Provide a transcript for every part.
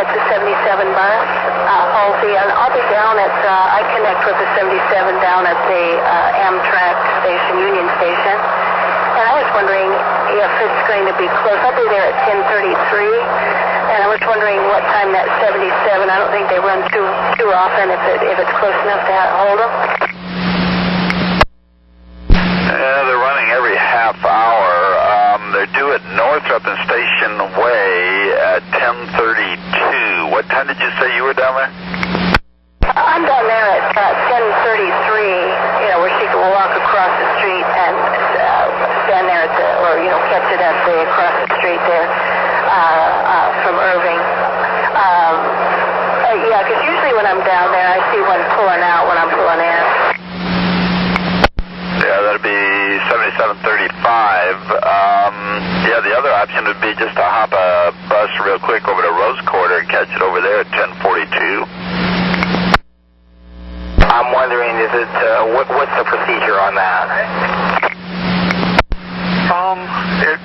with the 77 bus, Halsey, and I'll be down at, I connect with the 77 down at the Amtrak station, Union Station. And I was wondering if it's going to be close. I'll be there at 10:33, and I was wondering what time that 77. I don't think they run too often. If it's close enough to hold them. Yeah, they're running every half hour. They're due at Northrop and Station Way at 10:32. What time did you say you were down there? I'm down there at 10:33. You know, where she can walk across the street and stand there at the, or you know, catch it at the across the street there from Irving. Yeah, because usually when I'm down there, I see one pulling out when I'm pulling in. Yeah, that'd be 7735. Yeah, the other option would be just to hop a bus real quick over to Rose Quarter and catch it over there at 10:42. I'm wondering, is it what's the procedure on that?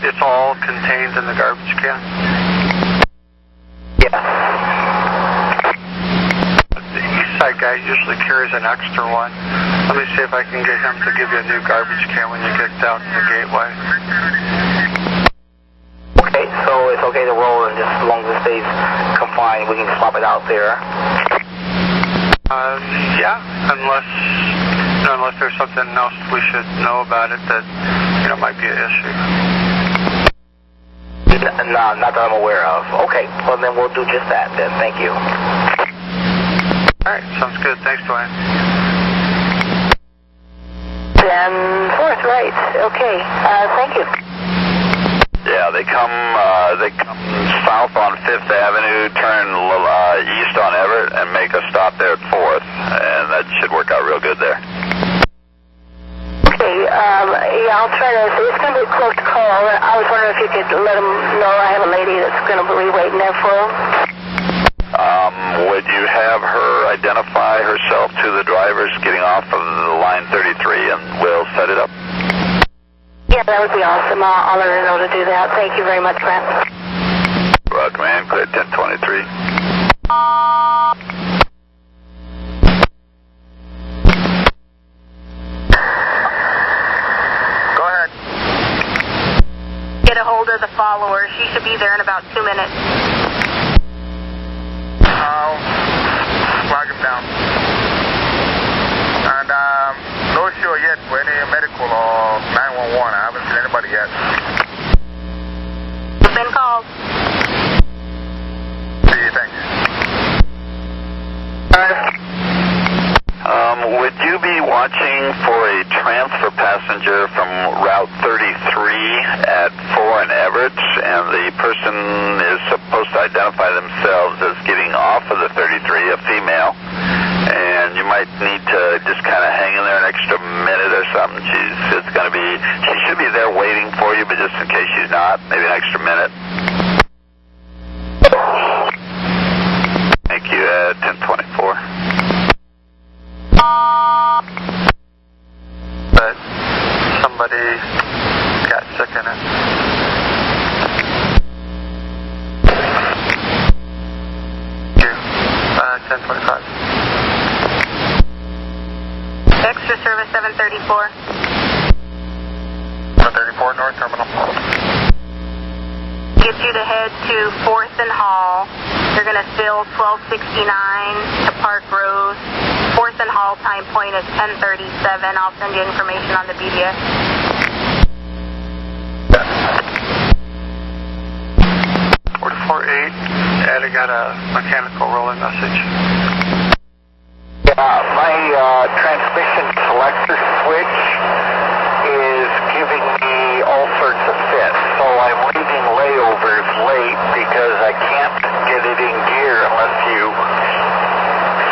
It's all contained in the garbage can. Yeah. The east side guy usually carries an extra one. Let me see if I can get him to give you a new garbage can when you get down to the gateway. Okay, so it's okay to roll, and just as long as it stays confined, we can swap it out there. Yeah, unless there's something else we should know about it that, you know, might be an issue. No, not that I'm aware of. Okay, well then we'll do just that then. Thank you. All right, sounds good. Thanks, Dwayne. 10-4, right. Okay, thank you. Yeah, they come south on 5th Avenue, turn east on Everett, and make a stop there at 4th, and that should work out real good there. Okay, yeah, I'll try to, it's going to be a close call. I was wondering if you could let them know I have a lady that's going to be waiting there for them. Would you have her identify herself to the drivers getting off of the line 33, and we'll set it up? Yeah, that would be awesome. I'll let her know to do that. Thank you very much, Grant. Roger, man. Clear 1023. Go ahead. Get a hold of the follower. She should be there in about 2 minutes. I'll flag him down. And no show yet for any medical or 911. I haven't seen anybody yet. Been called. See you, thanks. Would you be watching for a transfer passenger from Route 33 at 4 in Everett, and the person is supposed to identify themselves as getting off of the 33, a female, and you might need to just kind of hang in there an extra minute or something. She should be there waiting for you, but just in case she's not, maybe an extra minute. Thank you, 1024. But somebody got sick in it. Thank you. 1025. Extra service 734. 734 North Terminal. Get you to head to 4th and Hall. You're going to fill 1269 to Park Road. 4th and Hall time point is 1037. I'll send you information on the BDS. 448. Ed, I got a mechanical rolling message. My transmission selector switch is giving me all sorts of fits, so I'm leaving layovers late because I can't get it in gear unless you,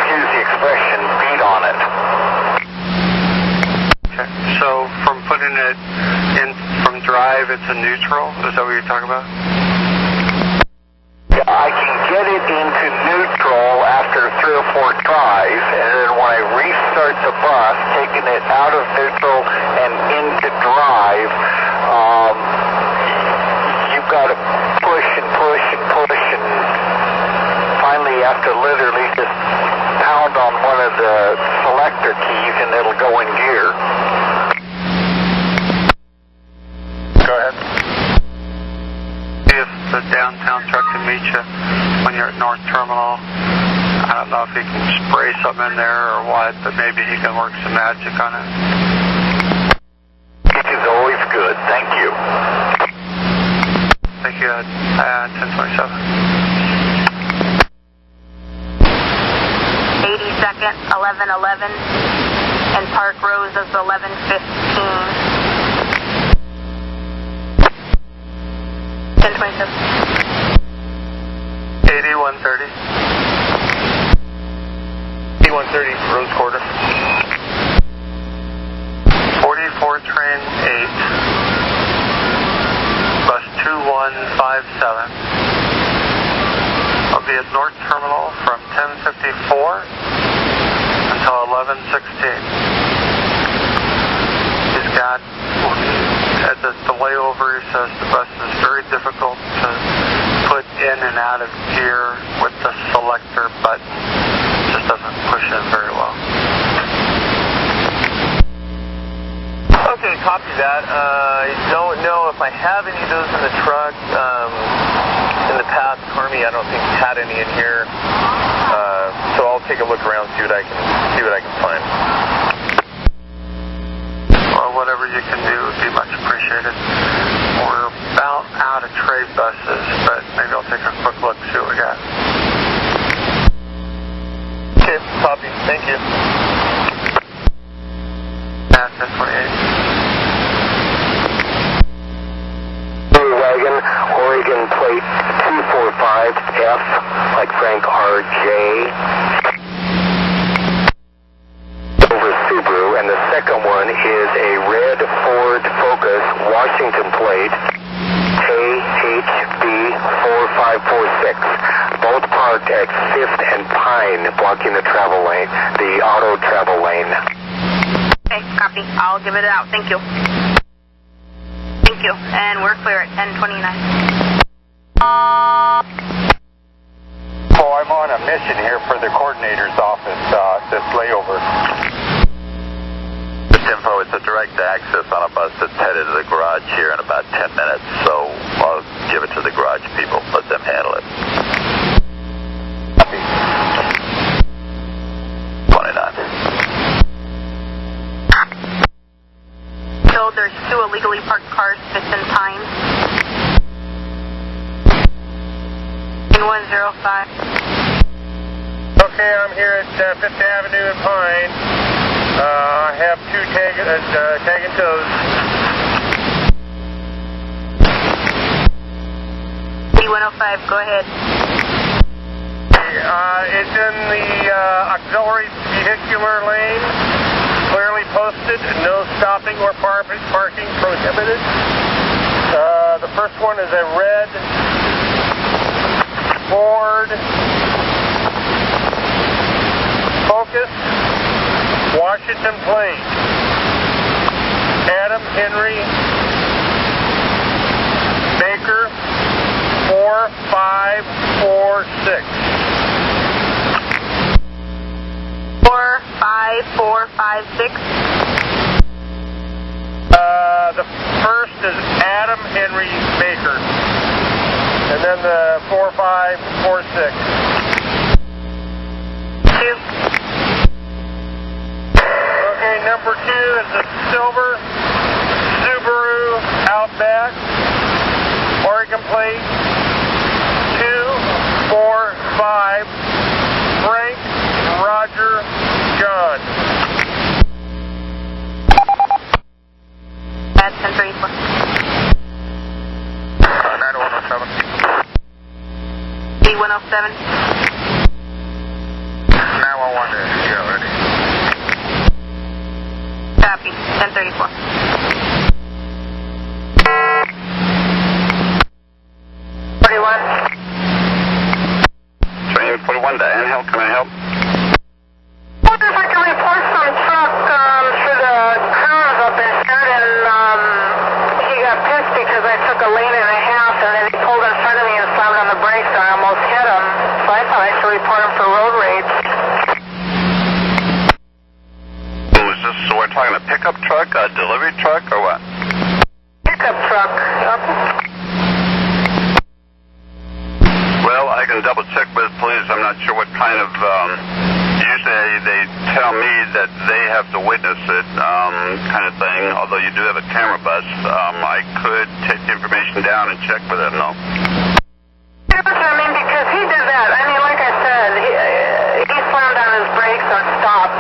excuse the expression, beat on it. Okay, so from putting it in from drive into neutral, is that what you're talking about? I can get it into neutral after 3 or 4 tries, and then when I restart the bus, taking it out of neutral and into drive, you've got to push and push and push and on one of the selector keys and it'll go in gear. Go ahead. See if the downtown truck can meet you when you're at North Terminal. I don't know if he can spray something in there or what, but maybe he can work some magic on it. It is always good. Thank you. Thank you, 1027. 82nd, 1111, and Park Rose is 1115. 1027. 8130. 8130, Rose Quarter. 44 train 8, bus 2157. I'll be at North Terminal from 10:54 until 11:16. He's got, at the layover, he says the bus is very difficult to put in and out of gear with the selector button. Just doesn't push in very well. Okay, copy that. I don't know if I have any of those in the truck. In the past, Army, I don't think had any in here. So I'll take a look around, see what I can find. Well, whatever you can do would be much appreciated. We're about out of trade buses, but maybe I'll take a quick look, see what we got. Okay, copy. Thank you. 1028. Wagon, Oregon plate 245F, like Frank RJ. Over Subaru, and the second one is a red Ford Focus, Washington plate, AHB4546. Both parked at 5th and Pine, blocking the travel lane, the auto travel lane. Okay, copy. I'll give it out. Thank you. Thank you. And we're clear at 1029. Oh, I'm on a mission here for the coordinator's office, this layover. This info, it's a direct access on a bus that's headed to the garage here in about 10 minutes, so I'll give it to the garage people, let them handle it. 29. So there's 2 illegally parked cars, 5th and Pine. In 105. Okay, I'm here at 5th Avenue and Pine. I have 2 tag and tows. D105, go ahead. It's in the auxiliary vehicular lane, clearly posted, no stopping or parking prohibited. The first one is a red Ford Focus, Washington plate, Adam Henry Baker 4546. 45456. The first is Adam Henry Baker, and then the 4546. 2. Okay, number 2 is the silver Subaru Outback, Oregon plate 245 Frank Roger John. At 1034. 9107. D107. 911 is here already. Copy. 1034. 41. Train 41, Diane, how can I help? I wonder if I can report some truck for the cars up in Sheridan. He got pissed because I took a lane and a half, and then he pulled in front of me and slammed on the brakes, and I almost hit him. So I thought I should report him for road rage. So we're talking a pickup truck, a delivery truck, or what? Pickup truck. Well, I can double check with police. I'm not sure what kind of, usually they tell me that they have to witness it, kind of thing, although you do have a camera bus. I could take the information down and check with them, though. I mean, because he did that. I mean, like I said, he slammed on his brakes and stopped.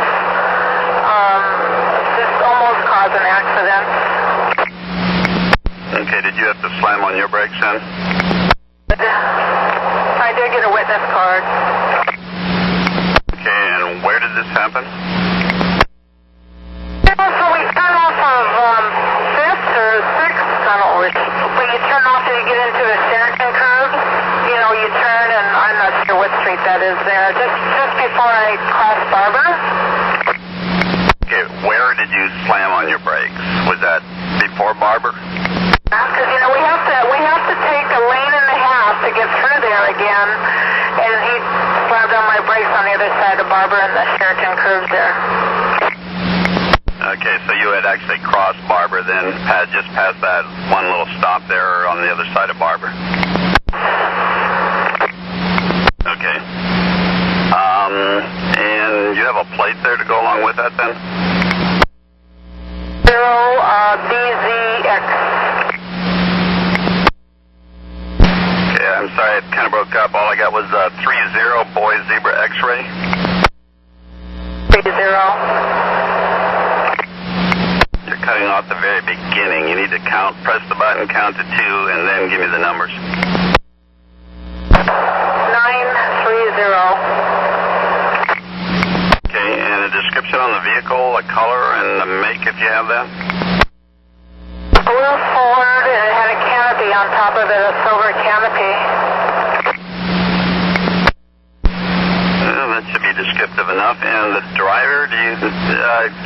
Just almost caused an accident. Okay, did you have to slam on your brakes then? I did get a witness card. Okay, and where did this happen? So we turn off of 5th or 6th tunnel. When you turn off and you get into a Sheraton curve, you know, you turn, and I'm not sure what street that is there. Just before I cross Barber. Okay, where did you slam on your brakes? Was that before Barber? Because, you know, we have to take a lane and a half to get through there again, and he slammed on my brakes on the other side of Barber and the Sheraton curve there. Okay, so you had actually crossed Barber, then just past that one little stop there on the other side of Barber. Okay. And you have a plate there to go along with that then? 0BZX. Okay, I'm sorry, it kind of broke up. All I got was 30 Boy Zebra X-ray. 30. You're cutting off the very beginning. You need to press the button, count to 2, and then give me the numbers. 930. Okay, and a description on the vehicle, a color, and the make if you have that? Blue Ford, and it had a canopy on top of it, a silver canopy. Well, that should be descriptive enough. And the driver, do you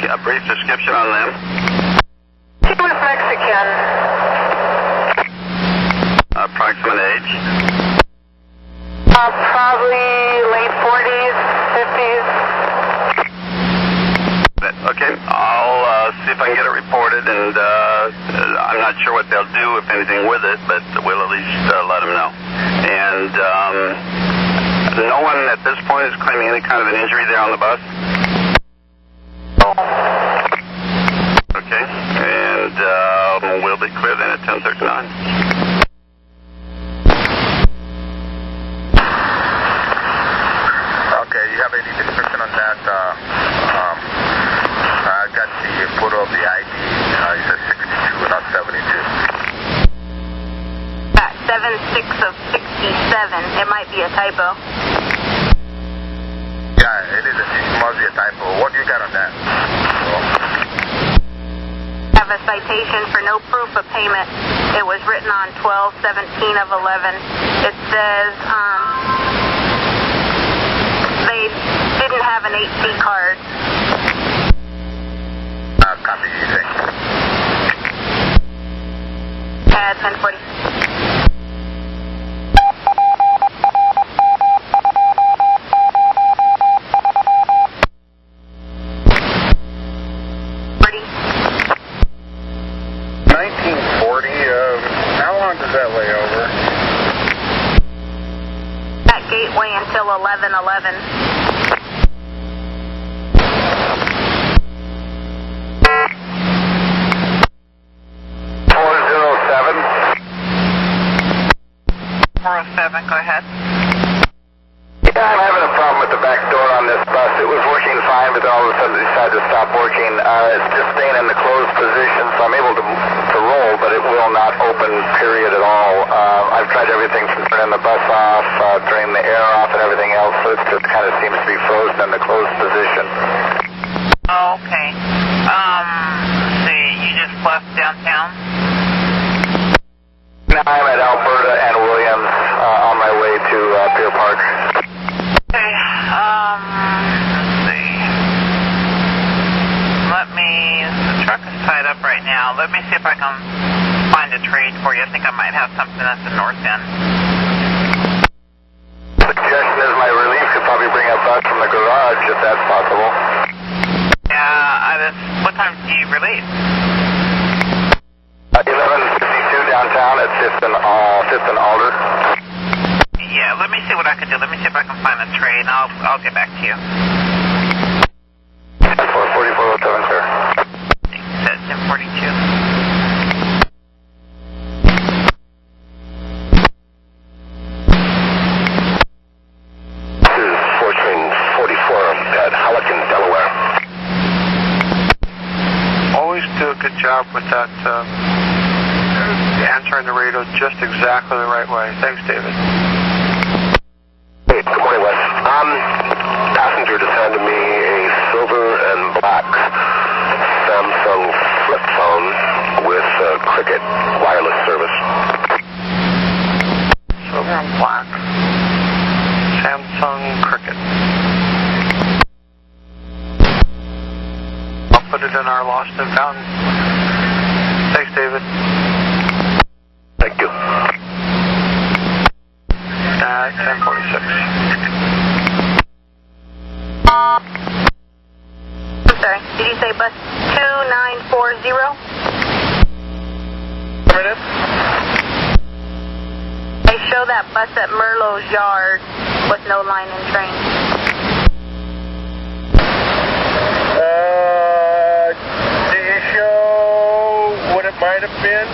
a brief description on them? He was Mexican. Approximate age? Probably late 40s, 50s. Okay, I'll see if I can get it reported, and I'm not sure what they'll do, if anything, with it, but we'll at least let them know. And no one at this point is claiming any kind of an injury there on the bus? Okay, and we'll be clear then at 10:39. Okay, you have any description on that? I got the photo of the ID. It says 62, not 72. 76 of 67. It might be a typo. Yeah, it is. It must be a typo. What do you got on that? I have a citation for no proof of payment. It was written on 12/17 of 11. It says they didn't have an 8C card. Copy, you say? 1040. Gateway until 11:11. Go ahead. Yeah, I'm having a problem with the back door on this bus. It was working fine, but then all of a sudden it decided to stop working. It's just staying in the closed position, so I'm able to roll, but it will not open, period, at all. I've tried everything from turning the bus off, turning the air off, and everything else, so it just kind of seems to be frozen in the closed position. Okay. Let's see, you just left downtown? Now I'm at Alberta and Williams on my way to Pier Park. Okay, let's see. The truck is tied up right now. Let me see if I can find a trade for you. I think I might have something at the north end. Suggestion is my relief could probably bring a bus from the garage if that's possible. Yeah, what what time do you release? 11:52 downtown at 5th and Alder. Yeah, let me see what I can do. Let me see if I can find a trade, and I'll get back to you. 4407, sir. Says 1042. This is Fortune 44 at Halligan, Delaware. Always do a good job with that, answering the radio just exactly the right way. Thanks, David. Hey, good morning, Wes. Passenger just handed me a silver and black Samsung flip phone with Cricket wireless service. Silver and black. Samsung Cricket. I'll put it in our lost and found. Thanks, David. Thank you. 1046. I'm sorry, did you say bus 2940? Minutes. I show that bus at Merlot's yard with no line and train. Do you show what it might have been?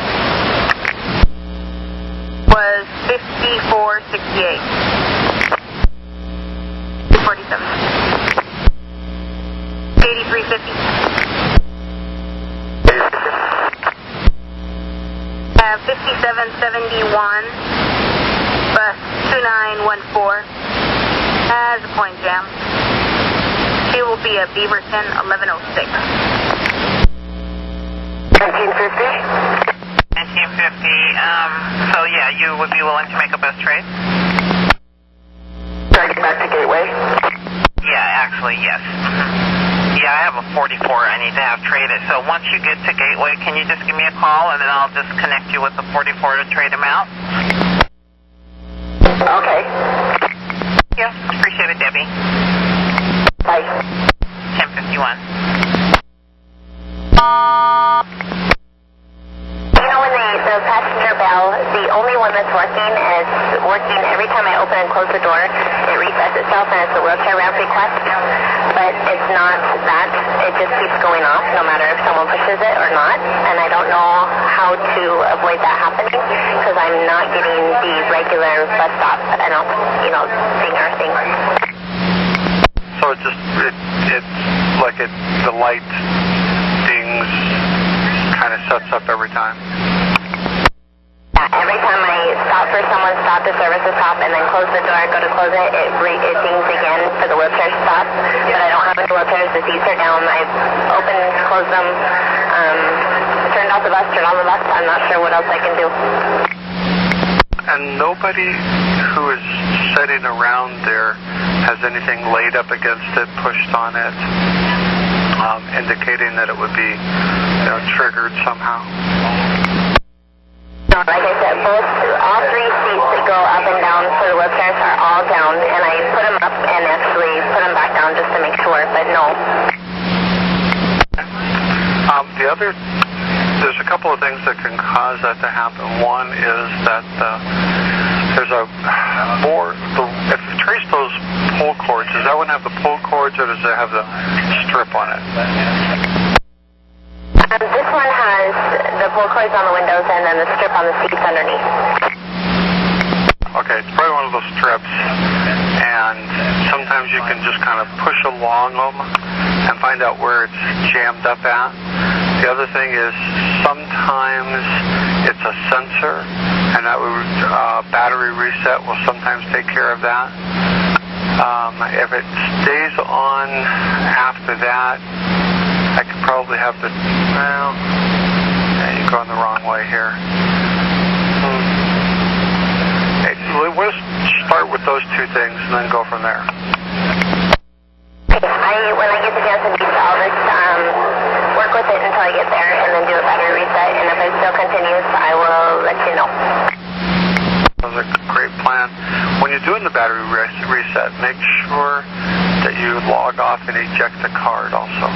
Was 5468. 247. 8350. Have 5771. Bus 2914. Has a point jam. She will be at Beaverton 1106. 1950. 1950. So yeah, you would be willing to make a bus trade? Try to get back to Gateway? Yeah, actually, yes. Yeah, I have a 44 I need to have traded. So once you get to Gateway, can you just give me a call, and then I'll just connect you with the 44 to trade them out? Okay. Yeah, appreciate it, Debbie. Bye. 1051. You know, when the passenger bell, the only one that's working is working every time I open and close the door. It resets itself and it's a wheelchair ramp request. But it's not that. It just keeps going off no matter if someone pushes it or not. And I don't know how to avoid that happening because I'm not getting the regular bus stop, dinger thing. So it's just, it's like the light dings kind of sets up every time. Every time I stop for someone, stop the service to stop, and then close the door, go to close it, it dings again for the wheelchair stop. But I don't have any wheelchairs. The seats are down. I've opened, closed them, turned off the bus, turned on the bus. I'm not sure what else I can do. And nobody who is sitting around there has anything laid up against it, pushed on it, indicating that it would be, triggered somehow. Like I said, all three seats that go up and down for the wheelchairs are all down, and I put them up and actually put them back down just to make sure, but no. There's a couple of things that can cause that to happen. One is that there's if you trace those pull cords, does that one have the pull cords or does it have the strip on it? This one has the pull cords on the windows and then the strip on the seats underneath. Okay, it's probably one of those strips, and sometimes you can just kind of push along them and find out where it's jammed up at. The other thing is sometimes it's a sensor, and that battery reset will sometimes take care of that. If it stays on after that, I could probably have you're going the wrong way here. Hey, we'll start with those two things and then go from there. When I get to Jansen Beach, I'll just work with it until I get there and then do a battery reset, and if it still continues, I will let you know. That was a great plan. When you're doing the battery reset, make sure that you log off and eject the card also.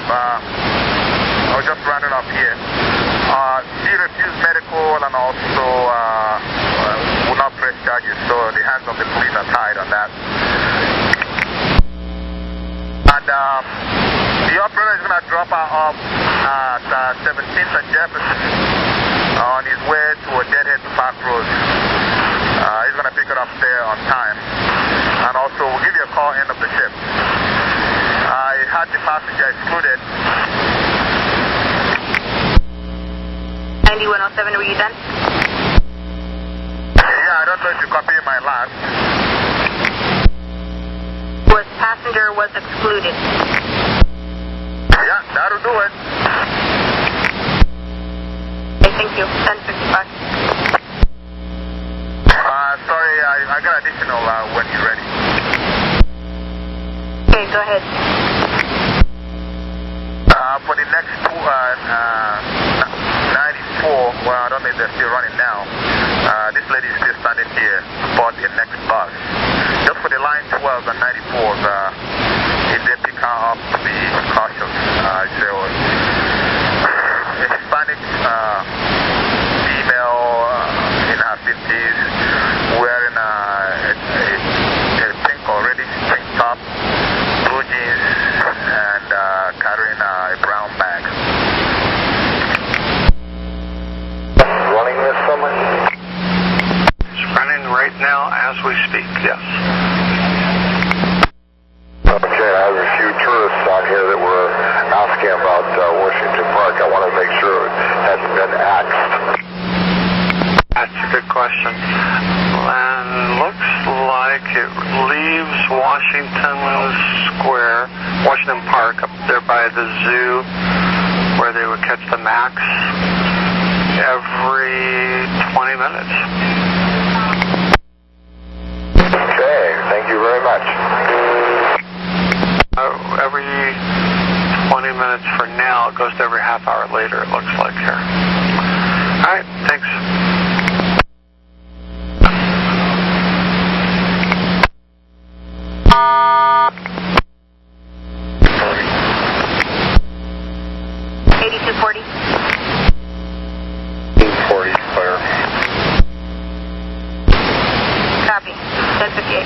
I was just running up here. He refused medical and also would not press charges, so the hands of the police are tied on that. And the operator is going to drop her off at 17th and Jefferson on his way to a deadhead to Park Road. He's going to pick her up there on time. And also, we'll give you a call end of the shift. I had the passenger excluded. 9107, were you done? Yeah, I don't know if you copied my last. Passenger was excluded. Yeah, that'll do it. Okay, thank you. 1055. Sorry, I got additional when you're ready. Okay, go ahead. For the next two, 94, well, I don't know if they're still running now. This lady is still standing here to board the next bus. Just for the line 12 and 94s, if they pick her up, to be cautious. So, a Hispanic female in her 50s wearing a pink or reddish pink top, blue jeans, and carrying a brown bag. Running this summer? It's running right now as we speak, yes. Okay, I have a few tourists on here that were asking about Washington Park. I want to make sure it hasn't been axed. That's a good question. And looks like it leaves Washington Park up there by the zoo where they would catch the Max every 20 minutes. Okay, thank you very much. Every 20 minutes for now. It goes to every half hour later, it looks like here. All right, thanks. Copy. 1058.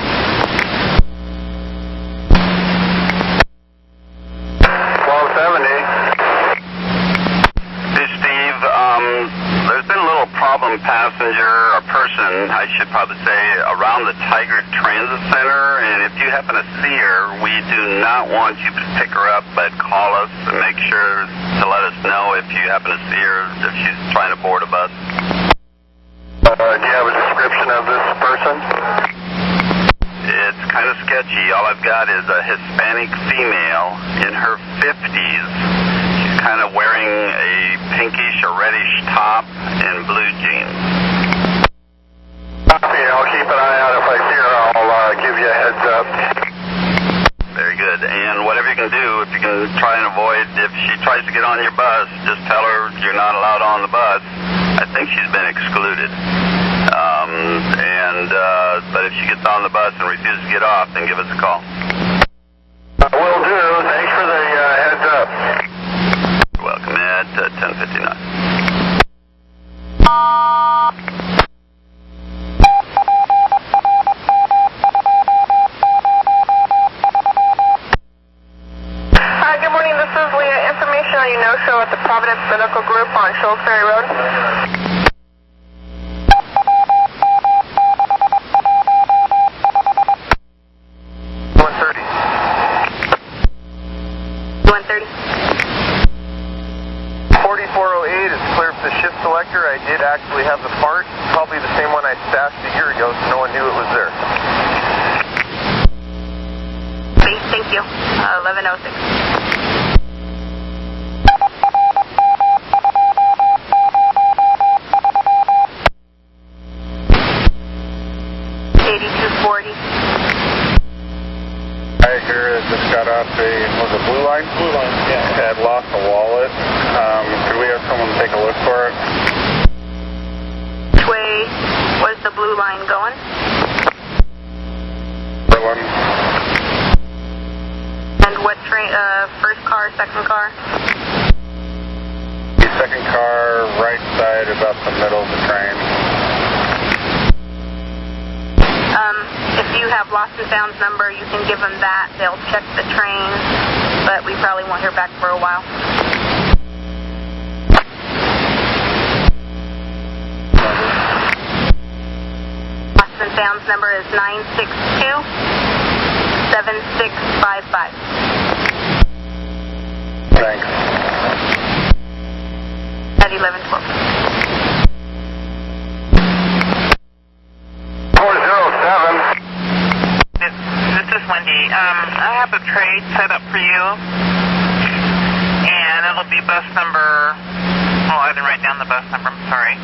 There's been a little problem, passenger or person, I should probably say, around the Tiger Transit Center, and if you happen to see her, we do not want you to pick her up, but call us and make sure to let us know if you happen to see her, if she's trying to board a bus. Do you have a description of this person? It's kind of sketchy. All I've got is a Hispanic female in her 50s. She's kind of wearing a pinkish or reddish top and blue jeans. Copy. I'll keep an eye out. If I see her, I'll give you a heads up. Very good. And whatever you can do, if you can try and avoid, if she tries to get on your bus, just tell her you're not allowed on the bus. I think she's been excluded. But if she gets on the bus and refuses to get off, then give us a call. Will do. Thanks for the heads up. You're welcome at 1059. Hi, good morning. This is Leah. Information on your no-show at the Providence Medical Group on Shoals Ferry Road. 130. 4408 is cleared for the shift selector. I did actually have the part, probably the same one I stashed a year ago, so no one knew it was there. Please, thank you. 1106. I here just got off was it Blue Line? Blue Line, yeah. Had lost a wallet. Could we have someone take a look for it? Which way was the blue line going? For one. And what train, first car, second car? The second car, right side, about the middle of the train. If you have lost and found number, you can give them that. They'll check the train, but we probably won't hear back for a while. Lost and found number is 962-7655. Thanks. At 1112. 407. This is Wendy. I have a trade set up for you, and it'll be bus number. Oh, I didn't write down the bus number. I'm sorry.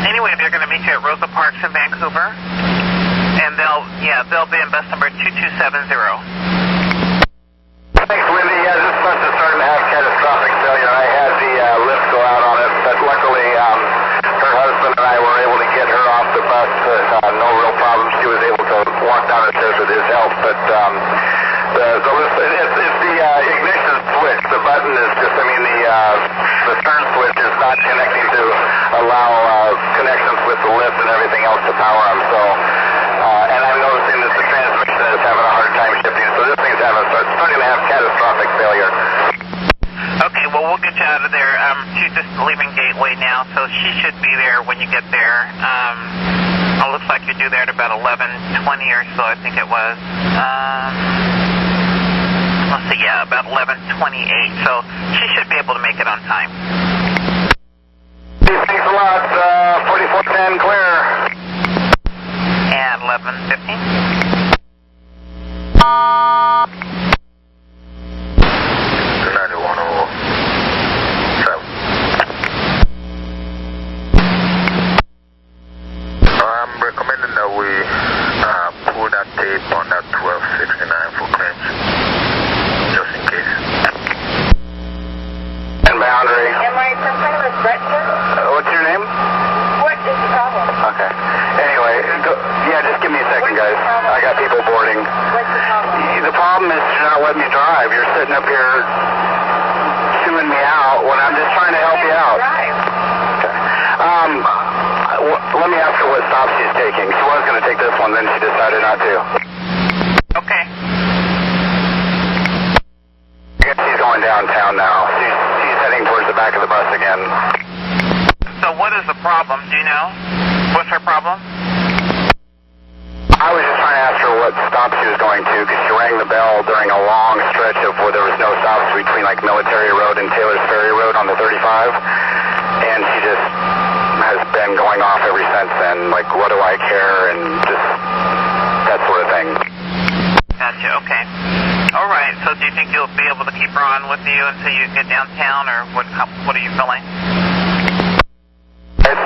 Anyway, they're going to meet you at Rosa Parks in Vancouver, and they'll be in bus number 2270. Thanks, Wendy. Yeah, this bus is starting to have catastrophic failure. I had the lift go out on it, but luckily her husband and I were able to get her off the bus with no real problem. She was able to walk down the stairs with his help, but the lift, it's the ignition switch. The button is just, the turn switch is not connecting to allow connections with the lift and everything else to power them. So, and I'm noticing that the transmission is having a hard time shifting. So this thing's starting to have catastrophic failure. Okay, well, we'll get you out of there. She's just leaving Gateway now, so she should be there when you get there. It looks like you're due there at about 11:20 or so, I think it was. Let's see, yeah, about 11:28, so she should be able to make it on time. Thanks a lot. 4410 clear. And 11:15. I'm recommending that we pull that tape on that 1269 for claims, just in case. And boundary. Am I some kind of a threat, sir? What's your name? What is the problem? Okay. Anyway, just give me a second, guys. I got people boarding. What's the problem? The problem is you're not letting me drive. You're sitting up here chewing me out when I'm just trying to help you out. Drive. Okay. Let me ask her what stop she's taking. She was going to take this one, then she decided not to. Okay. I guess she's going downtown now. She's heading towards the back of the bus again. So what is the problem? Do you know? What's her problem? I was just trying to ask her what stop she was going to, because she rang the bell during a long stretch of where there was no stops between like Military Road and Taylor's Ferry Road on the 35, and she just has been going off ever since then, like, what do I care, and just that sort of thing. Gotcha, okay. All right, so do you think you'll be able to keep her on with you until you get downtown, or what are you feeling?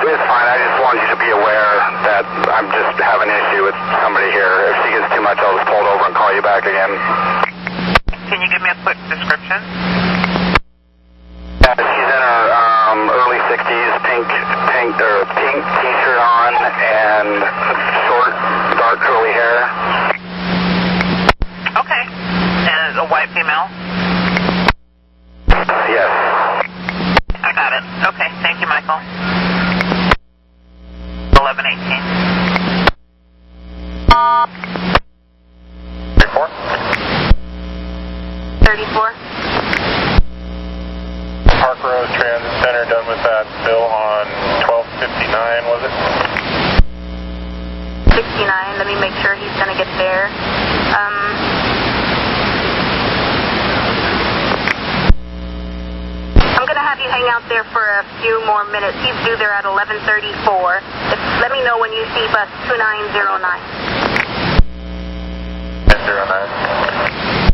It's fine. I just wanted you to be aware that I'm just having an issue with somebody here. If she gets too much, I'll just pull it over and call you back again. Can you give me a quick description? She's in her early 60s, pink t-shirt on, and short, dark curly hair. Okay. And a white female? Yes. I got it. Okay, thank you, Michael. 11:18. 34. Park Road Transit Center done with that bill on 1259, was it? 69. Let me make sure he's going to get there. I'm going to have you hang out there for a few more minutes. He's due there at 11:34. Let me know when you see bus 2909. 09.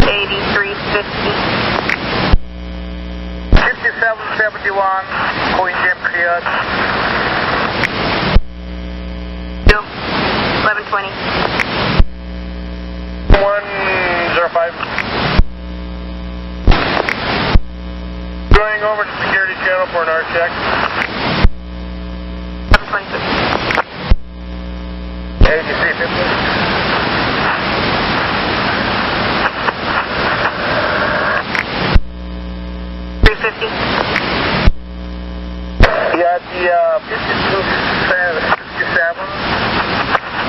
8350. 5771, going Jim cleared. 1120. 105. Going over to security channel for an R check. 1126. Yeah, the 5267.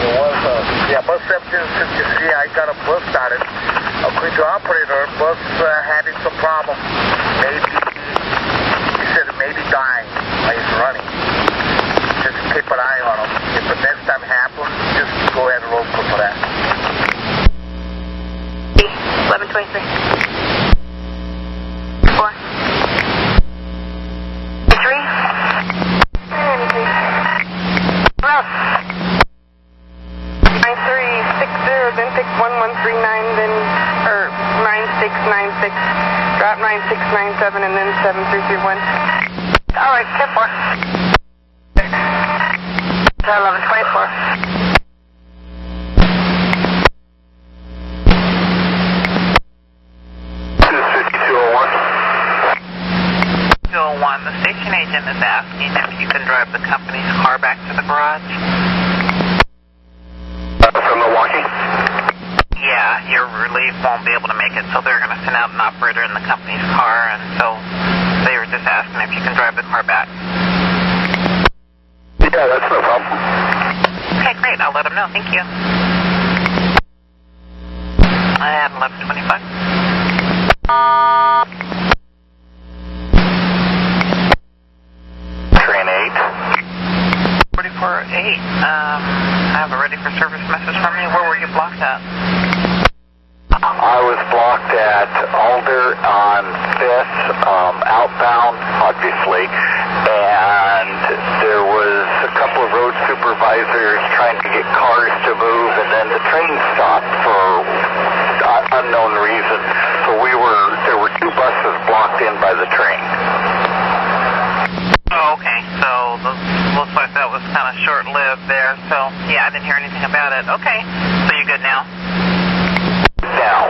It was, bus 1763. I got a bus started. According to operator, bus having some problem. Maybe, he said it may be dying while he's running. Just keep an eye on him. If the next time happens, just go ahead and roll call for that. 1123. 4. 3. Hello. 9360, then take 1139, then, or 9696. Drop 9697, and then 7331. All right, 10-4. 1124. The station agent is asking if you can drive the company's car back to the garage. From Milwaukee? Yeah, your relief won't be able to make it, so they're going to send out an operator in the company's car, and so they were just asking if you can drive the car back. Yeah, that's no problem. Okay, great. I'll let them know. Thank you. I have 1125. Train 8. Ready for 8. I have a ready for service message from you. Where were you blocked at? I was blocked at Alder on 5th, outbound, obviously, and there was a couple of road supervisors trying to get cars to move, and then the train stopped for unknown reason. So there were 2 buses blocked in by the train. Oh, okay. So looks like that was kind of short-lived there. So, yeah, I didn't hear anything about it. Okay. So you good now? Now.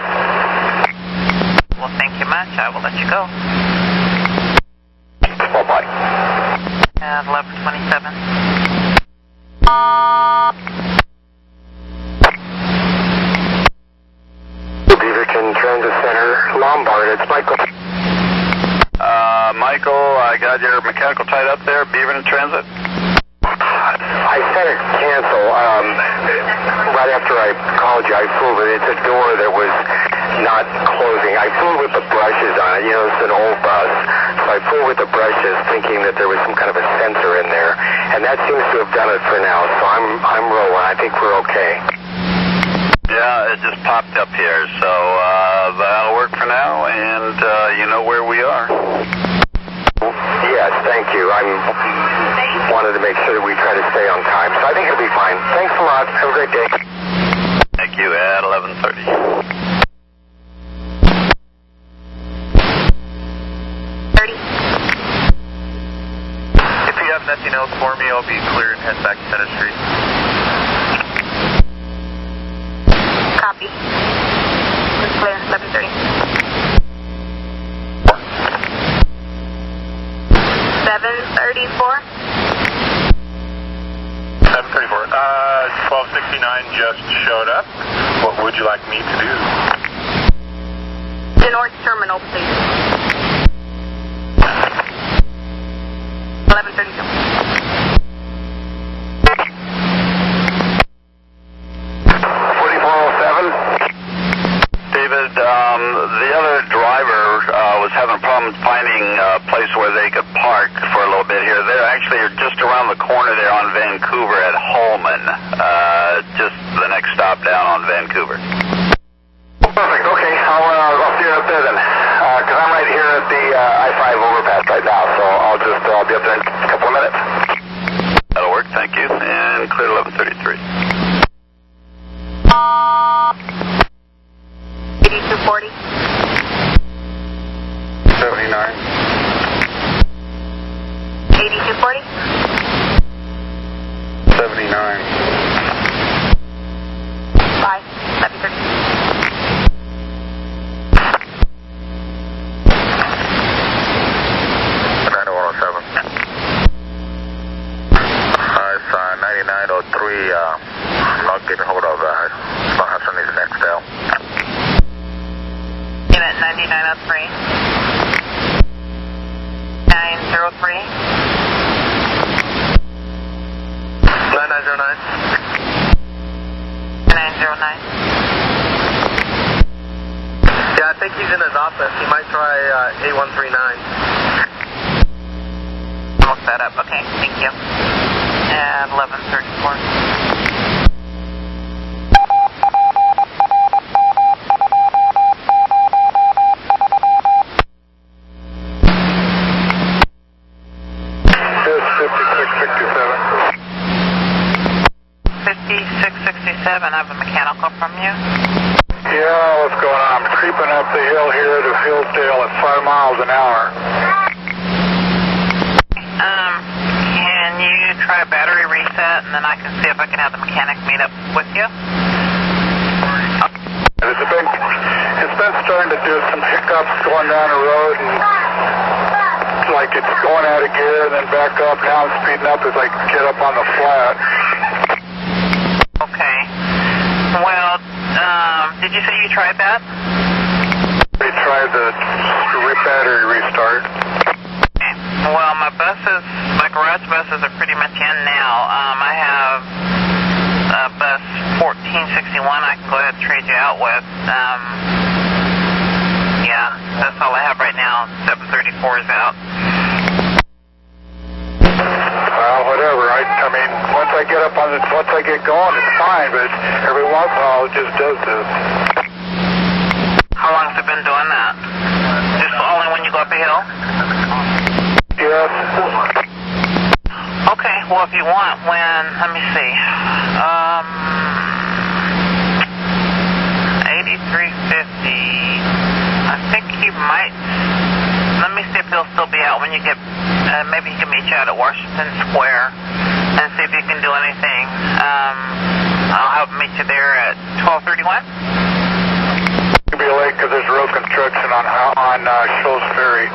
Well, thank you much. I will let you go. Bye-bye. And 1127. Beaverton Transit Center, Lombard, it's Michael. Michael, I got your mechanical tied up there, Beaverton Transit. I said it cancel. Right after I called you, I fooled it. It's a door that was not closing. I fooled with the brushes on it. You know, it's an old bus. So I fooled with the brushes thinking that there was some kind of a sensor in there. And that seems to have done it for now. So I'm rolling. I think we're okay. Yeah, it just popped up here, so that'll work for now, and you know where we are. Yes, thank you. I wanted to make sure that we try to stay on time, so I think it'll be fine. Thanks a lot. Have a great day. Thank you, at 11:30. If you have nothing else for me, I'll be clear and head back to Center Street. Copy. It's clear, 11:30. 734. 734. 1269 just showed up. What would you like me to do? The North Terminal, please. 1132. 4407. David, the other driver was having problems finding a place where they could park for a little bit here. They're actually just around the corner there on Vancouver at Holman, just the next stop down on Vancouver. Perfect. Okay, I'll see you up there then. Because I'm right here at the I-5 overpass right now, so I'll be up there in a couple of minutes. That'll work, thank you. And clear 1133. 8240. 79. 8240. 79. 5. 730. 9107. It's 9903 keeping hold of Farmhouse on these next L. Unit 9903. 903. 9909. 909. Yeah, I think he's in his office. He might try 8139. I'll look that up. Okay, thank you. And 1134. It's 5667. I have a mechanical from you. Yeah, what's going on? I'm creeping up the hill here to Hillsdale at 5 miles an hour. Can you try battery reset, and then I can see if I can have the mechanic meet up with you? It's been starting to do some hiccups going down the road, and like it's going out of gear and then back up. Now I'm speeding up as I get up on the flat. Okay. Well, did you say you tried that? We tried the battery restart. Okay. Well, my garage buses are pretty much in now. I have bus 1461 I can go ahead and trade you out with. Yeah, that's all I have right now. 734 is out. Well, whatever. I mean, once I get going, it's fine, but every once in a while it just does this. How long has it been doing that? Just only when you go up a hill? Yes. Okay, well, if you want, let me see. 8350. I think he might. Let me see if he'll still be out when you get. Maybe he can meet you out at Washington Square and see if you can do anything. I'll have him meet you there at 1231. It'll be late because there's road construction on Shoals Ferry.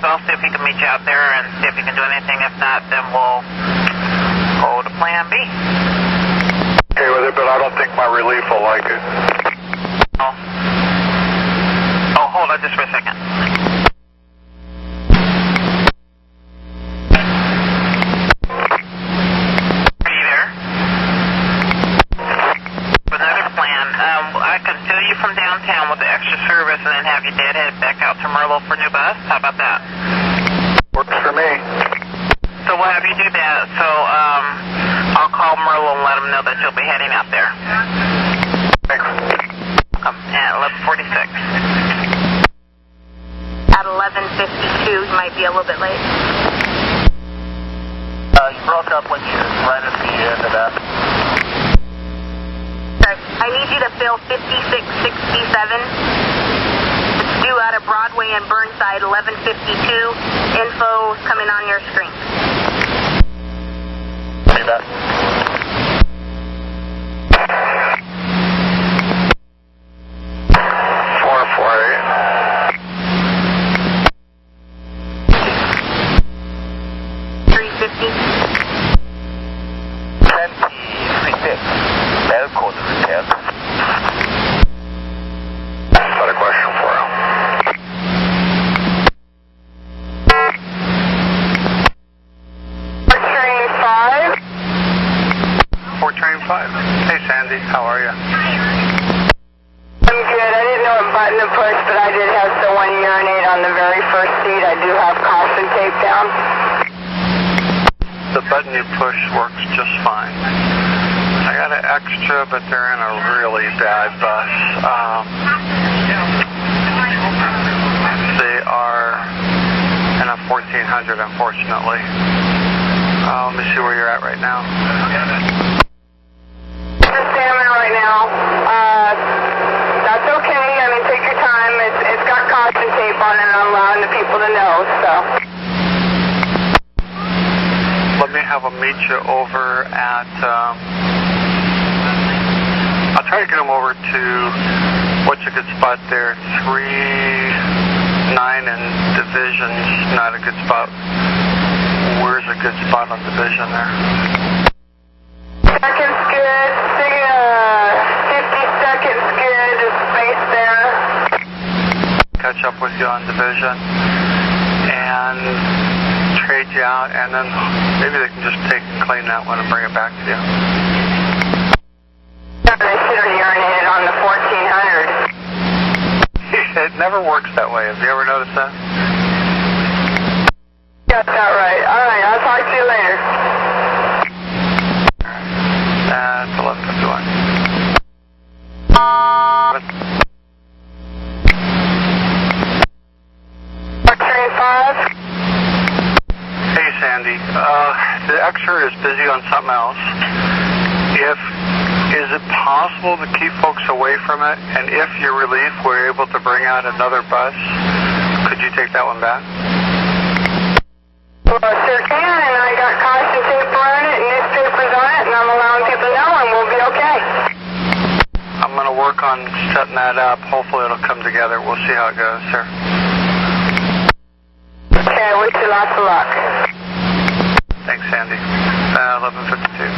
So I'll see if he can meet you out there and see if he can do anything. If not, then we'll go to Plan B. Okay with it, but I don't think my relief will like it. Oh, hold on just for a second. Are you there? Another plan. I could steal you from downtown with the extra service and then have you deadhead back out to Merlo for new bus. How about that? Works for me. So we'll have you do that. So I'll call Merlo and let him know that you'll be heading out there. Thanks. At 1146. At 11:52, you might be a little bit late. You broke up when you right at the end of that. Sorry, I need you to fill 5667. It's due out of Broadway and Burnside, 11:52. Info coming on your screen. See that? Hey, Sandy, how are you? I'm good. I didn't know what button to push, but I did have someone urinate on the very first seat. I do have caution tape down. The button you push works just fine. I got an extra, but they're in a really bad bus. They are in a 1400, unfortunately. Let me see where you're at right now. Right now. That's okay. I mean, take your time. It's got caution tape on it, and I'm allowing the people to know, so. Let me have them meet you over at, I'll try to get them over to, what's a good spot there? 3-9 and Division's not a good spot. Where's a good spot on Division there? Second's good. catch up with you on division and trade you out, and then maybe they can just take and claim that one and bring it back to you. I should have urinated on the 1400. It never works that way. Have you ever noticed that? That's not right. All right, I'll talk to you later. That's 11:51. Train 5. Hey, Sandy. The Xer is busy on something else. Is it possible to keep folks away from it? And if your relief were able to bring out another bus, could you take that one back? Well, I sure can, and I got caution tape on it and newspapers on it, and I'm allowing people to know, and we'll be okay. I'm going to work on setting that up. Hopefully it'll come together. We'll see how it goes, sir. Okay, I wish you lots of luck. Thanks, Sandy. 11:52.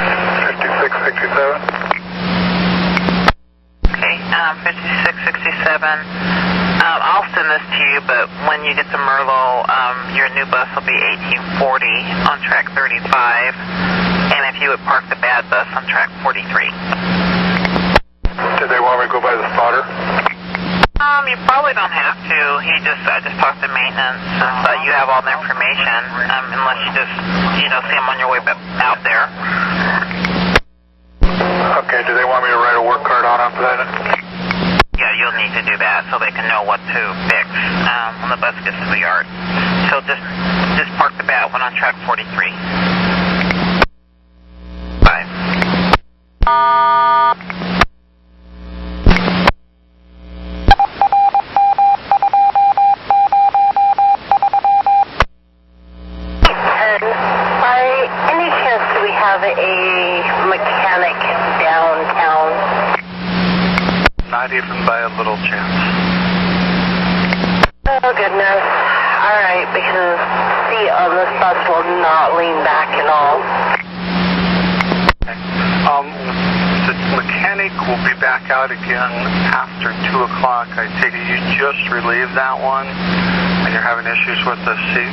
5667. Okay, 5667. I'll send this to you, but when you get to Merlo, your new bus will be 1840 on track 35, and if you would park the bad bus on track 43. Did they want me to go by the spotter? You probably don't have to. I just talked to maintenance, but you have all the information, unless you just, see them on your way out there. Okay, do they want me to write a work card on them for that? Yeah, you'll need to do that so they can know what to fix when the bus gets to the yard. So just park the bad one on track 43. Bye. By any chance, do we have a mechanic downtown? Not even by a little chance. Oh, goodness. All right, because seat on this bus will not lean back at all. The mechanic will be back out again after 2 o'clock. I take it you just relieved that one, and you're having issues with the seat.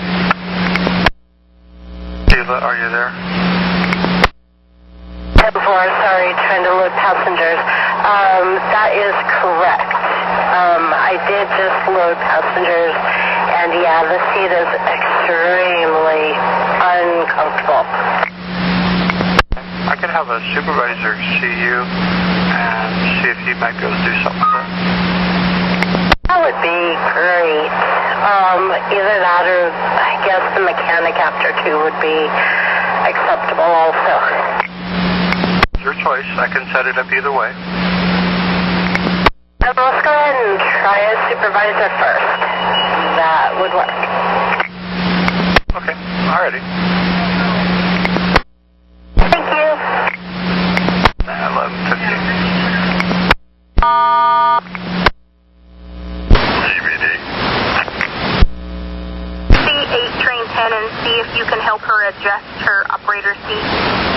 Sheila, are you there? Sorry, trying to load passengers. That is correct. I did just load passengers, and yeah, the seat is extremely uncomfortable. I could have a supervisor see you and see if he might be able to do something with it. That would be great. Either that or I guess the mechanic after 2 would be acceptable also. Your choice. I can set it up either way. Let's go ahead and try a supervisor first. That would work. Okay. Alrighty. Thank you. 11:15. DVD. C8 train 10 and see if you can help her adjust her operator seat.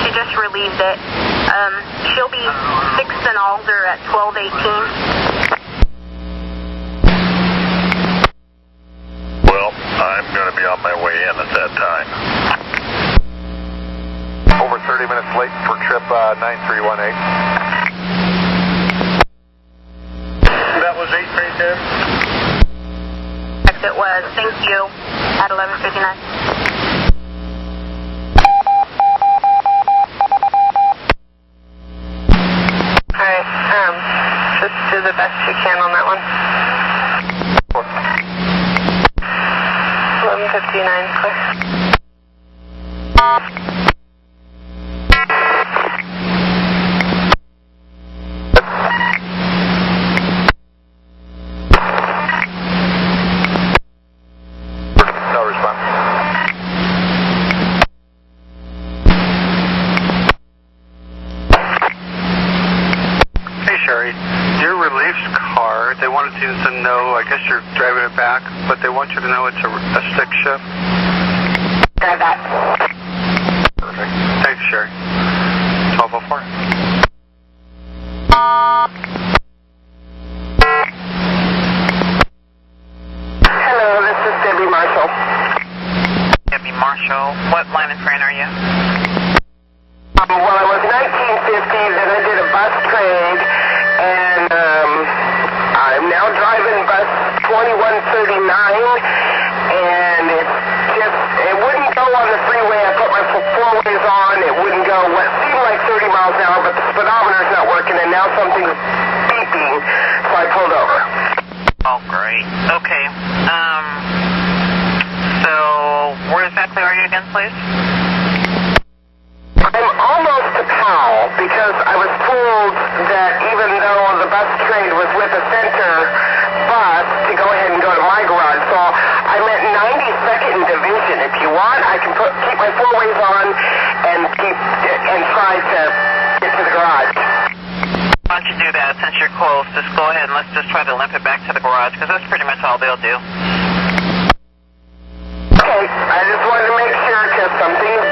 She just relieved it. She'll be 6th and Alder at 12:18. Well, I'm going to be on my way in at that time. Over 30 minutes late for trip 9318. That was 8 train 10. It was. Thank you. At 11:59. Alright, just do the best you can on that one. 11:59, clear. No response. Hey, Sherry. Your relief's car, they wanted you to know, I guess you're driving it back, but they want you to know it's a stick shift. Drive back. Perfect. Thanks, Sherry. 1204. Hello, this is Debbie Marshall. Debbie Marshall. What line of train are you? Well, I was 1950, then I did a bus trade, and I'm now driving bus 2139, and it wouldn't go on the freeway. I put my four ways on, it wouldn't go what seemed like 30 miles an hour, but the speedometer's not working, and now something's beeping, so I pulled over. Oh, great. Okay. So where exactly are you again, please? I'm almost to Powell because I was told that even though the bus trade was with a center bus to go ahead and go to my garage. So I'm at 92nd Division. If you want, I can keep my four ways on and try to get to the garage. Why don't you do that since you're close? Just go ahead and let's just try to limp it back to the garage because that's pretty much all they'll do. Okay, I just wanted to make sure because something's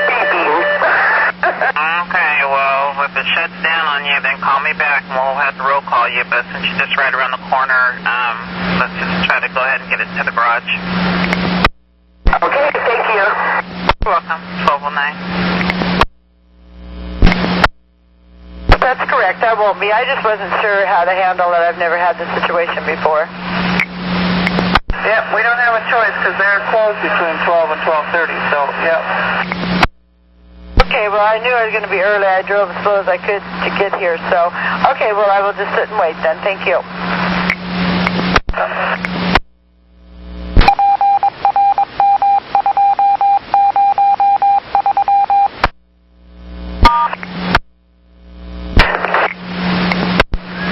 beeping. Okay, well, if it shuts down on you, then call me back and we'll have to roll call you. But since you're just right around the corner, let's just try to go ahead and get it to the garage. Okay, thank you. You're welcome. 1209. That's correct. I won't be. I just wasn't sure how to handle it. I've never had this situation before. Yep, we don't have a choice because they're closed between 12 and 12:30, so, yep. Okay, well, I knew I was going to be early. I drove as slow as I could to get here, so, okay, well, I will just sit and wait then. Thank you.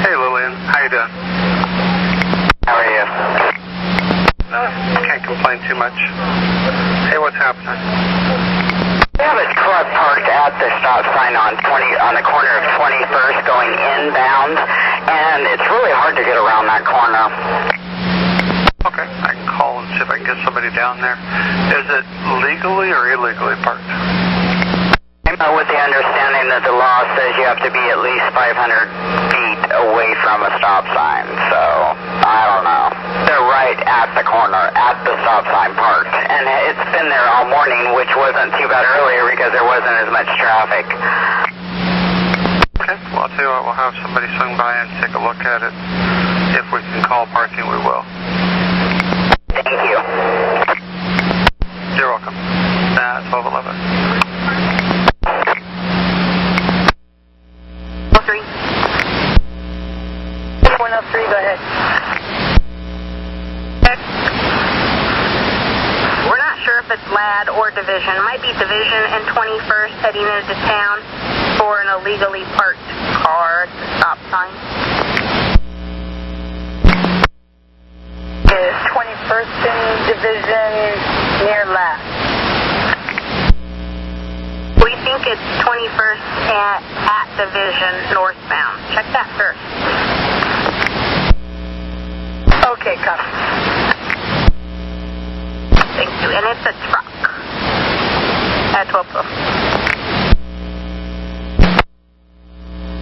Hey, Lillian. How you doing? How are you? Can't complain too much. Hey, what's happening? We have a truck parked at the stop sign on the corner of 21st going inbound, and it's really hard to get around that corner. Okay, I can call and see if I can get somebody down there. Is it legally or illegally parked? I'm with the understanding that the law says you have to be at least 500 feet away from a stop sign, so I don't know. They're right at the corner, at the stop sign parked, and it's been there all morning, which wasn't too bad earlier because there wasn't as much traffic. Okay, well, I'll tell you what, we'll have somebody swing by and take a look at it. If we can call parking, we will. Thank you. You're welcome. 1211. 103, go ahead. We're not sure if it's LAD or Division. It might be Division and 21st heading into town for an illegally parked car at the stop sign. Is 21st in Division near last? We think it's 21st at Division northbound. Check that first. Okay, come. Thank you. And it's a truck at 12:12.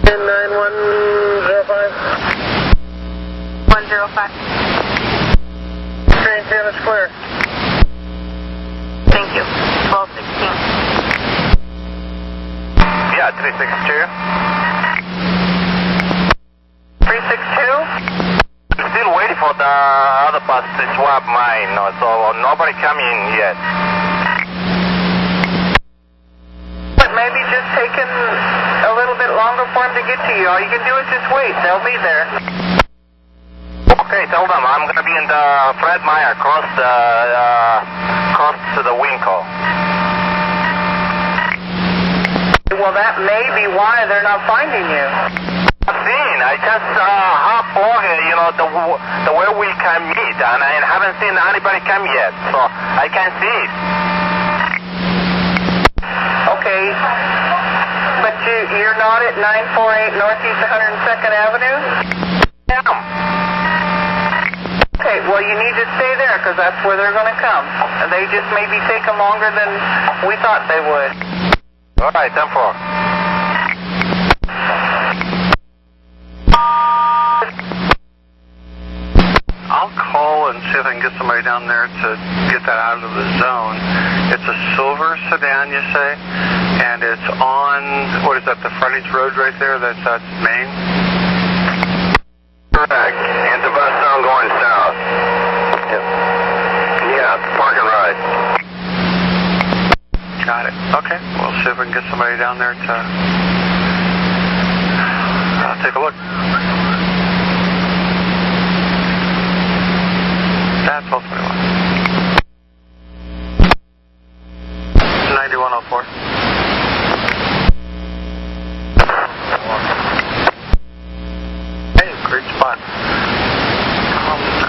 9105. 105. Train 10 is clear. Thank you. 1216. Yeah, 362. 362? I'm still waiting for the other bus to swap mine, so nobody coming in yet. But maybe just taking a little bit longer for them to get to you. All you can do is just wait. They'll be there. Okay, tell them I'm going to be in the Fred Meyer cross to the Winkle. Well, that may be why they're not finding you. I've seen. I just half over here, the way we can meet, and I haven't seen anybody come yet, so I can't see it. Okay. But you're not at 948 Northeast 102nd Avenue? Yeah. Okay, well, you need to stay there because that's where they're going to come. They just maybe taking longer than we thought they would. All right, 10-4. see if I can get somebody down there to get that out of the zone. It's a silver sedan, you say, and it's on, what is that, the frontage road right there? That's Main? Correct. It's a bus zone going south. Yep. Yeah, park and ride. Got it. Okay. We'll see if we can get somebody down there to take a look. That's 1221. 9104. Hey, great spot.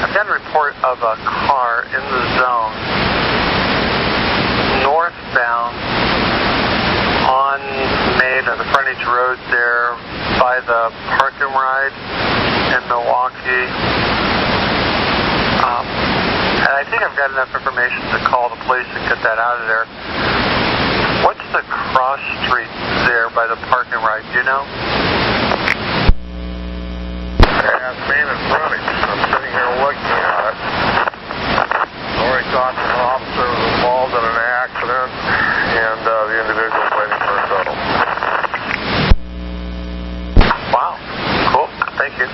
I've got a report of a car in the zone northbound on Main at the frontage road there by the park and ride in Milwaukee. And I think I've got enough information to call the police and get that out of there. What's the cross street there by the park and ride? Do you know? Yeah, it's Main and frontage. I'm sitting here looking at it. Lori thought an officer was involved in an accident, and the individual's waiting for a total. Wow. Cool. Thank you.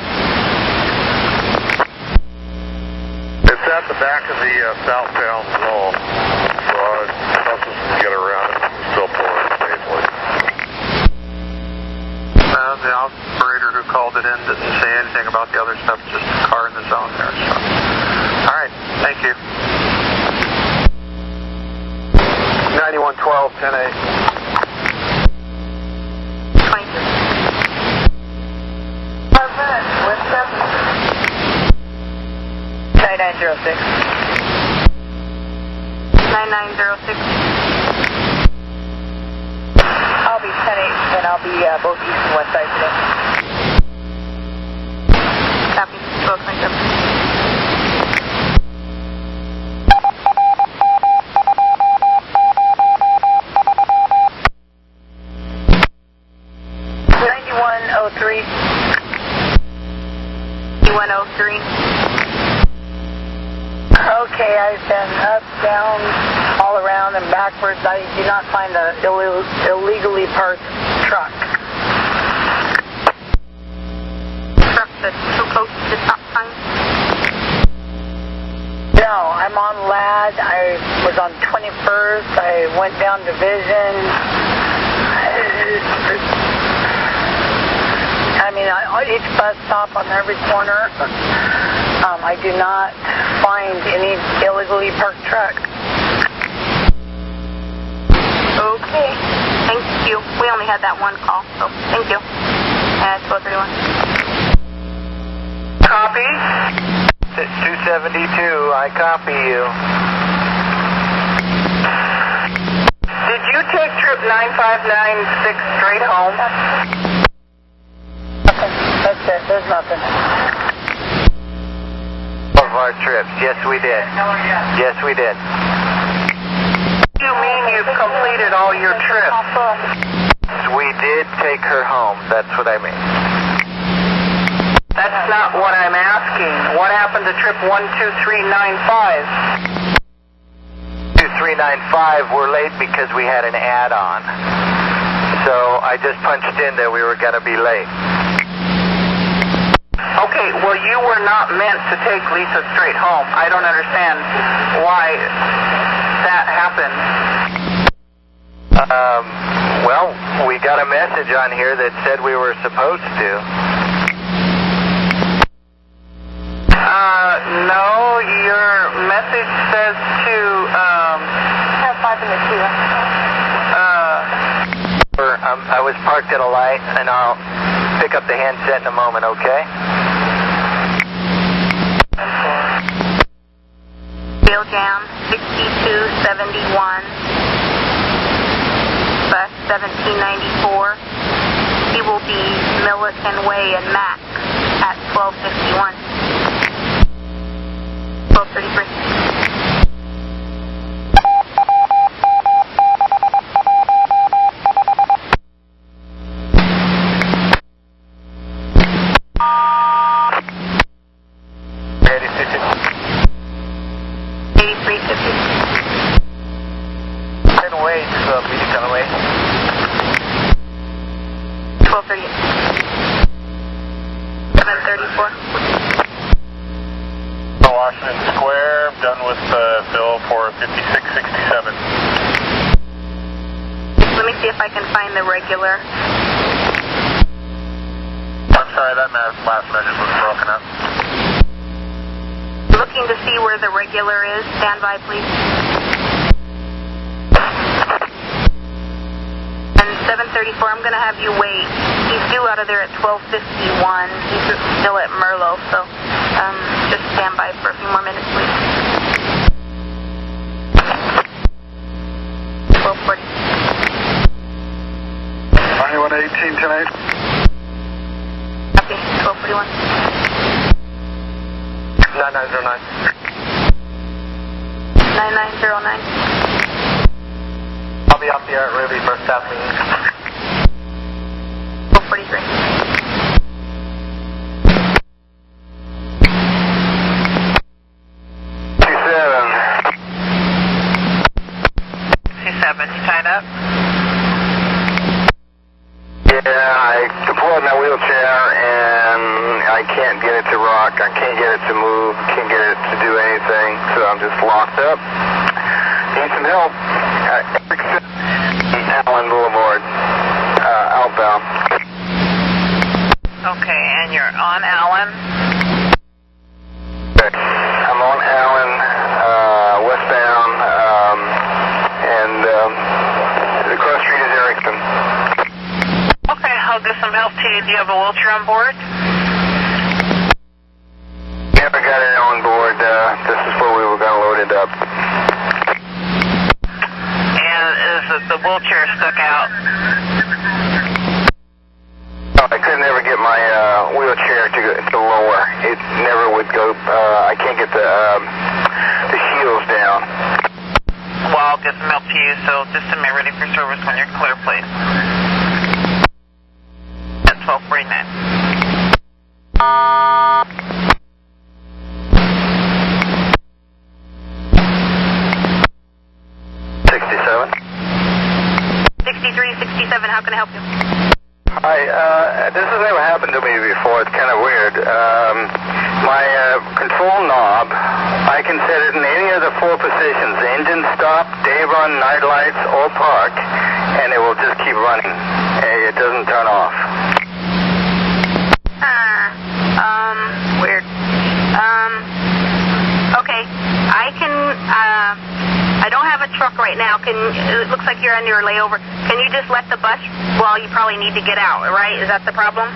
It's at the back of the southbound zone, so buses can get around it. Still pulling safely. The operator who called it in didn't say anything about the other stuff, just the car in the zone there. So. All right. Thank you. 9112, 10A. 9906. 9906. I'll be 10-8, and I'll be both east and west side today. Copy. 1227. 9103. 9103. Okay, I've been up, down, all around, and backwards. I do not find an illegally parked truck. Truck that's too close to the stop sign? No, I'm on LAD. I was on 21st. I went down Division. I mean, each bus stop on every corner. I do not find any illegally parked truck. Okay. Thank you. We only had that one call, so thank you. That's 1231. Copy. 272, I copy you. Did you take trip 9596 straight home? Nothing. That's it. There's nothing. Of our trips, yes we did. Yes we did. You mean you've completed all your trips? We did take her home, that's what I mean. That's not what I'm asking. What happened to trip 12395? 2395, we're late because we had an add-on. So I just punched in that we were going to be late. Okay, well you were not meant to take Lisa straight home. I don't understand why that happened. Well, we got a message on here that said we were supposed to. No, your message says to, Have 5 in the queue. I was parked at a light, and I'll pick up the handset in a moment, okay? Bill Jam, 6271, bus 1794. He will be Milliken Way and Max at 1251. 1233. Washington Square. I'm done with Bill for 5667. Let me see if I can find the regular. I'm sorry, that last message was broken up. Looking to see where the regular is. Stand by, please. And 734, I'm going to have you wait. He's due out of there at 12:51. He's still at Merlot, so just stand by for a few more minutes, please. 12:40. 9118 tonight. Copy. 12:41. 9909. 9909. I'll be out the air at Ruby for staff meeting. 12:43. 27, you tied up? Yeah, I deployed my wheelchair and I can't get it to rock. I can't get it to move. Can't get it to do anything. So I'm just locked up. Need some help. Allen Boulevard, outbound. Okay, and you're on Allen? I'm on Allen, westbound, and the cross street is Erickson. Okay, I'll get some help to you. Do you have a wheelchair on board? Never got it on board. This is where we were going to load it up. And is the wheelchair stuck out? I could never get my wheelchair to lower. It never would go. I can't get the shields down. Well, I'll get some help to you, so just send me ready for service when you're clear, please. At 12:49. How can I help you? Hi, this has never happened to me before. It's kind of weird. My control knob, I can set it in any of the 4 positions: engine stop, day run, night lights, or park, and it will just keep running. It doesn't turn off. Weird. Okay, I don't have a truck right now. It looks like you're on your layover. Can you just let the bus? Well, you probably need to get out, right? Is that the problem?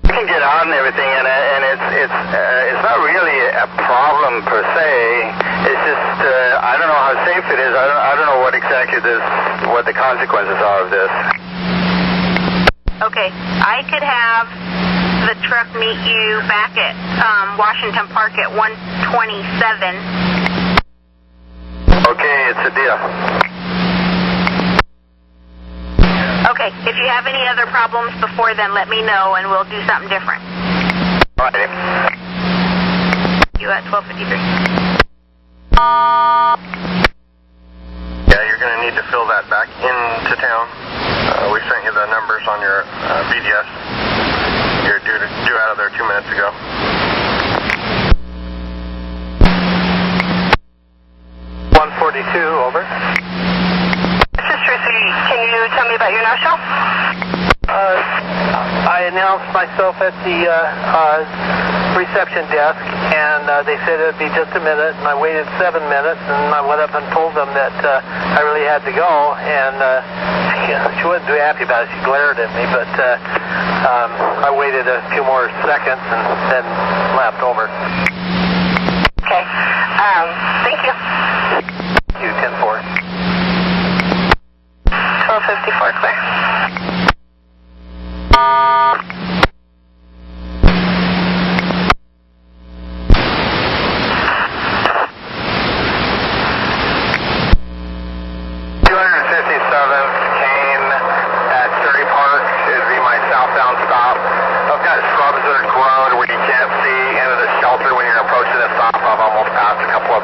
I can get out and everything, and it's not really a problem per se. It's just I don't know how safe it is. I don't know what exactly what the consequences are of this. Okay, I could have the truck meet you back at Washington Park at 1:27. Okay, it's a deal. Okay, if you have any other problems before then, let me know and we'll do something different. All right. You at 12:53. Yeah, you're going to need to fill that back into town. We sent you the numbers on your BDS. You're due out of there 2 minutes ago. Over. This is Tracy. Can you tell me about your no-show? I announced myself at the reception desk, and they said it would be just a minute, and I waited 7 minutes, and I went up and told them that I really had to go, and she wasn't too happy about it. She glared at me, but I waited a few more seconds and then left over. Okay. Thank you. 10-4. 12:54, clear.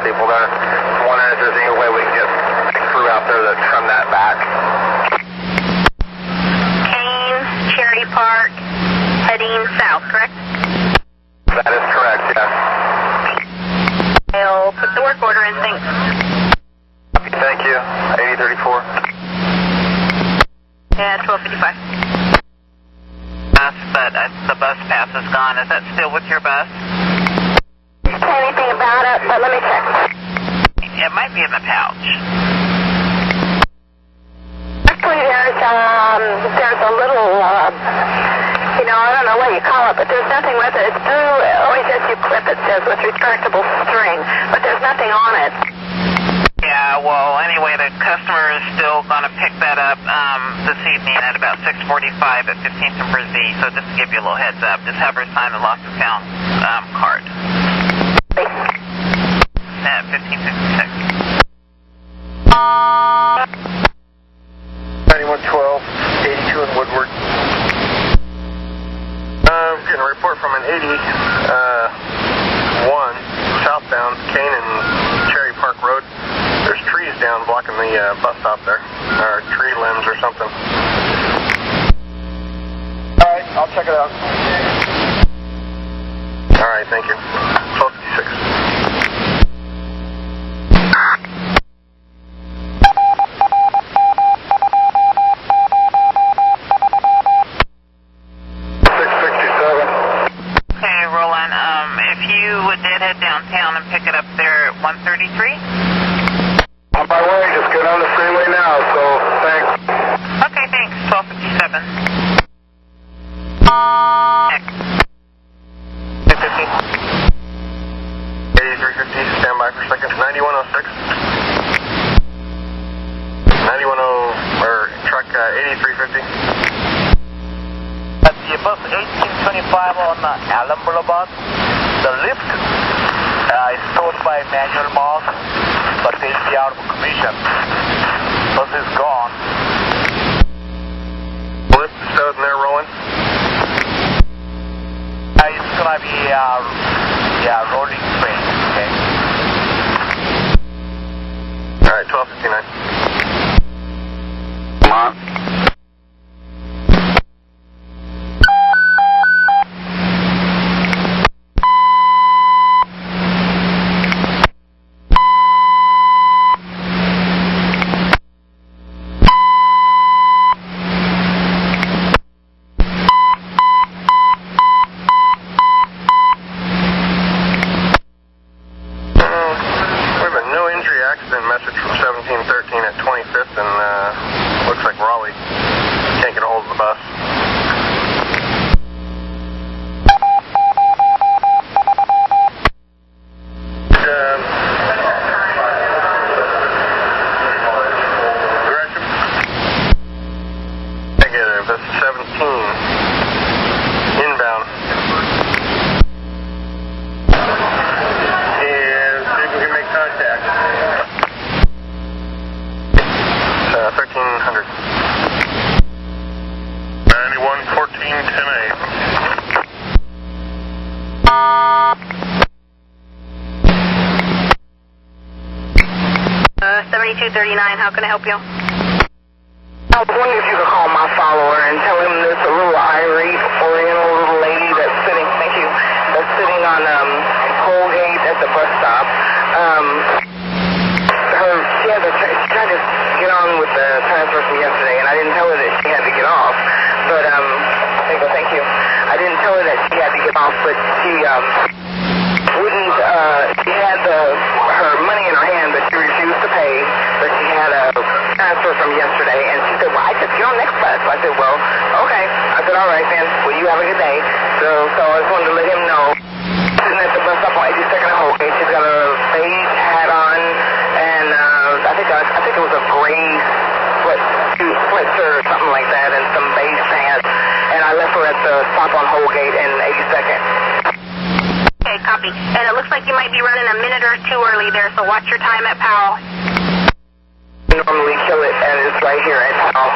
People there. I'm wondering if there's any way we can get a crew out there to trim that back. Kane, Cherry Park, heading south, correct? That is correct, yes. Is that still with your bus? Say anything about it, but let me check. It might be in the pouch. Actually, there's a little, I don't know what you call it, but there's nothing with it. It's through, always as you clip it says with retractable string, but there's nothing on it. Yeah, well, anyway, the customer is still going to pick that up this evening at about 6:45 at 15th and Brazil. So just to give you a little heads up, just have her sign the lost and found card. At 1556. 9112, 82 in Woodward. Getting a report from an 81 southbound Kane and Cherry Park Road. There's trees down blocking the bus stop there, or tree limbs or something. All right, I'll check it out. All right, thank you. 1256. Okay, Roland, if you did head downtown and pick it up there at 133? On my way, just get on the freeway now, so thanks. Okay, thanks. 1257. 8350, stand by for a second. 9106. truck 8350. At the bus 1825 on Allen Boulevard, the lift is towed by manual mark, but they'll be out of commission. Bus is gone. Lift is out in there rolling? It's gonna be rolling train, okay? Alright, 1259. Come on. Message from 1713 at 25th, and looks like Raleigh can't get a hold of the bus. Gresham? Negative, that's 17. Inbound. And see if we can make contact. 1300. 911410A. 7239, how can I help you? I was wondering if you could call my follower and tell him there's a little Irish Oriental little lady that's sitting, on Colgate at the bus stop. She tried to get on with the transfer from yesterday, and I didn't tell her that she had to get off. But, thank you. I didn't tell her that she had to get off, but she wouldn't, she had her money in her hand, but she refused to pay. But she had a transfer from yesterday, and she said, well, I could get on next class. So I said, well, okay. I said, all right, then. Well, you have a good day. So I just wanted to let him know. Sitting at the bus stop on 82nd and Holgate, she's got a beige hat on, and I think it was a gray sweatshirt or something like that, and some beige pants. And I left her at the stop on Holgate and 82nd. Okay, copy. And it looks like you might be running a minute or two early there, so watch your time at Powell. Normally kill it, and it's right here at Powell.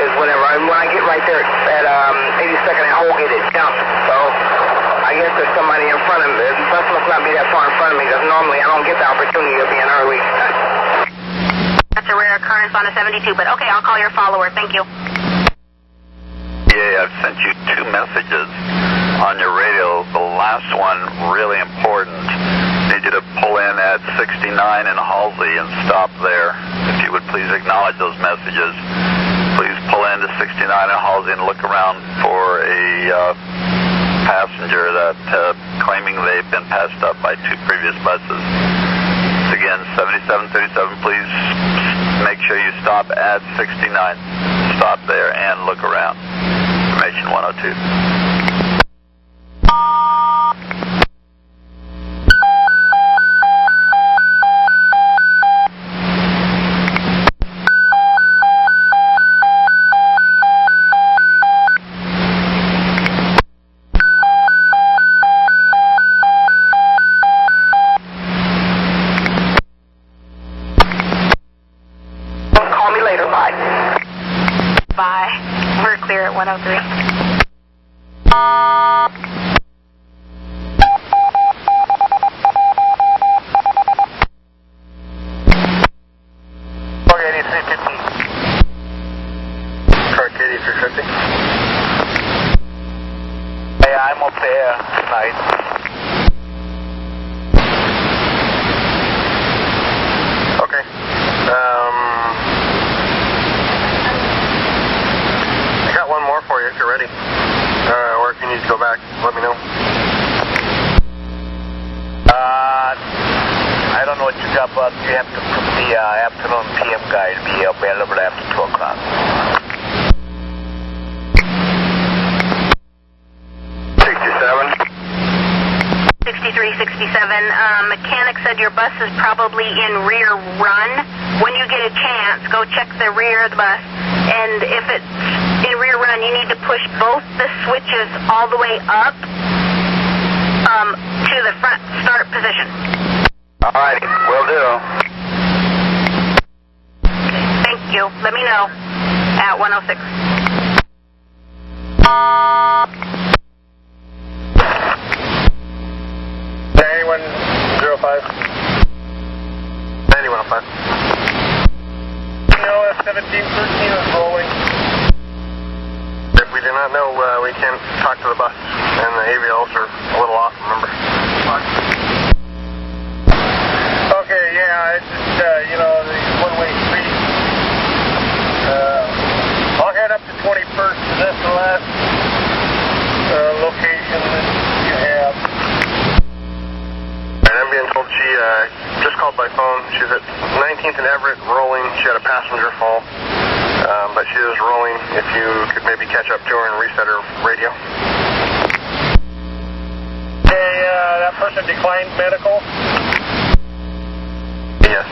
Is when I get right there at 82nd and Holgate, it jumps. So I guess there's somebody in front of me. The bus must not be that far in front of me, because normally I don't get the opportunity of being early. That's a rare occurrence on a 72, but okay, I'll call your follower. Thank you. Yeah, I've sent you 2 messages on your radio. The last one, really important. Need you to pull in at 69 in Halsey and stop there. If you would please acknowledge those messages. Please pull in to 69 in Halsey and look around for a passenger that claiming they've been passed up by 2 previous buses. Again, 7737, please make sure you stop at 69. Stop there and look around. Information 102. Call me later. Bye. Bye. We're clear at 103. Truck 8350. Truck 8350. Hey, I'm up there tonight. Okay. I got one more for you if you're ready. Or if you need to go back, let me know. I don't know what you got, but you have to put the afternoon PM guy to be available after 2 o'clock. Mechanic said your bus is probably in rear run. When you get a chance, go check the rear of the bus. And if it's in rear run, you need to push both the switches all the way up to the front start position. All right, will do. Thank you. Let me know at 106. 9105. 9105. EOS 1713 is rolling. If we do not know, we can talk to the bus, and the AVLs are a little off, remember? Okay, yeah, it's just, the one-way street. I'll head up to 21st. Is this the last location that you have? And I'm being told she just called by phone. She's at 19th and Everett rolling. She had a passenger fall, but she is rolling. If you could maybe catch up to her and reset her radio. Okay, that person declined medical. Yes.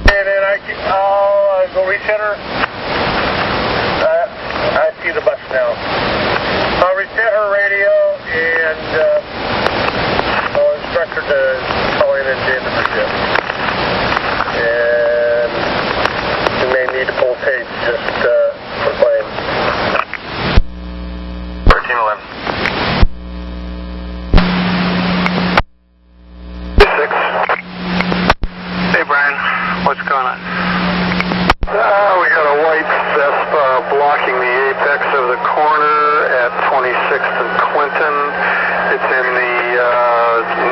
And then I'll go reset her. I see the bus now. I'll reset her radio and I'll instruct her to call in at the end of the shift. And you may need to pull tape just for playing. 1311. 6. Hey Brian, what's going on? We got a white Vespa blocking the apex of the corner at 26th and Quinton. It's in the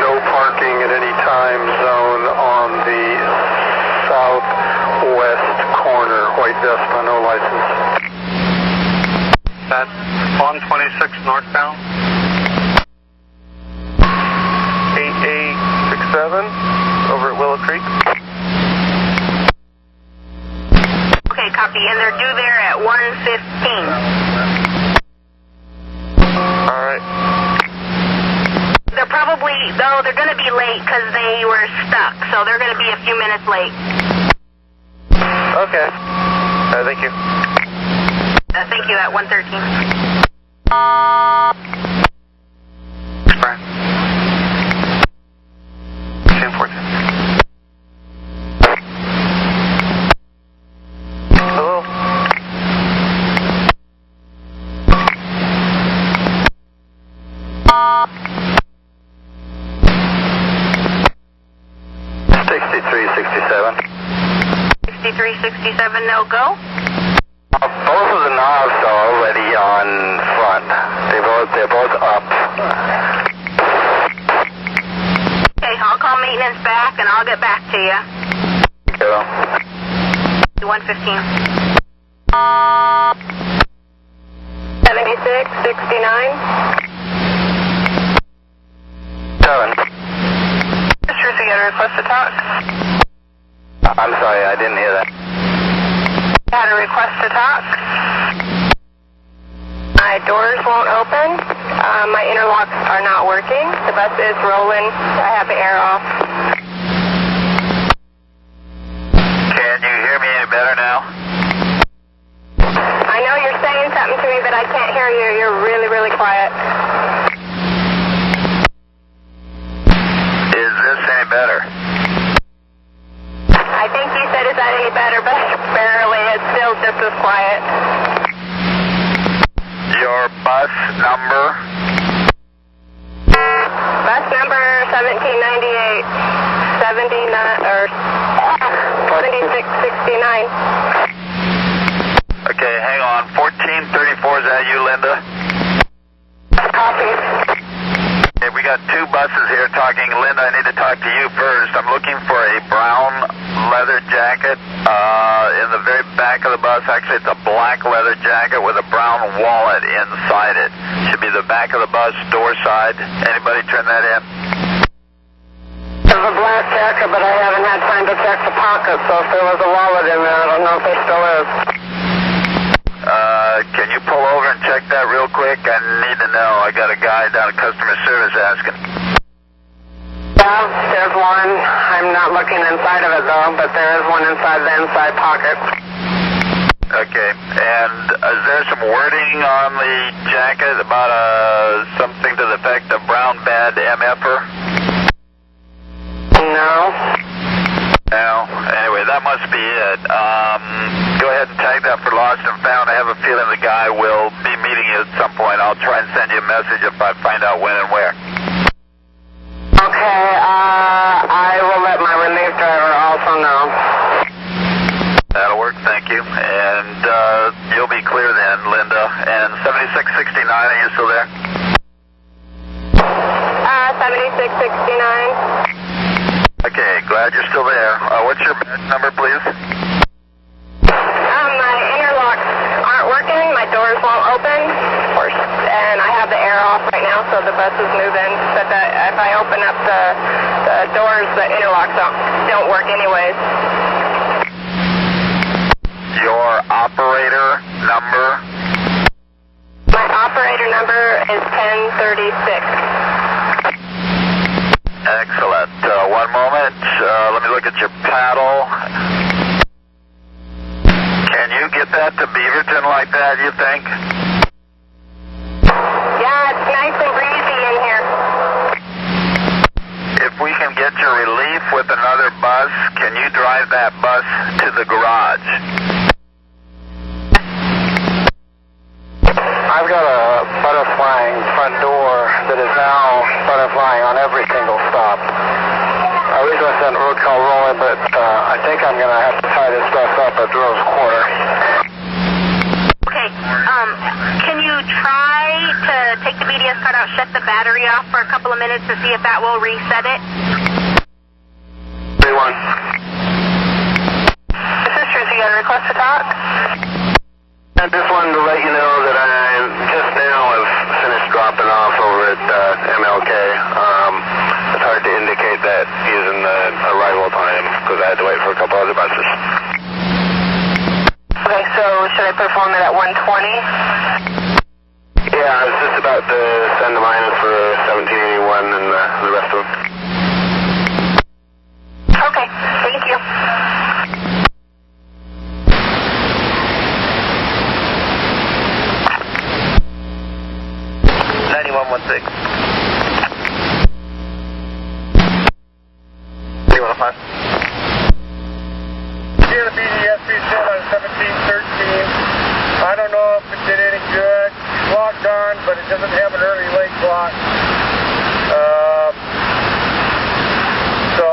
no parking at any time zone on the southwest corner. White Vespa, no license. That's on 26 northbound. 8867 over at Willow Creek. Okay, copy. And they're due there at 1:15. All right. They're probably, though, they're going to be late because they were stuck. So they're going to be a few minutes late. Okay. Thank you. Thank you at 1:13. Brian. Same 14. Hello? .6367 no go. Both of the knobs are already on front. They're both up. Okay, I'll call maintenance back and I'll get back to you. Yeah. 1:15. 7669. 7. Sisters, you got a request to talk? I'm sorry, I didn't hear that. Got a request to talk? My doors won't open. My interlocks are not working. The bus is rolling. I have the air off. Can you hear me any better now? I know you're saying something to me, but I can't hear you. You're really, really quiet. Is this any better? I think you said, is that any better? But barely. It's still just as quiet. Your bus number? Bus number 1798. 79, or 7669. Okay, hang on. 1434, is that you, Linda? Copy. Okay, we got two buses here talking. Linda, I need to talk to you first. I'm looking for a brown leather jacket in the very back of the bus. Actually, it's a black leather jacket with a brown wallet inside it. Should be the back of the bus, door side. Anybody turn that in? There's a black jacket, but I haven't had time to check the pocket, so if there was a wallet in there, I don't know if there still is. Can you pull over and check that real quick? I need to know. I got a guy down at customer service asking. Yeah, there's one. I'm not looking inside of it, though, but there is one inside the inside pocket. Okay, and is there some wording on the jacket about something to the effect of brown bad MFer? No. No. Anyway, that must be it. Go ahead and tag that for lost and found. I have a feeling the guy will be meeting you at some point. I'll try and send you a message if I find out when and where. Okay, I will let my relief driver also know. That'll work, thank you. And you'll be clear then, Linda. And 7669, are you still there? 7669. Okay, glad you're still there. What's your badge number, please? My interlocks aren't working. My doors won't open. And I have the air off right now, so the bus is moving. But if I open up the doors, the interlocks don't work anyways. Your operator number? My operator number is 1036. Excellent. One moment. Let me look at your paddle. Can you get that to Beaverton like that, you think? Yeah, it's nice and breezy in here. If we can get your relief with another bus, can you drive that bus to the garage? I've got a butterflying front door that is now butterflying on every single stop. I originally sent road call rolling, but I think I'm going to have to tie this bus up at Rose Corner. Okay, can you try to take the BDS card out, shut the battery off for a couple of minutes to see if that will reset it? 3-1. Sisters, you got a request to talk? I just wanted to let you know that I just now have finished dropping off over at MLK. It's hard to indicate that using the arrival time because I had to wait for a couple other buses. Okay, so should I perform it at 120? Yeah, I was just about to send the minus for 1781 and the rest of them. Okay, thank you. 9116. 3105. Here to BDS station on 1713. I don't know if it did any good. It's locked on, but it doesn't have an early late clock. So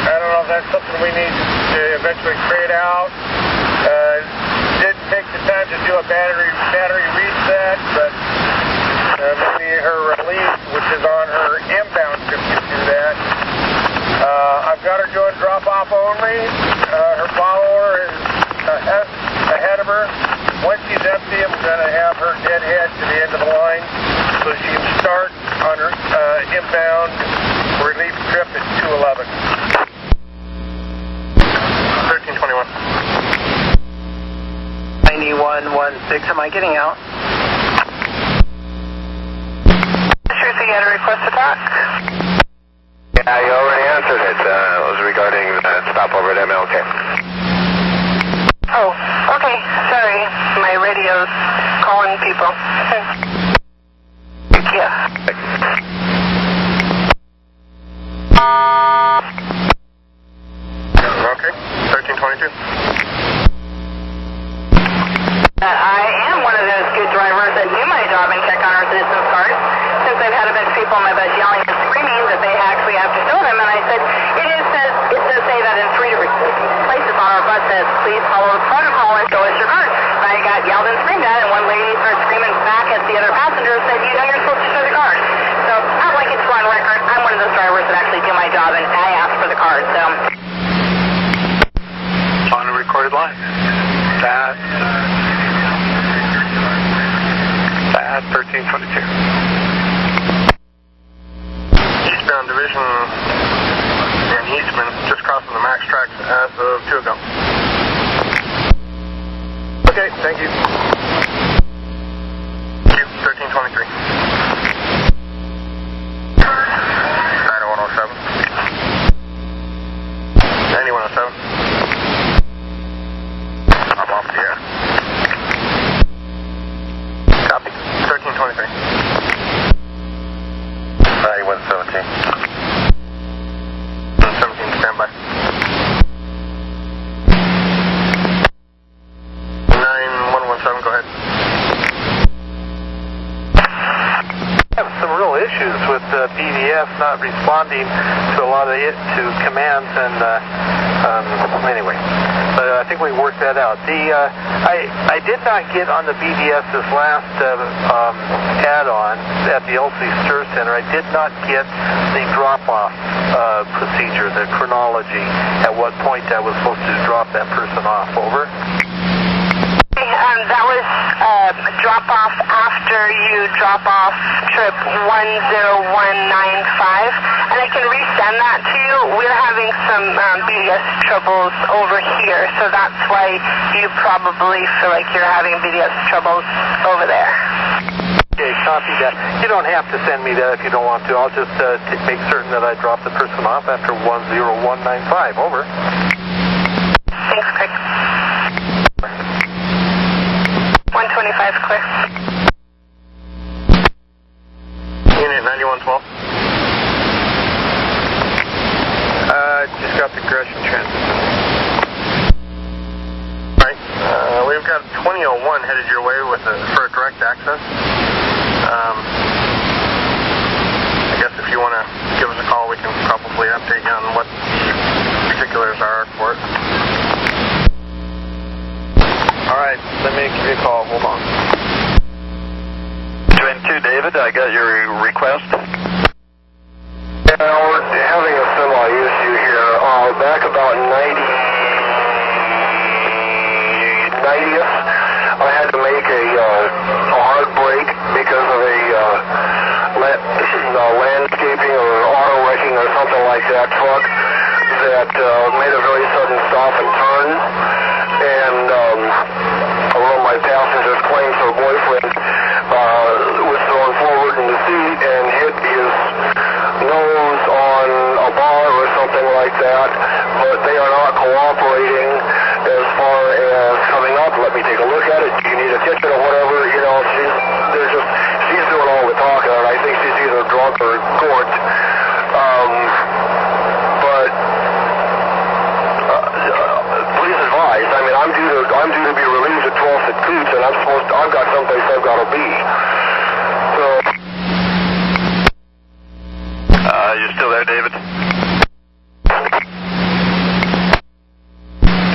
I don't know if that's something we need to eventually trade out. Didn't take the time to do a battery reset, but maybe her relief, which is on her inbound, could do that. I've got her doing drop-off only. Her follower is ahead of her. Once she's empty, I'm going to eastbound relief trip at 211. 1321. 9116, am I getting out? Truth, you got a request to talk? Yeah, you already answered it. It was regarding the stopover at MLK. Oh, okay. Sorry. My radio's calling people. Yeah. Okay, 1322. I am one of those good drivers that do my job and check on our citizens' cars. Since I've had a bunch of people on my bus yelling and screaming that they actually have to show them, and I said, it does say that in 3 different places on our bus says, please follow the protocol and show us your card. And I got yelled and screamed at, and one lady started screaming back at the other passenger and said, you know you're supposed to show the card. So I'd like it to go on record. I'm one of those drivers that actually do my job, and I ask for the card. So On a recorded line. That 1322. Eastbound division in Eastman, just crossing the max tracks as of 2 ago. Okay, thank you. Thank you, 1323. 9107. 9107. I'm off the air. Copy. 1323. 9117. 17, standby. 9117, go ahead. I have some real issues with BDS not responding to a lot of commands, and anyway, but I think we worked that out. I did not get on the BDS this last add-on at the LC Stir Center. I did not get the drop-off procedure, the chronology, at what point I was supposed to drop that person off. Over. That was drop off after you drop off trip 10195, and I can resend that to you. We're having some BDS troubles over here, so that's why you probably feel like you're having BDS troubles over there. Okay, copy that. You don't have to send me that if you don't want to. I'll just make certain that I drop the person off after 10195. Over. Thanks, Craig. 125 clear. Unit 9112. Just got the Gresham transit. Right. We've got 2001 headed your way for a direct access. I guess if you want to give us a call, we can probably update you on what the particulars are for it. Alright, let me give you a call. Hold on. Twin 2, David, I got your request. Yeah, we're having a similar issue here. Back about 90th, I had to make a hard break because of a landscaping or auto wrecking or something like that truck that made a very sudden stop and turn. And one of my passengers claims her boyfriend was thrown forward in the seat and hit his nose on a bar or something like that, but they are not cooperating as far as coming up. Let me take a look at it. Do you need a ticket or whatever? You know, she's doing all the talking, and I think she's either drunk or corked. But please advise. I mean, I'm due to be relieved at 12th at Coots, and I've got someplace I've got to be. So. You still there, David?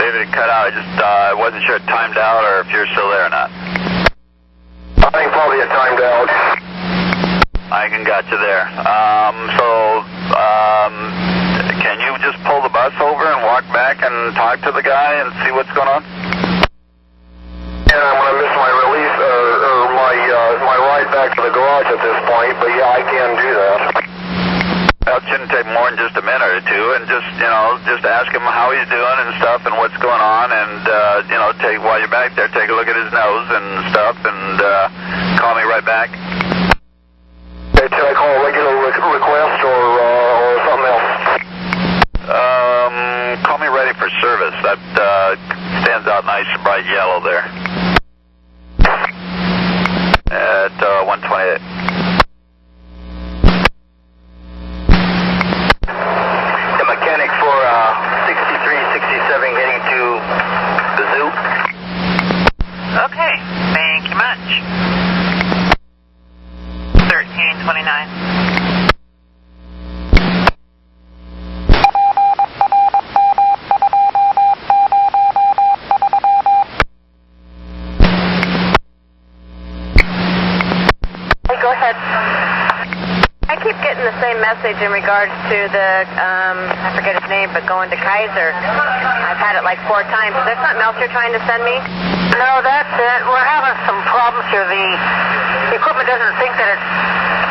David, it cut out. I wasn't sure it timed out or if you're still there or not. I think probably it timed out. I got you there. Can you just pull the bus over and walk back and talk to the guy and see what's going on? And I'm going to miss my release or my ride back to the garage at this point, but yeah, I can do that. it shouldn't take more than just a minute or two, and just ask him how he's doing and stuff and what's going on, and while you're back there, take a look at his nose and stuff, and call me right back. Should I call a regular request or something else? Call me ready for service. That stands out nice and bright yellow there. At 128. The mechanic for 6367 heading to the zoo. Okay, thank you much. 1329. Go ahead. I keep getting the same message in regards to the, I forget his name, but going to Kaiser. I've had it like 4 times. Is there something else you're trying to send me? No, that's it. We're having some problems here. The equipment doesn't think that it's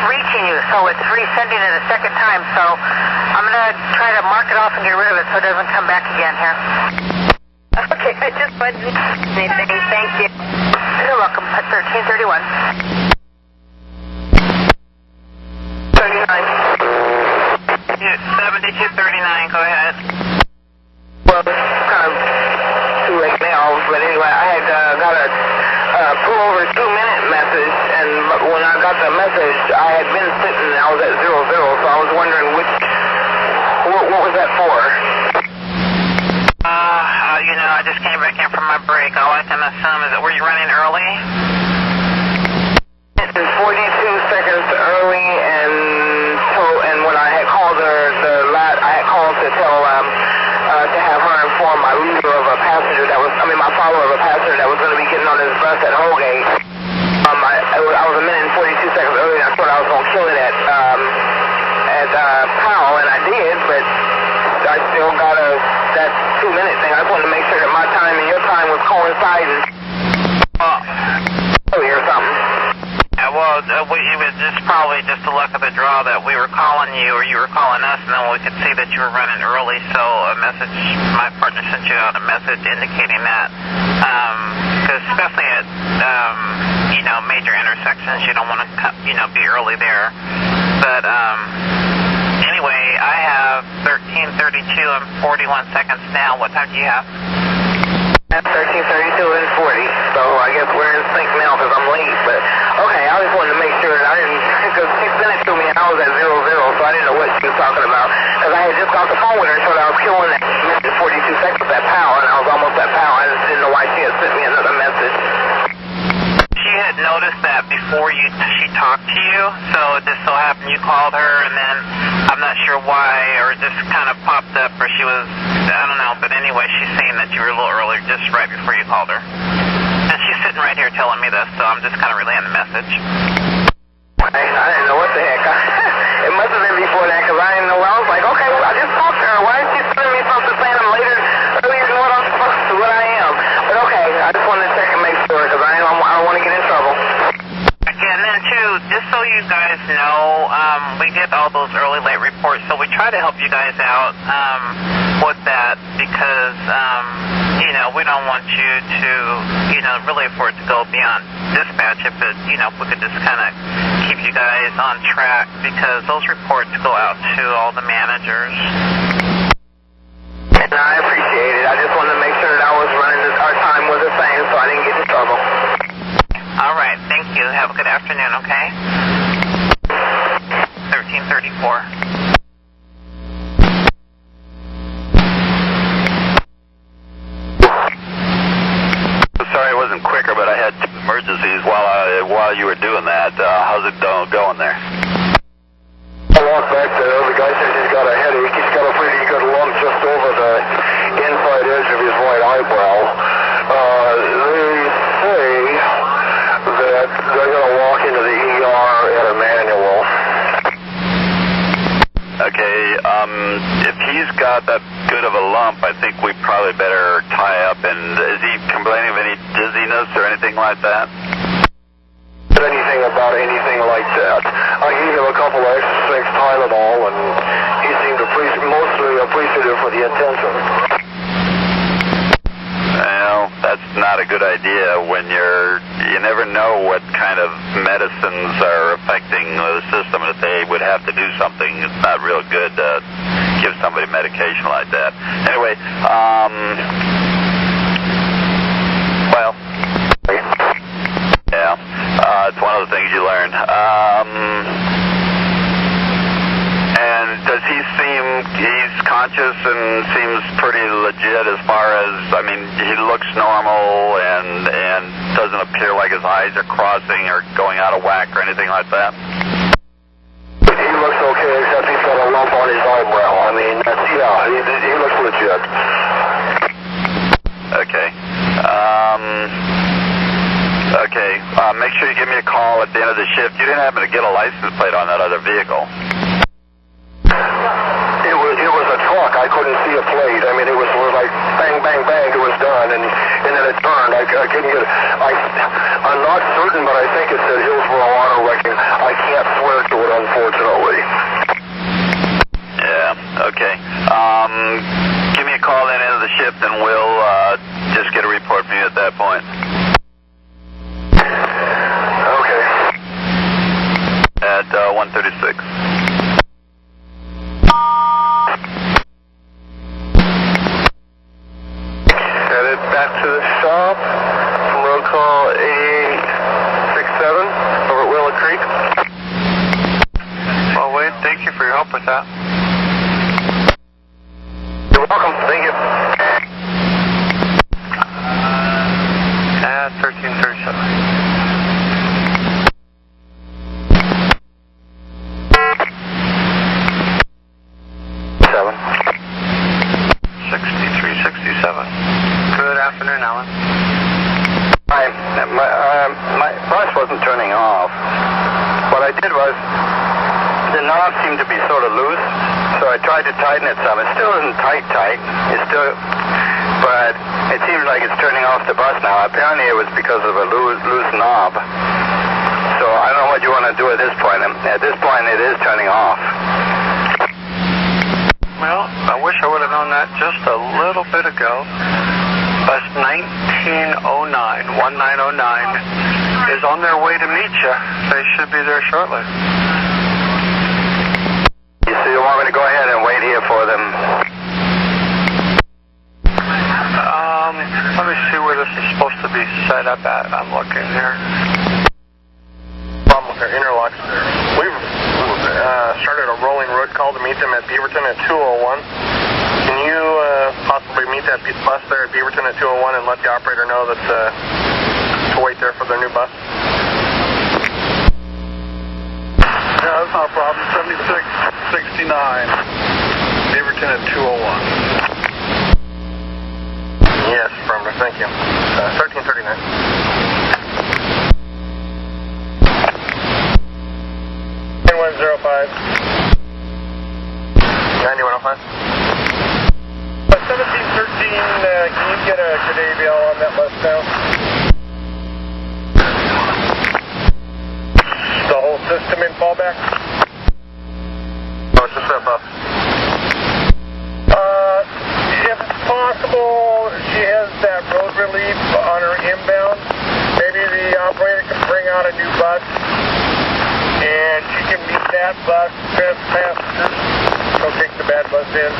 reaching you, so it's resending it a second time. So I'm going to try to mark it off and get rid of it so it doesn't come back again here. Okay, I just wasn't anything. Thank you. You're welcome. At 1331. 7239, go ahead. Well, it's kind of too late now, but anyway, I had got a pull over 2-minute message, and when I got the message, I had been sitting, I was at 00, so I was wondering what was that for? I just came back in from my break. All I can assume is that were you running early? It's 42 seconds early, and when I had called her, I had called to tell to have her inform my leader of a passenger my follower of a passenger that was going to be getting on his bus at Holgate. I was a minute and 42 seconds early, and I thought I was going to kill it at Powell, and I did, but I still got that 2-minute thing. I just wanted to make sure that my time and your time was coinciding. Or something. Yeah, well, it was just probably just the luck of the draw that we were calling you or you were calling us, and then we could see that you were running early, so my partner sent you out a message indicating that, because especially at, major intersections, you don't want to, be early there. But, anyway, I have 13:32 and 41 seconds now. What time do you have? At 13:32 and 40, so I guess we're in sync now because I'm late, but okay, I just wanted to make sure that I didn't, because she sent it to me and I was at 00, so I didn't know what she was talking about, because I had just got the phone with her and told her I was killing that minute and 42 seconds at Powell, and I was almost at Powell. I just didn't know why she had sent me another message. She had noticed that before she talked to you, so it just so happened you called her, and then I'm not sure why, or it just kind of popped up, or she was, I don't know, but anyway, she's saying that you were a little early just right before you called her. And she's sitting right here telling me this, so I'm just kind of relaying the message. I didn't know what the heck. It must have been before that, because I didn't know. I was like, okay, well, I just talked to her. Why is she sending me something saying I'm earlier than what I'm supposed to, what I am? But okay, I just wanted to check and make sure, because I don't want to get in trouble. Yeah, and then too, just so you guys know, we get all those early late reports, so we try to help you guys out with that, because we don't want you to really for it to go beyond dispatch if we could just kind of keep you guys on track, because those reports go out to all the managers. And I appreciate it. I just wanted to make sure that I was running our time was the same, so I didn't get in trouble. All right, thank you. Have a good afternoon, okay? 1334. Sorry I wasn't quicker, but I had 2 emergencies while you were doing that. How's it going there? I walked back there. The guy says he's got a headache. He's got a pretty good lump just over the inside edge of his right eyebrow. They say that they're going to walk into the ER at a manual. Okay, if he's got that good of a lump, I think we probably better tie up. And is he complaining of any dizziness or anything like that? Anything about anything like that. I gave him a couple of extra 6 Tylenol, and for the attention. Well, that's not a good idea when you never know what kind of medicines are affecting the system. If they would have to do something, it's not real good to give somebody medication like that. Anyway, well, yeah, it's one of the things you learn. And does he seem, he's conscious and seems pretty legit as far as, I mean, he looks normal and doesn't appear like his eyes are crossing or going out of whack or anything like that? He looks okay, except he's got a lump on his eyebrow. I mean, he looks legit. Okay. Okay, make sure you give me a call at the end of the shift. You didn't happen to get a license plate on that other vehicle? It was a truck. I couldn't see a plate. I mean, it was like bang, bang, bang. It was done, and then it turned. I couldn't get it. I'm not certain, but I think it said Hillsborough Auto Wrecking. I can't swear to it, unfortunately. Yeah. Okay. Give me a call at the end of the shift, and we'll just get a report from you at that point. Okay. At 136. Headed back to the shop from road call 8867 over at Willow Creek. Well, Wade, thank you for your help with that. You're welcome. Thank you. At 1337. Good afternoon, Alan. Hi. My bus wasn't turning off. What I did was, the knob seemed to be sort of loose, so I tried to tighten it some. It still isn't tight. It's still, but it seems like it's turning off the bus now. Apparently it was because of a loose knob. So I don't know what you want to do at this point. At this point it is turning off. Well, I wish I would have known that just a little bit ago. Bus 1909 is on their way to meet you. They should be there shortly. So you want me to go ahead and wait here for them? Let me see where this is supposed to be set up at. I'm looking here. Problem with their interlocks. We've started a rolling road call to meet them at Beaverton at 201. Can you possibly meet that bus there at Beaverton at 201 and let the operator know that to wait there for their new bus? Yeah, that's not a problem. 7669. Beaverton at 201. Yes, affirmative. Thank you. 1339. 9105. 9105. 1713, can you get a Cadavia on that bus now? The whole system in fallback? Oh, it's just that bus. If possible, she has that road relief on her inbound. Maybe the operator can bring out a new bus, and she can meet that bus, passengers. Go take the bad bus in.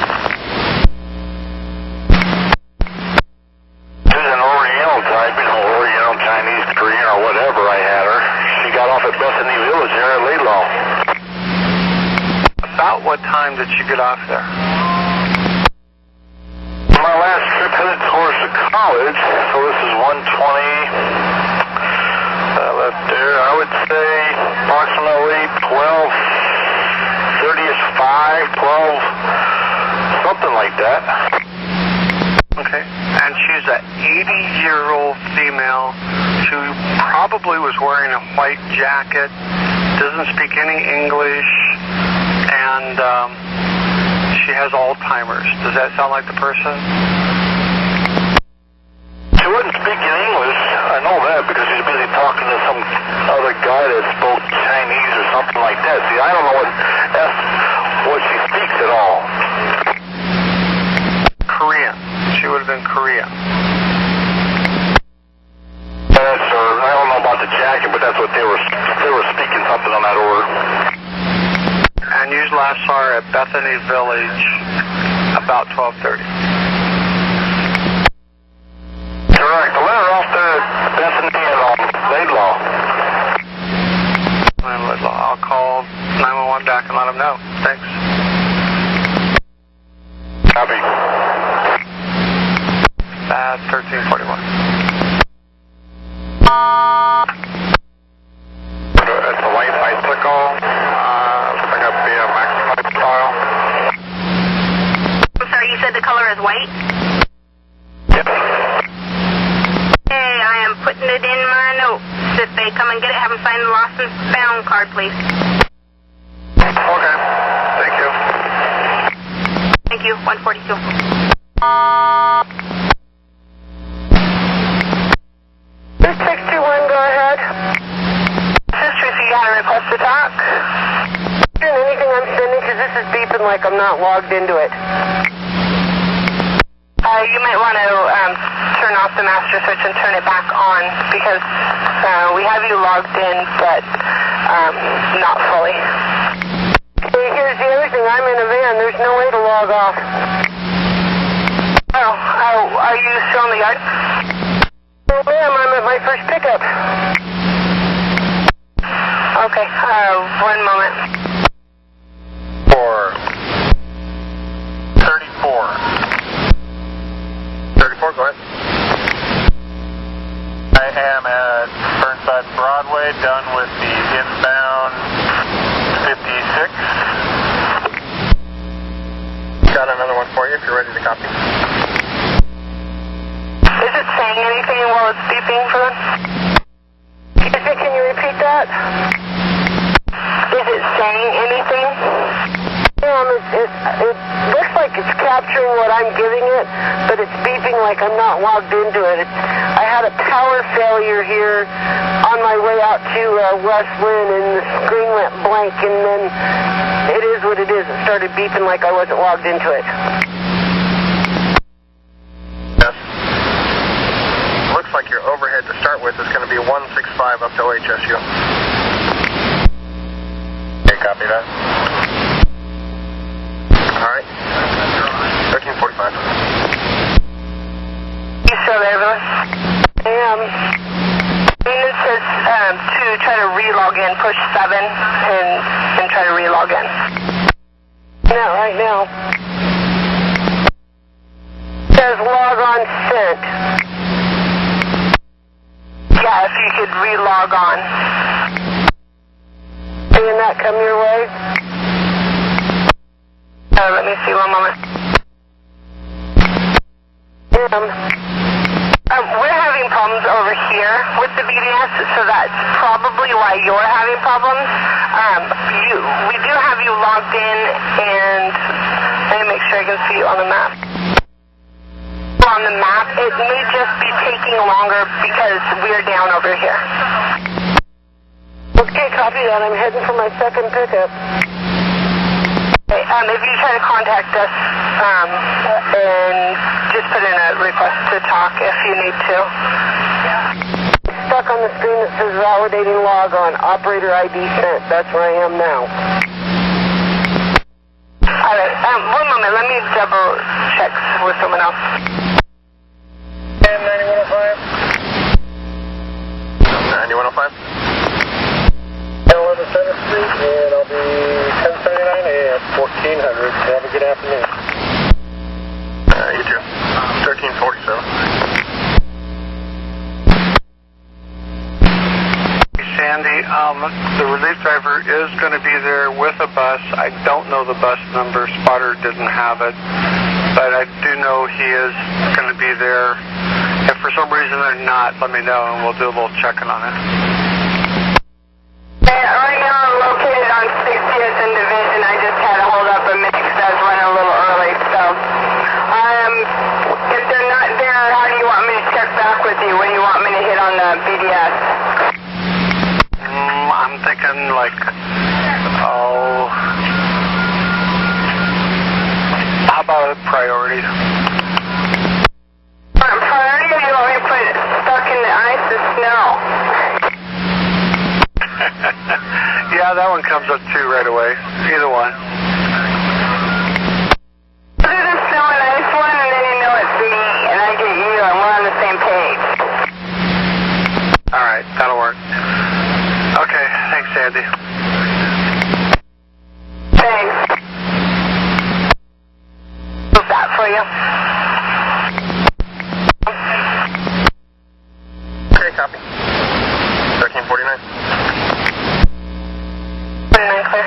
Oriental Chinese, Korean, or whatever I had her. She got off at Bethany Village here at Laidlaw. About what time did you get off there? My last trip headed towards the college, so this is 120. Left there, I would say approximately 12:30-ish, 12, something like that. Okay. And she's an 80-year-old female. She probably was wearing a white jacket, doesn't speak any English, and she has Alzheimer's. Does that sound like the person? She wouldn't speak in English. I know that because she's busy talking to some other guy that spoke Chinese or something like that. See, I don't know what she speaks at all. p.m. Yes, sir. I don't know about the jacket, but that's what they were speaking something on that order. And you last saw her at Bethany Village about 12:30. Correct. The letter off to Bethany and Laidlaw. I'll call 911 back and let them know. Thanks. Copy. 1341. It's a white bicycle. Looks like a BMX style. I'm sorry, you said the color is white? Yep. Okay, I am putting it in my notes. If they come and get it, have them sign the lost and found card, please. Okay. Thank you. Thank you. 142. 621, go ahead. This is Tracy. You got a request to talk? Anything I'm sending, because this is beeping like I'm not logged into it. You might want to turn off the master switch and turn it back on because we have you logged in, but not fully. Okay, here's the other thing. I'm in a van. There's no way to log off. Oh, are you still in the yard? No, ma'am. I'm at my first pickup. Okay, 1 moment. 34, go ahead. I am at Burnside Broadway, done with the inbound 56. Got another one for you if you're ready to copy. Is it saying anything while it's beeping for them? Can you repeat that? Is it saying anything? It looks like it's capturing what I'm giving it, but it's beeping like I'm not logged into it. I had a power failure here on my way out to West Lynn, and the screen went blank, and then it is what it is. It started beeping like I wasn't logged into it. Yes. Looks like your overhead to start with is going to be 165 up to OHSU. Okay, copy that. All right. 1345. You still there, Evelyn? I am. Maintenance says to try to re-log in, push 7 and try to re-log in. Not right now. It says log on sent. Yeah, if you could re-log on. Seeing that come your way? Let me see 1 moment. We're having problems over here with the BDS, so that's probably why you're having problems. We do have you logged in, and let me make sure I can see you on the map. On the map, it may just be taking longer because we're down over here. Okay, copy that. I'm heading for my second pickup. Okay, if you try to contact us, and just put in a request to talk if you need to. Stuck on the screen that says validating log on, operator ID sent. That's where I am now. Alright, 1 moment, let me double check with someone else. 9105. 9105. 11 Center Street, and I'll be 1079 and 1400. Have a good afternoon. You too. 1347. Sandy, the relief driver is going to be there with a bus. I don't know the bus number. Spotter didn't have it, but I do know he is going to be there. If for some reason they're not, let me know, and we'll do a little checking on it. Right now I'm located on 60th and Division. I just had to hold up a mix that's running a little early, so if they're not there, how do you want me to check back with you? When do you want me to hit on the BDS? I'm thinking like, how about a priority? one comes up too right away. Either one. Do the snow and ice one, and then you know it's me, and I get you, and we're on the same page. All right, that'll work. Okay, thanks, Sandy. Thanks. What's that for you? Okay, copy. 1349. 49 clear.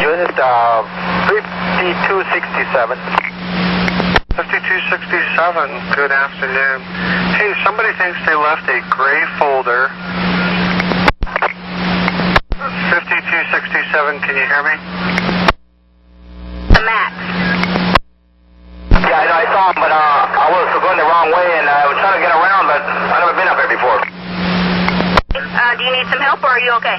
Unit 5267. 5267, good afternoon. Hey, somebody thinks they left a gray folder. 5267, can you hear me? The Max. Yeah, I saw him, but I was going the wrong way, and I was trying to get around, but I've never been up here before. Do you need some help, or are you okay?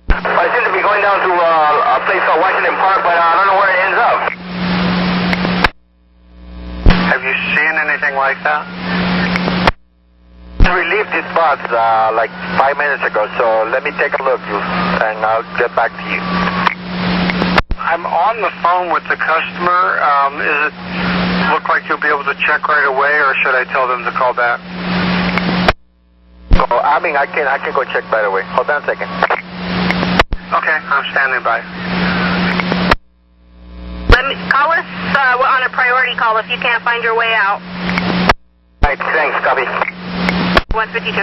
I seem to be going down to a place called Washington Park, but I don't know where it ends up. Have you seen anything like that? We left this bus like 5 minutes ago, so let me take a look, and I'll get back to you. I'm on the phone with the customer. Is it look like you'll be able to check right away, or should I tell them to call back? So, I mean, I can go check right away. Hold on a second. Okay, I'm standing by. Call us on a priority call if you can't find your way out. All right, thanks, copy. 152.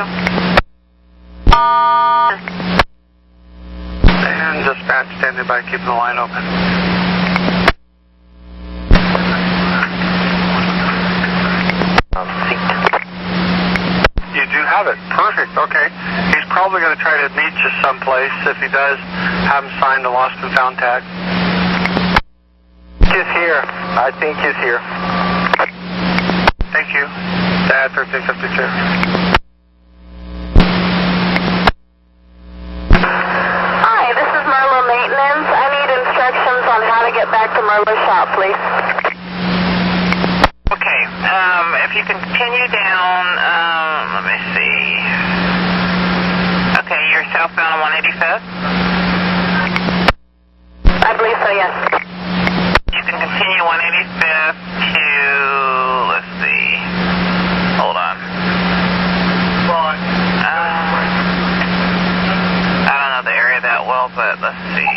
And dispatch standing by, keeping the line open. You do have it. Perfect. Okay. He's probably going to try to meet you someplace. If he does, have him sign the lost and found tag. He's here. I think he's here. Thank you. Dad, 1352. Hi, this is Merlo Maintenance. I need instructions on how to get back to Merlo shop, please. Okay, if you continue down, let me see. Okay, you're southbound on 185th? I believe so, yes. You can continue 185th to, let's see, hold on. I don't know the area that well, but let's see.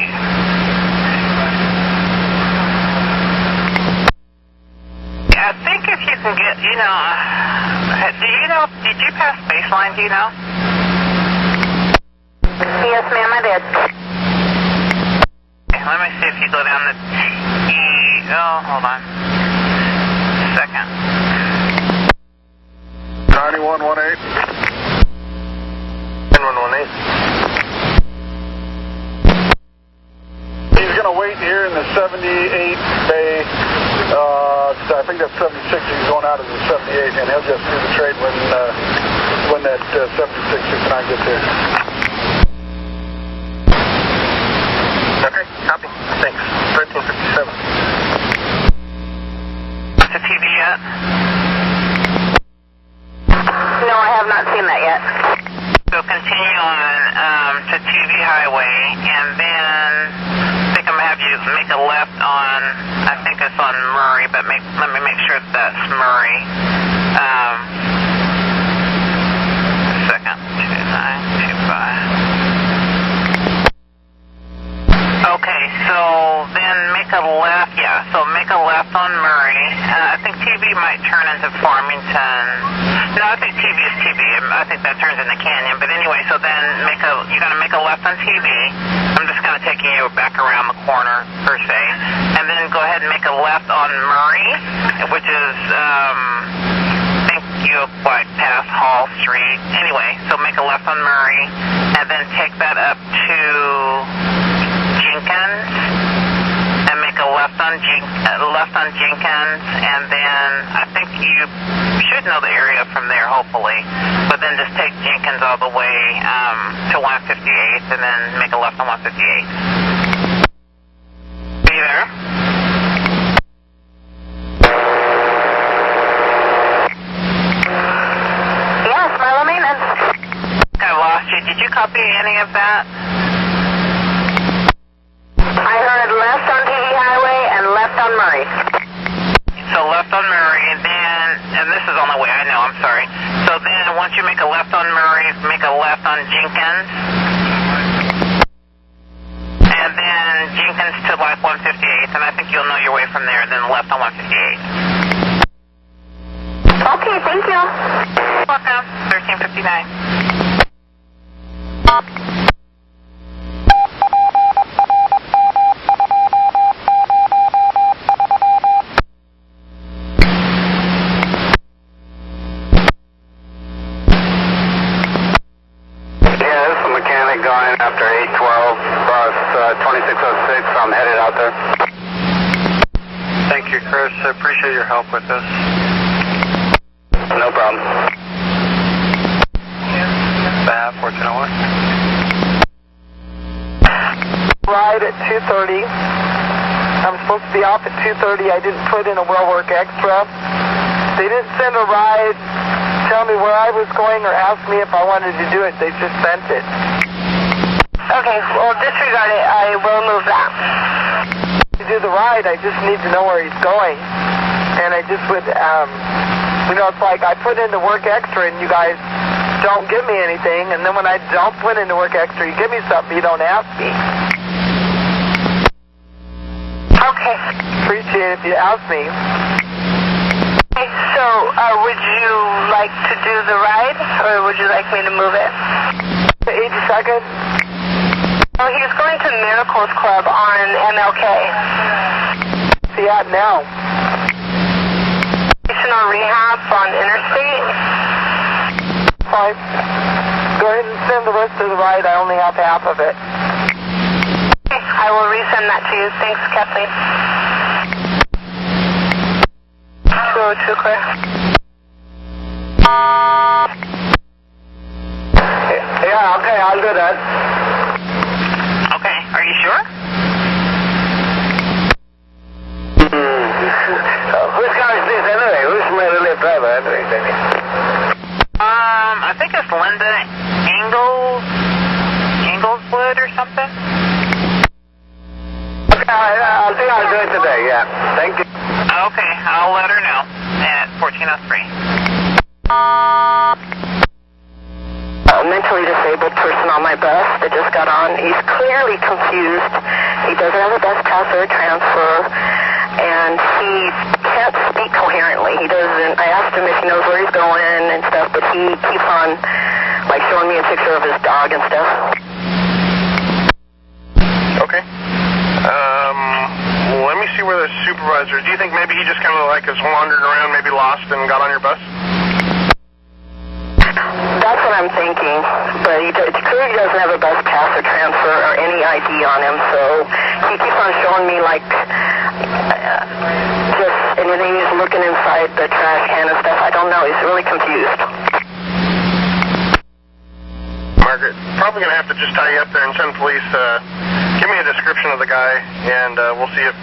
I think if you can get, did you pass baseline, do you know? Yes, ma'am, I did. Okay, let me see if you go down the hold on. Second. 9118. 9118. He's going to wait here in the 78 bay. I think that's 76. He's going out of the 78, and he'll just do the trade when that 7669 gets here. Okay, copy. Thanks. 1357. To TV yet? No, I have not seen that yet. So continue on to TV Highway, and then I think I'm going to have you make a left on, I think it's on Murray, but let me make sure that's Murray. Second, 2925. Okay, so then make a left, so make a left on Murray. I think TV might turn into Farmington. No, I think TV is TV. I think that turns into Canyon. But anyway, so then you're going to make a left on TV. I'm just kind of taking you back around the corner, per se. And then go ahead and make a left on Murray, which is, I think you quite past Hall Street. Anyway, so make a left on Murray, and then take that up to Jenkins, and make a left on Jenkins, and then I think you should know the area from there, hopefully. But then just take Jenkins all the way to 158th, and then make a left on 158th. Are you there? Yes, my Okay, did you copy any of that? I heard left on TV Highway and left on Murray. So left on Murray, then, and this is on the way, I know, I'm sorry. So then once you make a left on Murray, make a left on Jenkins. And then Jenkins to like 158th, and I think you'll know your way from there, then left on 158th. Okay, thank you. Welcome, 1359. Going after 812 bus 2606. I'm headed out there. Thank you, Chris. I appreciate your help with this. No problem. Staff, 1401. Ride at 2:30. I'm supposed to be off at 2:30. I didn't put in a well work extra. They didn't send a ride, tell me where I was going, or ask me if I wanted to do it. They just sent it. Okay, well, disregard it. I will move that. To do the ride, I just need to know where he's going. And I just would, it's like I put in the work extra and you guys don't give me anything. And then when I don't put in the work extra, you give me something, you don't ask me. Okay. Appreciate it if you ask me. Okay, so would you like to do the ride, or would you like me to move it? 82nd. Oh, he's going to Miracles Club on MLK. See at now. Additional rehab on Interstate. Fine. Go ahead and send the rest of the ride. I only have half of it. Okay, I will resend that to you. Thanks, Kathleen. 202 clear. Yeah, okay, I'll do that. Okay, are you sure? Whose car is this anyway? Who's my relief driver anyway? I think it's Linda Ingleswood or something. Okay, I think I'll do it today, yeah. Thank you. Okay, I'll let her know at 1403. A mentally disabled person on my bus that just got on. He's clearly confused. He doesn't have a bus pass or a transfer, and he can't speak coherently. He doesn't. I asked him if he knows where he's going and stuff, but he keeps on like showing me a picture of his dog and stuff. Okay. Let me see where the supervisor. Do you think maybe he just kind of like has wandered around, maybe lost and got on your bus? That's what I'm thinking, but he clearly doesn't have a bus pass or transfer or any ID on him, so he keeps on showing me like and then he's looking inside the trash can and stuff. I don't know, he's really confused. Margaret, probably going to have to just tie you up there and send police. Give me a description of the guy, and we'll see if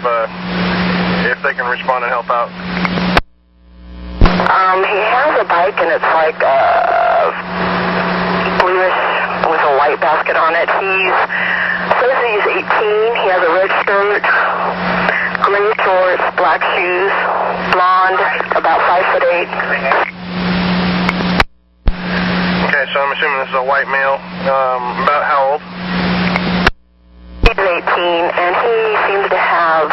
they can respond and help out. He has a bike, and it's like bluish with a white basket on it. Says he's 18. He has a red shirt, gray shorts, black shoes, blonde, about 5'8". Okay, so I'm assuming this is a white male. About how old? He's 18, and he seems to have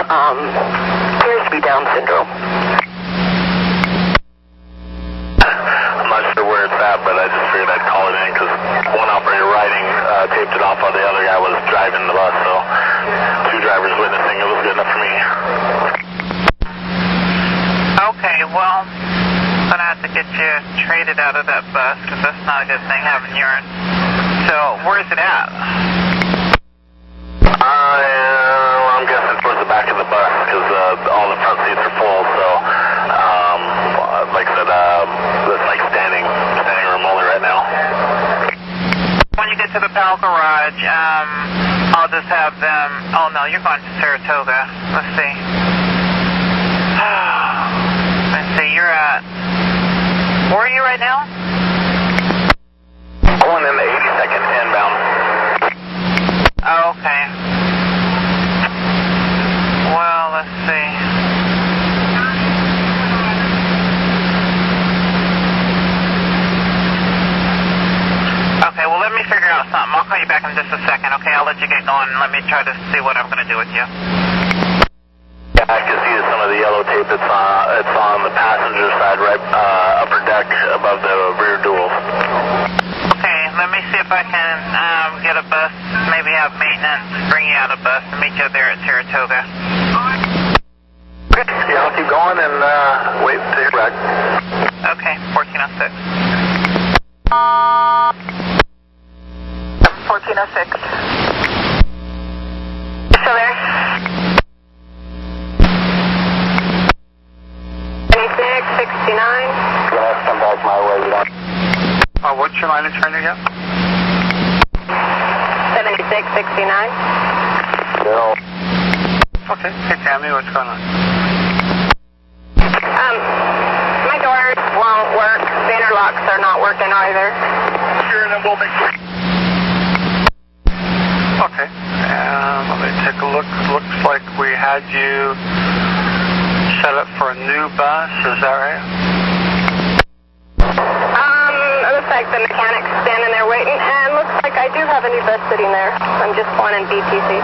appears to be Down syndrome. I'm not sure where it's at, but I just figured I'd call it in because one operator riding taped it off while the other guy was driving the bus, so two drivers witnessing it was good enough for me. Okay, well, I'm going to have to get you traded out of that bus because that's not a good thing having urine. So, where is it at? I'm guessing towards the back of the bus because all the front seats are full, so like I said, it's like standing room only right now. When you get to the Powell garage, I'll just have them. Oh no, you're going to Saratoga. Let's see. Let's see, you're at. Where are you right now? Going in the 82nd you back in just a second. Okay, I'll let you get going and let me try to see what I'm going to do with you. Yeah, I can see some of the yellow tape. It's on the passenger side, right upper deck above the rear dual. Okay, let me see if I can get a bus, maybe have maintenance, bring you out a bus and meet you there at Saratoga. Okay, yeah, I'll keep going and wait to hear back. Okay, 1406. 1406. Still there? 69. Yeah, come back my way. We don't. What's your line of train again? 7669. No. Okay. Hey, Tammy, what's going on? My doors won't work. The interlocks are not working either. Sure, then we'll make it. Okay. Let me take a look. Looks like we had you set up for a new bus. Is that right? It looks like the mechanic's standing there waiting, and looks like I do have a new bus sitting there. I'm just going in BTC.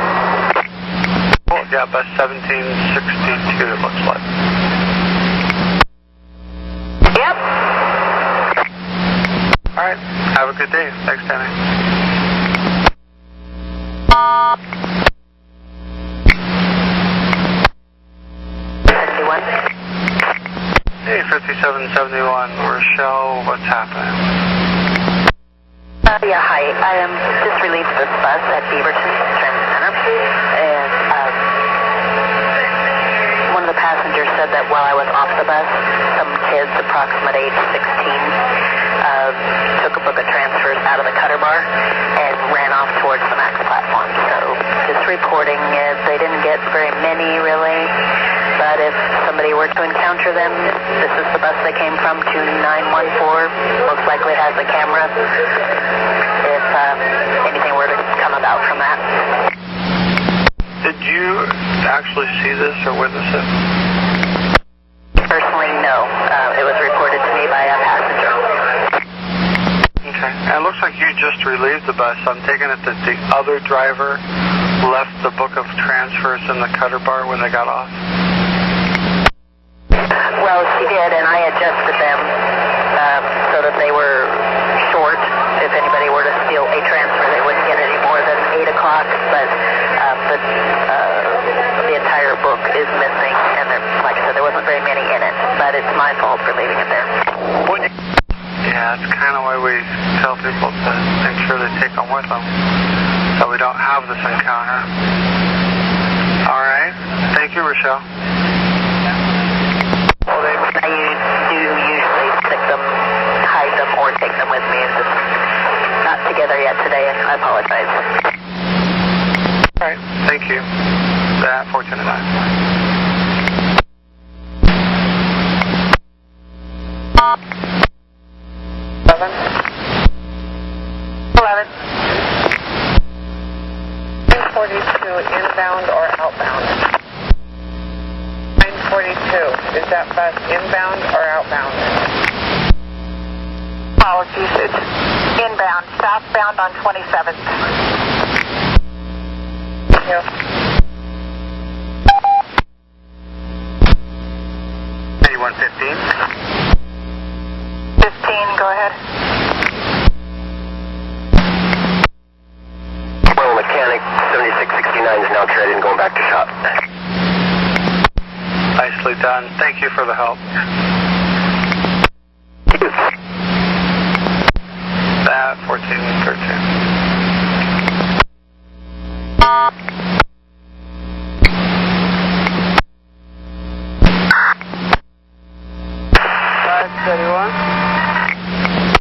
Well, yeah, bus 1762, it looks like. Yep. All right. Have a good day. Thanks, Tammy. Hey, 5771, Rochelle, what's happening? Yeah, hi. I just relieved this bus at Beaverton Transit Center, and one of the passengers said that while I was off the bus, some kids approximate age 16 took a book of transfers out of the cutter bar and ran off towards the MAX platform. So just reporting is they didn't get very many, really. But if somebody were to encounter them, this is the bus they came from, 2914, most likely has a camera, if anything were to come about from that. Did you actually see this or witness it? Personally, no. It was reported to me by a passenger. Okay. And it looks like you just relieved the bus. I'm taking it that the other driver left the book of transfers in the cutter bar when they got off? Well, she did, and I adjusted them so that they were short. If anybody were to steal a transfer, they wouldn't get any more than 8 o'clock. But the entire book is missing, and like I said, there wasn't very many in it. But it's my fault for leaving it there. Yeah, that's kind of why we tell people to make sure they take them with them, so we don't have this encounter. All right. Thank you, Rochelle. I do usually stick them, hide them, or take them with me. It's just not together yet today, and I apologize. All right. Thank you. That 1409. Inbound or outbound? 942. Is that bus inbound or outbound? Apologies, it's inbound, southbound on 27th. Thank you. 9115. 15, go ahead. Well, mechanic 7669 is now traded and going back to shop. Nicely done. Thank you for the help. That 1413.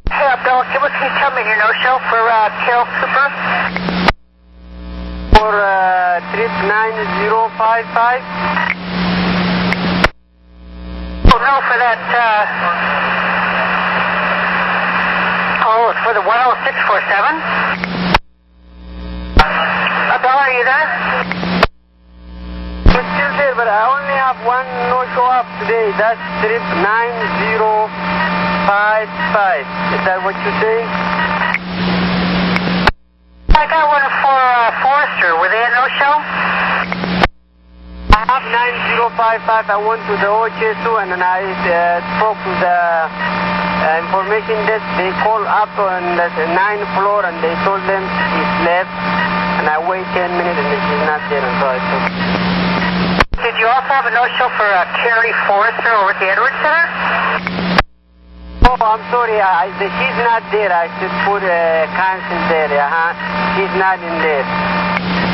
Hey, Bill, can you tell me your no-show for Kill Super? For trip 9055. Oh, no, for that, it's for the 10647. Bill, are you there? Still there, but I only have one no-show up today. That's trip 9055. Is that what you're saying? I got one for Forrester. Were they a no-show? I have 9055. I went to the OHSU and then I spoke to the information desk. They called up on the 9th floor and they told them she's left. And I wait 10 minutes and she's not there. And so I took. Did you also have a no-show for Carrie Forrester over at the Edwards Center? Oh, I'm sorry. She's not there. I should put cancel there. She's not in there.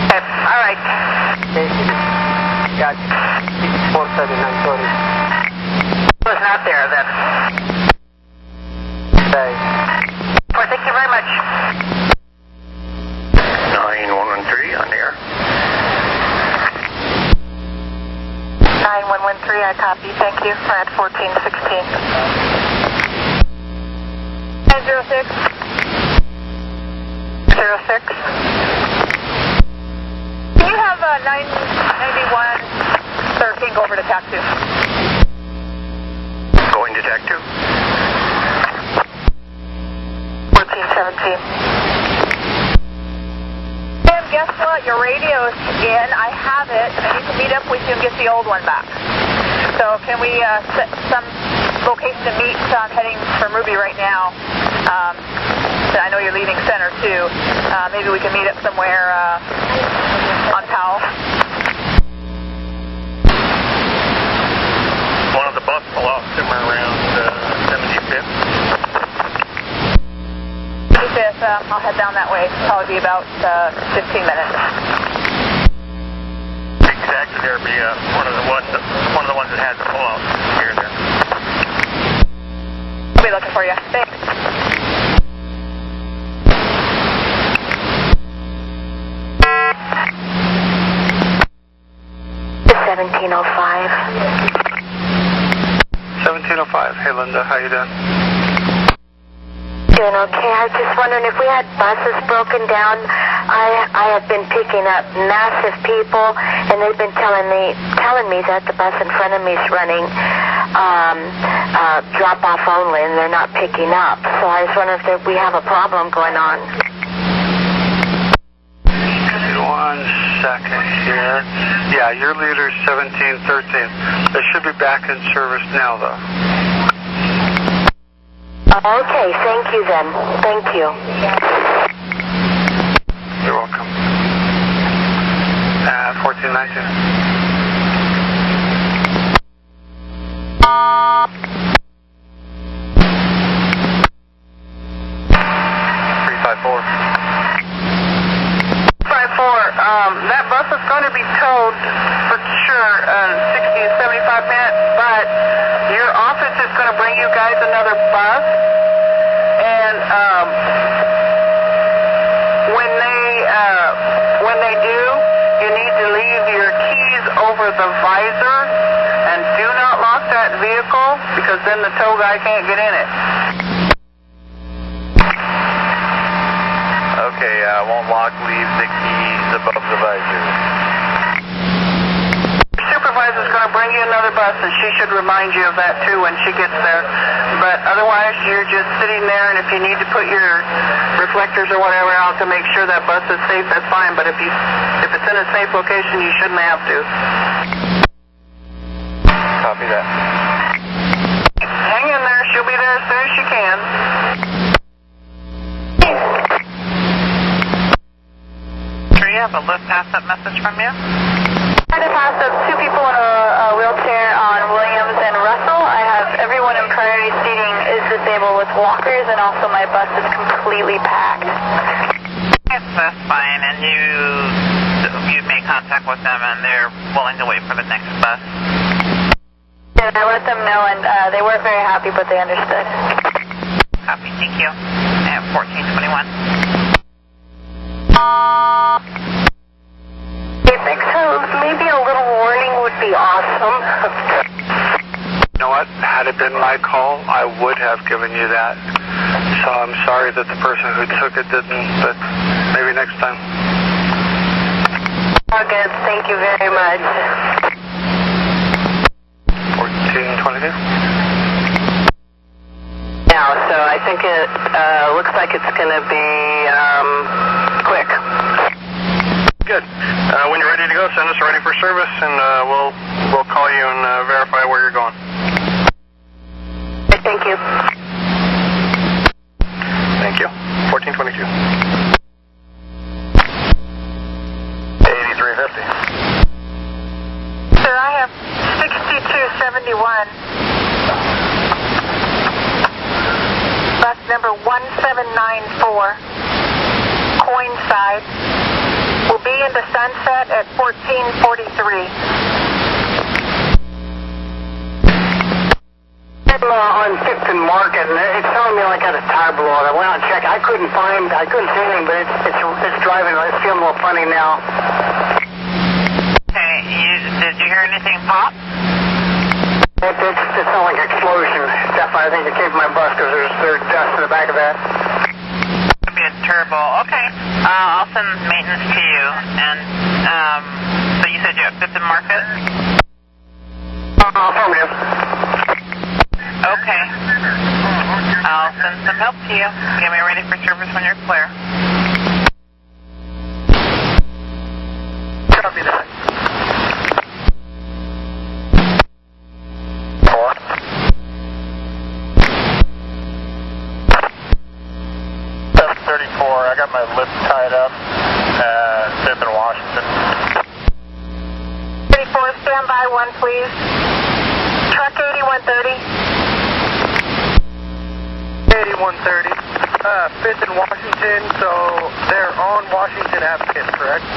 Okay. All right. Got 647. I'm sorry. Was not there then. Right. Well, thank you very much. 9113 on the air. 9113, I copy. Thank you. We're at 1416. 906. 06. Can you have 99113 go over to TAC 2? Going to TAC 2. 1417. Tim, guess what? Your radio's in. I have it. I need to meet up with you and get the old one back. So can we set some location to meet? I'm heading from Ruby right now. I know you're leaving center too. Maybe we can meet up somewhere on Powell. One of the bus will out somewhere around 75th. 75th, I'll head down that way. Probably be about 15 minutes. Exactly, there'll be one of the ones that has the pull out here and there. I'll be looking for you. Thanks. 1705. 1705. Hey, Linda. How you doing? Doing okay. I was just wondering if we had buses broken down. I have been picking up massive people, and they've been telling me that the bus in front of me is running drop-off only, and they're not picking up. So I was wondering if we have a problem going on. 1 second here. Yeah, your leader's 1713. They should be back in service now, though. Okay, thank you then. Thank you. You're welcome. 1419. 354. That bus is going to be towed for sure 60 to 75 minutes, but your office is going to bring you guys another bus, and when they do, you need to leave your keys over the visor, and do not lock that vehicle, because then the tow guy can't get in it. Okay, won't lock, leave the keys above the visor. Your supervisor's going to bring you another bus, and she should remind you of that too when she gets there. But otherwise, you're just sitting there, and if you need to put your reflectors or whatever out to make sure that bus is safe, that's fine. But if it's in a safe location, you shouldn't have to. Copy that. Hang in there. She'll be there as soon as she can. You have a lift pass-up message from you? I just passed up 2 people in a wheelchair on Williams and Russell. I have everyone in priority seating is disabled with walkers, and also my bus is completely packed. Yes, that's fine, and you made contact with them, and they're willing to wait for the next bus. And I let them know, and they weren't very happy, but they understood. Copy, thank you. I have 1421. I think so. Maybe a little warning would be awesome. You know what? Had it been my call, I would have given you that. So I'm sorry that the person who took it didn't, but maybe next time. Okay, thank you very much. 1422. Now, so I think it looks like it's going to be quick. go. Send us ready for service, and we'll call you and verify where you're going. Thank you. Thank you. 1422. 8350. Sir, I have 6271. Bus number 1794. Coinside. Will be into Sunset at 1443. On 5th and Market, and it's telling me like I had a tire blowout. I went out and checked. I couldn't see anything, but it's driving. It's feeling a little funny now. Okay, did you hear anything pop? It sounded like an explosion. Definitely, I think it came from my bus because there's dust in the back of that. Could be a turbo. Okay, I'll send maintenance to you. And so you said you're at 5th and Market? Affirmative. Okay. I'll send some help to you. Get me ready for service when you're clear. Copy that. 734. I got my lips tied up at 5th and Washington. 34, stand by 1, please. Truck 8130. 8130. 5th and Washington, so they're on Washington Avenue, correct?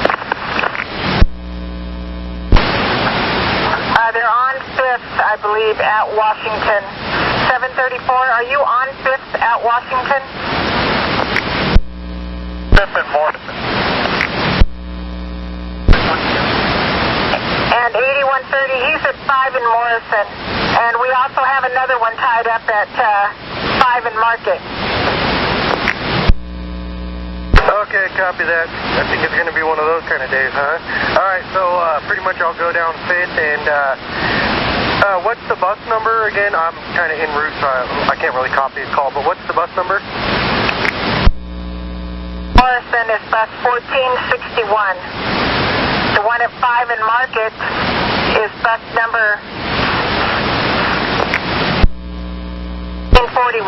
They're on 5th, I believe, at Washington. 734, are you on 5th at Washington? 5th and Morrison. And 8130, he's at 5 in Morrison. And we also have another one tied up at 5 in Market. Okay, copy that. I think it's going to be one of those kind of days, huh? All right, so pretty much I'll go down 5th, and what's the bus number again? I'm kind of en route, so I can't really copy his call, but what's the bus number? Morrison is bus 1461. The one at 5 in Market is bus number 41.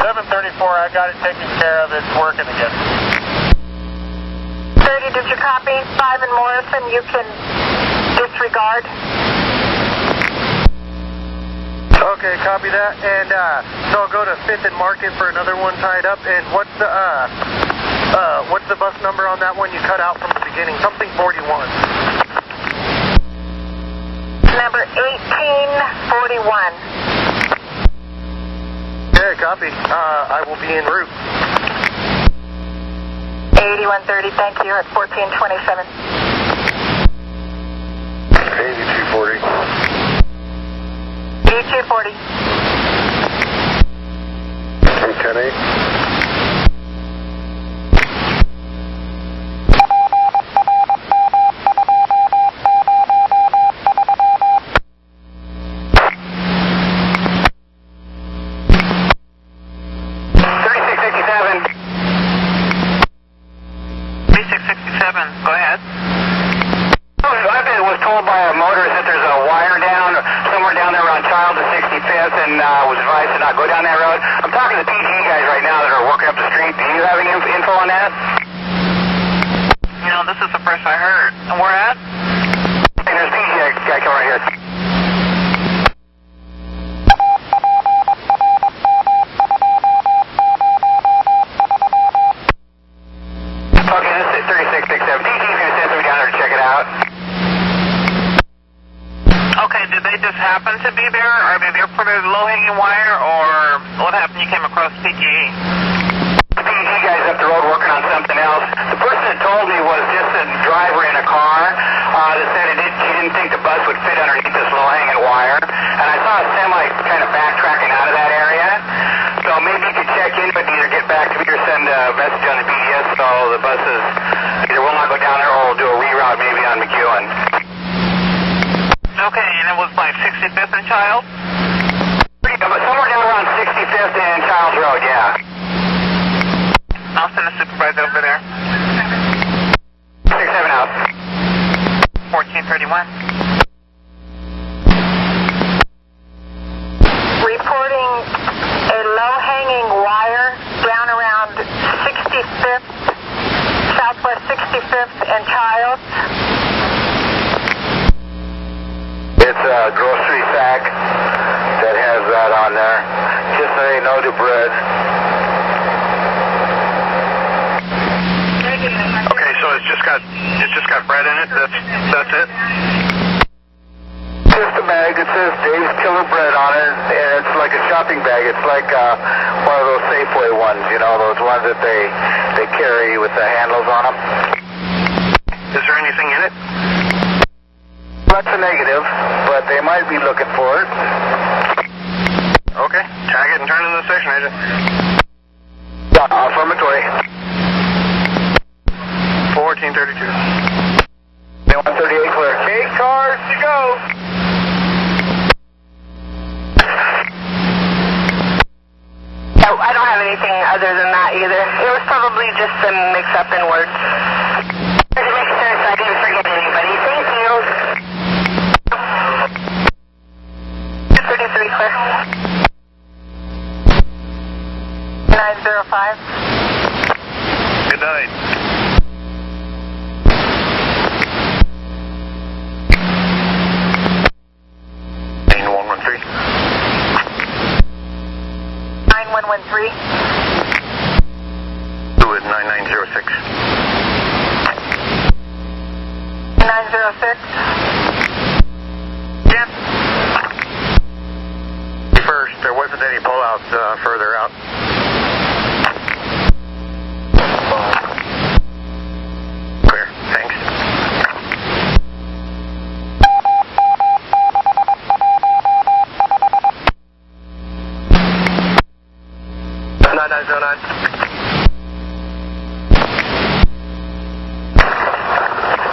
734, I got it taken care of. It's working again. 30, did you copy? 5 in Morrison, you can disregard. Okay, copy that. And so I'll go to 5th and Market for another one tied up. And what's the bus number on that one you cut out from the beginning? Something 41. Number 1841. Yeah, copy. I will be en route. 8130, thank you, at 1427. 8240. 8240. 108. Go ahead. I was told by a motorist that there's a wire down somewhere down there around Child to 65th, and was advised to not go down that road. I'm talking to the PG guys right now that are working up the street. Do you have any info on that? No, this is the first I heard. And where at? Hey, there's a PG guy coming right here. Okay, this is 3667. PG's going to send somebody down there to check it out. Okay, did they just happen to be there? Or did they put a low-hanging wire? Or what happened? You came across PGE? The PG guy's up the road working on something else. The person that told me was just a driver in a car that said she didn't think the bus would fit underneath this low-hanging wire. And I saw a semi kind of backtracking out of that area. So maybe you could check in, but either get back to me or send a message on the BDS so the buses either will not go down there or will do a reroute maybe on McEwen. Okay, and it was like 65th and Child? But somewhere down around 65th and Childs Road, yeah. I'll send a supervisor over there. Reporting a low-hanging wire down around 65th, Southwest 65th and Childs. It's a grocery sack that has that on there. Just so you know, the bread. Okay, so it's just got bread in it. That's it. Just a bag. It says Dave's Killer Bread on it, and it's like a shopping bag. It's like one of those Safeway ones, you know, those ones that they carry with the handles on them. Is there anything in it? That's a negative, but they might be looking for it. Okay, tag it and turn it in the station agent. Affirmatory. 1432. 138 clear. 8 cars to go. No, I don't have anything other than that either. It was probably just a mix-up in words. Does it make sense? I didn't forget anybody. Thank you. 233 clear. 905. Good night. Do it 9906. 906. Yes. First, there wasn't any pullouts further out. Clear. Thanks.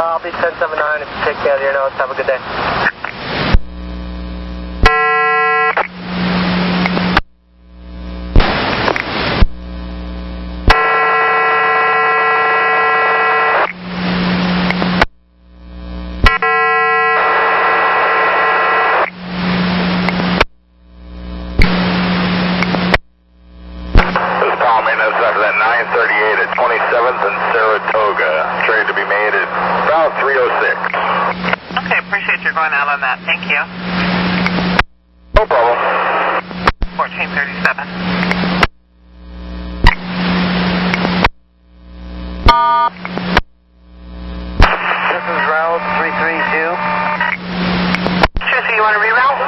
I'll be 1079 if you take care of your notes. Have a good day. At 27th and Saratoga. Trade to be made at about 306. Okay, appreciate you going out on that. Thank you. No problem. 1437. This is route 332. Trisha, you want to reroute?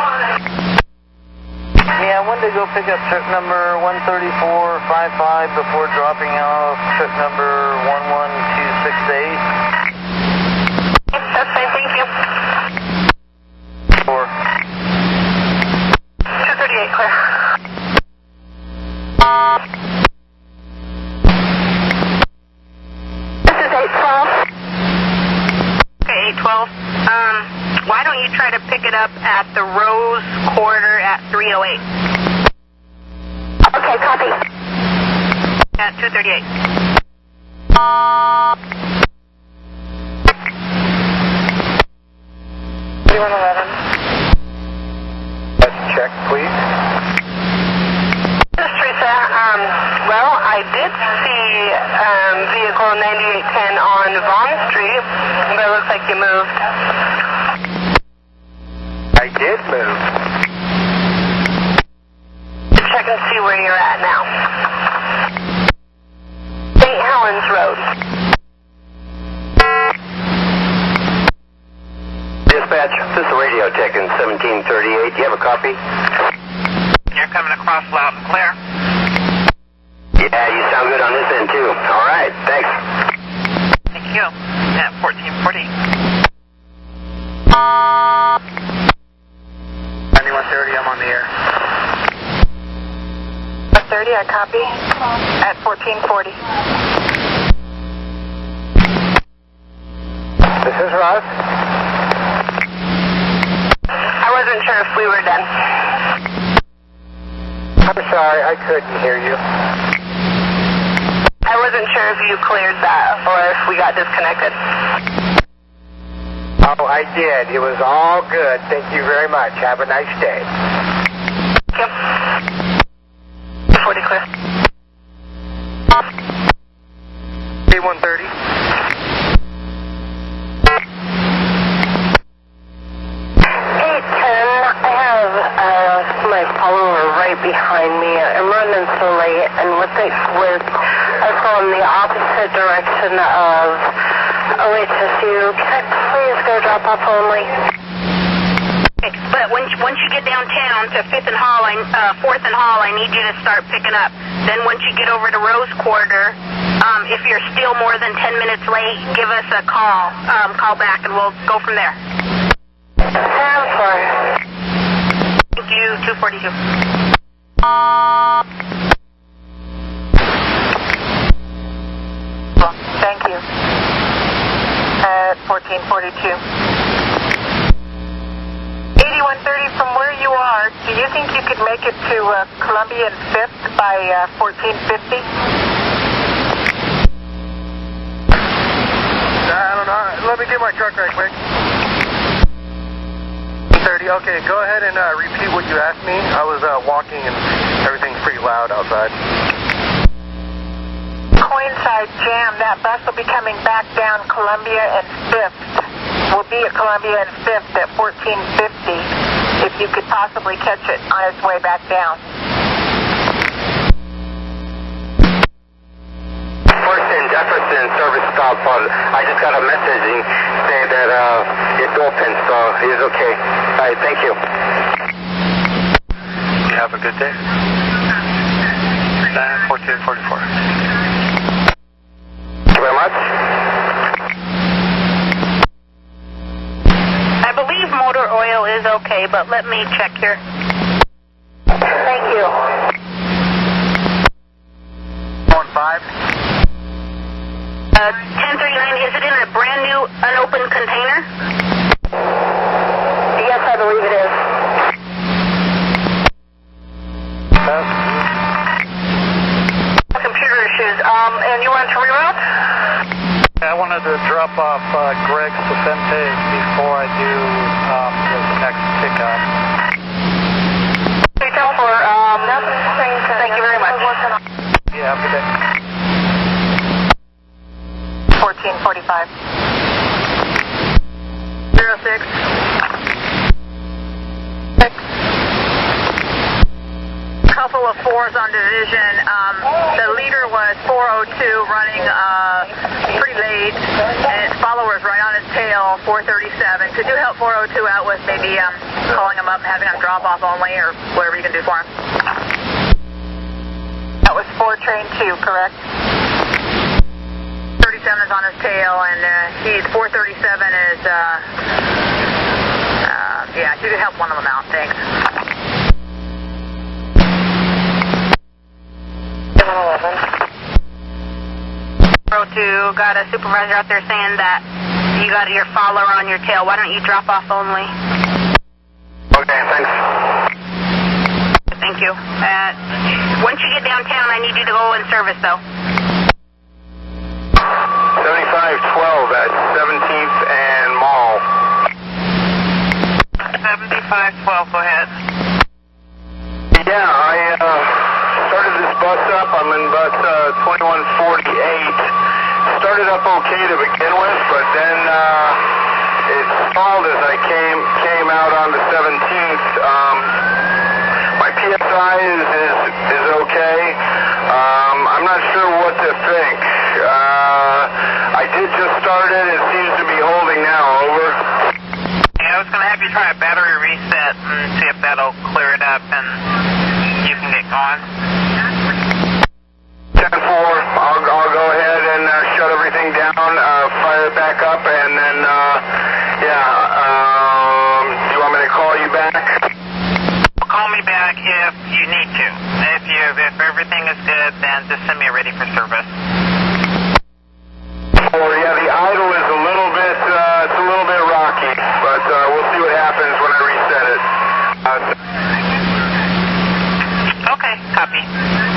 Yeah, I wanted to go pick up trip number 13455 before dropping off trip number 11268. That's fine, thank you. 238 clear. This is 812. Okay, 812. Why don't you try to pick it up at the Rose Quarter at 308? Okay, copy. At 238. 3111. Let's check, please. This is Teresa. Well, I did see vehicle 9810 on Vaughn Street, but it looks like you moved. I did move. Check and see where you're at now. St. Helens Road. Dispatch, this is Radio Tech in 1738. Do you have a copy? You're coming across loud and clear. Yeah, you sound good on this end, too. All right, thanks. Thank you. At 1440. 9130, I'm on the air. 30, I copy. At 1440. This is Russ. I wasn't sure if we were done. I'm sorry, I couldn't hear you. I wasn't sure if you cleared that or if we got disconnected. Oh, I did. It was all good. Thank you very much. Have a nice day. Yep. 40 clear. A130. My follower right behind me. I'm running so late, and I was going the opposite direction of OHSU. Can I please go drop off only? But once you get downtown to 4th and Hall, I need you to start picking up. Then once you get over to Rose Quarter, if you're still more than 10 minutes late, give us a call. Call back, and we'll go from there. Sounds fine. Thank you, 242. Well, thank you. At 1442. 8130, from where you are, do you think you could make it to Columbia and 5th by 1450? I don't know. Let me get my truck right quick. 30. Okay, go ahead and repeat what you asked me. I was walking and everything's pretty loud outside. Coinside Jam, that bus will be coming back down Columbia and 5th. We'll be at Columbia and 5th at 1450, if you could possibly catch it on its way back down. First in Jefferson service stop. I just got a message saying that it's open, so it's okay. All right, thank you. You have a good day. 1444. Thank you very much. I believe motor oil is okay, but let me check here. Thank you. 15. 1039, is it in a brand new unopened container? Yes, I believe it is. Computer issues. And you want to reroute? I wanted to drop off Greg Sofente before I do his next pickup. Thank you very much. Yeah, have a good day. 1445. 06. 6. Couple of 4s on division. The leader was 402 running pretty late, and his follower's right on his tail, 437. Could you help 402 out with maybe calling him up and having him drop off only, or whatever you can do for him? That was 4 train 2, correct? 37 is on his tail, and he's 437 is, yeah, if you could help one of them out, thanks. 402, got a supervisor out there saying that you got your follower on your tail. Why don't you drop off only? Okay, thanks. Thank you. Once you get downtown, I need you to go in service, though. 7512 at 17th and Mall. 7512, go ahead. Yeah, I started this bus up. I'm in bus 2148. Started up okay to begin with, but then it stalled as I came out on the 17th. My PSI is okay. I'm not sure what to think. I did just start it. It seems to be holding now. Over. Yeah, I was going to have you try a battery reset and see if that'll clear it up and you can get going. 10-4. I'll go ahead and shut everything down, fire it back up, and then, do you want me to call you back? Call me back if you need to. If everything is good, then just send me a ready for service. Yeah, the idle is a little bit rocky, but we'll see what happens when I reset it. Okay, copy.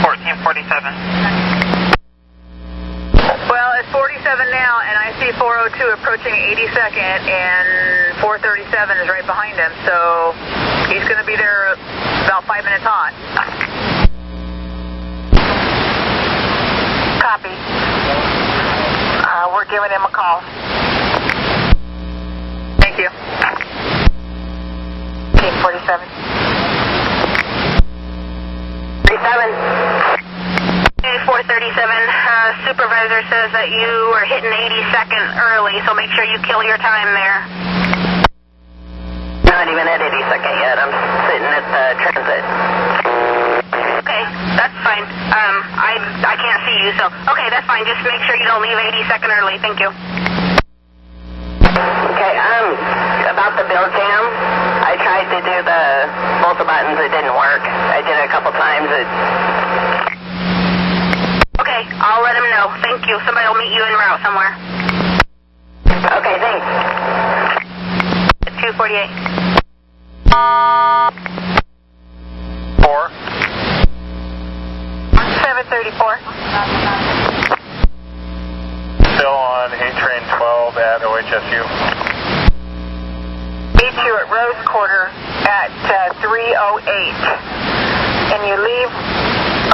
1447. Well, it's 47 now, and I see 402 approaching 82nd, and 437 is right behind him, so he's going to be there about 5 minutes hot. Copy. We're giving him a call. Thank you. Team 47. 37. 437, supervisor says that you are hitting 82nd early, so make sure you kill your time there. Not even at 82nd yet. I'm sitting at the transit. Okay, that's fine. I can't see you, so okay, that's fine. Just make sure you don't leave 82nd early. Thank you. Okay, about the bill cam, I tried to do both the buttons. It didn't work. I did it a couple times. Okay, I'll let him know. Thank you. Somebody will meet you en route somewhere. Okay, thanks. 248. 4. 734. Still on A Train 12 at OHSU. Meet you at Rose Quarter at 3:08. And you leave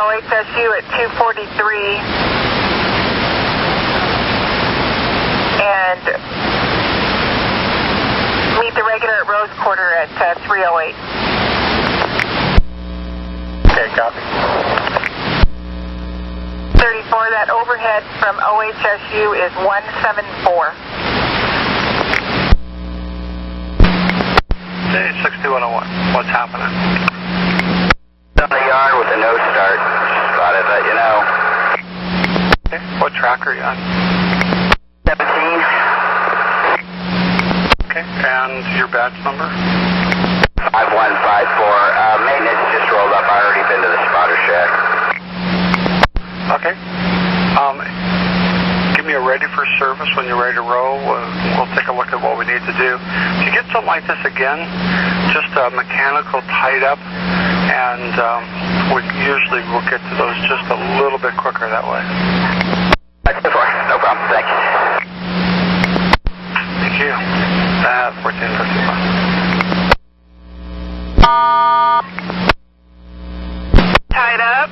OHSU at 2:43. And meet the regular at Rose Quarter at 3:08. Okay, copy. 34, that overhead from OHSU is 174. Hey, 6101, what's happening? On the yard with a no start. Just thought I'd let you know. Okay, what track are you on? 17. Okay, and your badge number? 5154. Maintenance just rolled up. I already been to the spotter shack. Okay. Give me a ready for service when you're ready to roll. We'll take a look at what we need to do. If you get something like this again, just a mechanical tied up, and we usually will get to those just a little bit quicker that way. No problem. Thanks. Thank you. 1451. Tied up.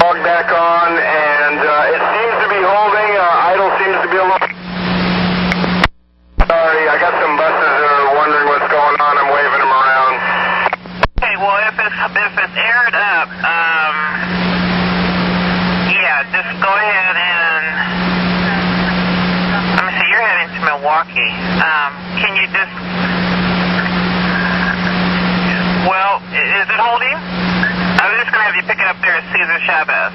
Log back on, and it seems to be holding. Idle seems to be a little... Sorry, I got some buses that are wondering what's going on. I'm waving them around. Okay, well, if it's aired up, yeah, just go ahead and, let me see, you're heading to Milwaukee. Can you just, well, is it holding? I was just going to have you pick it up there at Cesar Chavez.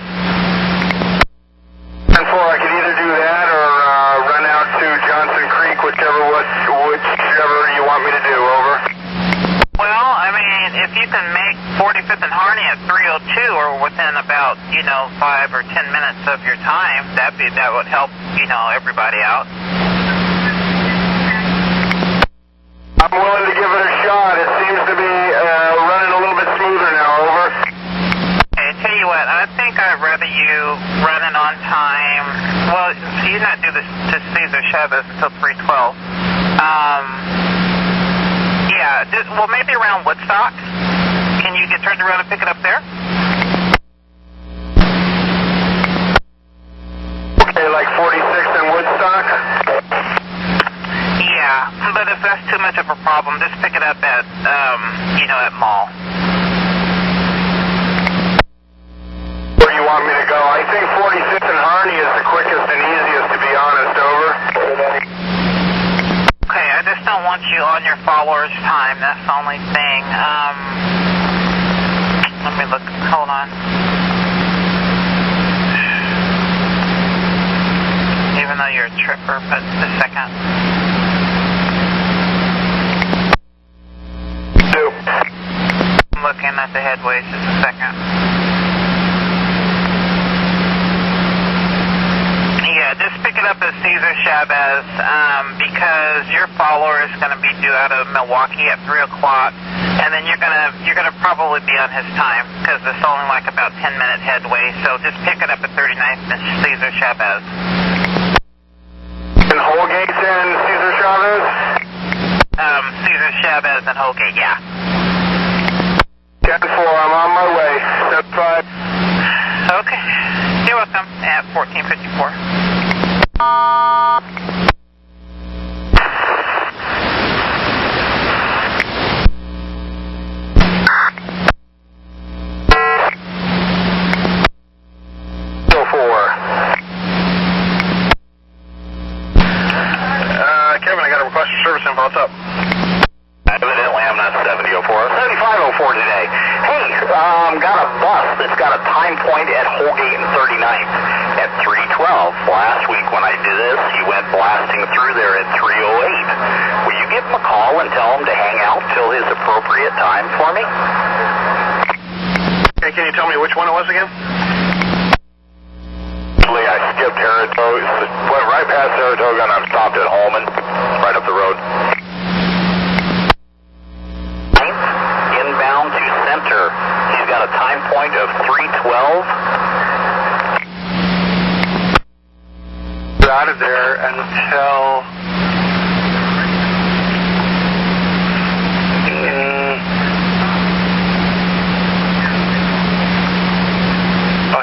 10-4, I could either do that or run out to Johnson Creek, whichever you want me to do. Over. Well, I mean, if you can make 45th and Harney at 3:02 or within about, 5 or 10 minutes of your time, that would help, everybody out. I'm willing to give it a shot. It seems to be running a little bit smoother now. Over. Okay, tell you what, I think I'd rather you run it on time. Well, he's not due to Cesar Chavez until 3:12. Yeah, well, maybe around Woodstock. Can you get turned around and pick it up there? Okay, like 46 in Woodstock? Yeah, but if that's too much of a problem, just pick it up at, at Mall. Where do you want me to go? I think 46th and Harney is the quickest and easiest, to be honest. Over. Okay, I just don't want you on your followers' time. That's the only thing. Let me look. Hold on. Even though you're a tripper, but just a second. I'm looking at the headways. Just a second. Yeah, just pick it up as Cesar Chavez because your follower is going to be due out of Milwaukee at 3 o'clock, and then you're gonna probably be on his time because it's only like about 10-minute headway. So just pick it up at 39th and Cesar Chavez. And Holgate and Cesar Chavez? Cesar Chavez and Holgate, yeah. 10-4, I'm on my way. Step 5. Okay. You're welcome. At 1454. Kevin, I got a request for service info. What's up? Evidently, I'm not 7004. 7504 today. Hey, got a bus that's got a time point at Holgate and 39th at 3:12. Last week when I did this, he went blasting through there at 3:08. Will you give him a call and tell him to hang out till his appropriate time for me? Hey, can you tell me which one it was again? I skipped Saratoga, went right past Saratoga, and I'm stopped at Holman, right up the road. Inbound to center. He's got a time point of 3:12. Out of there until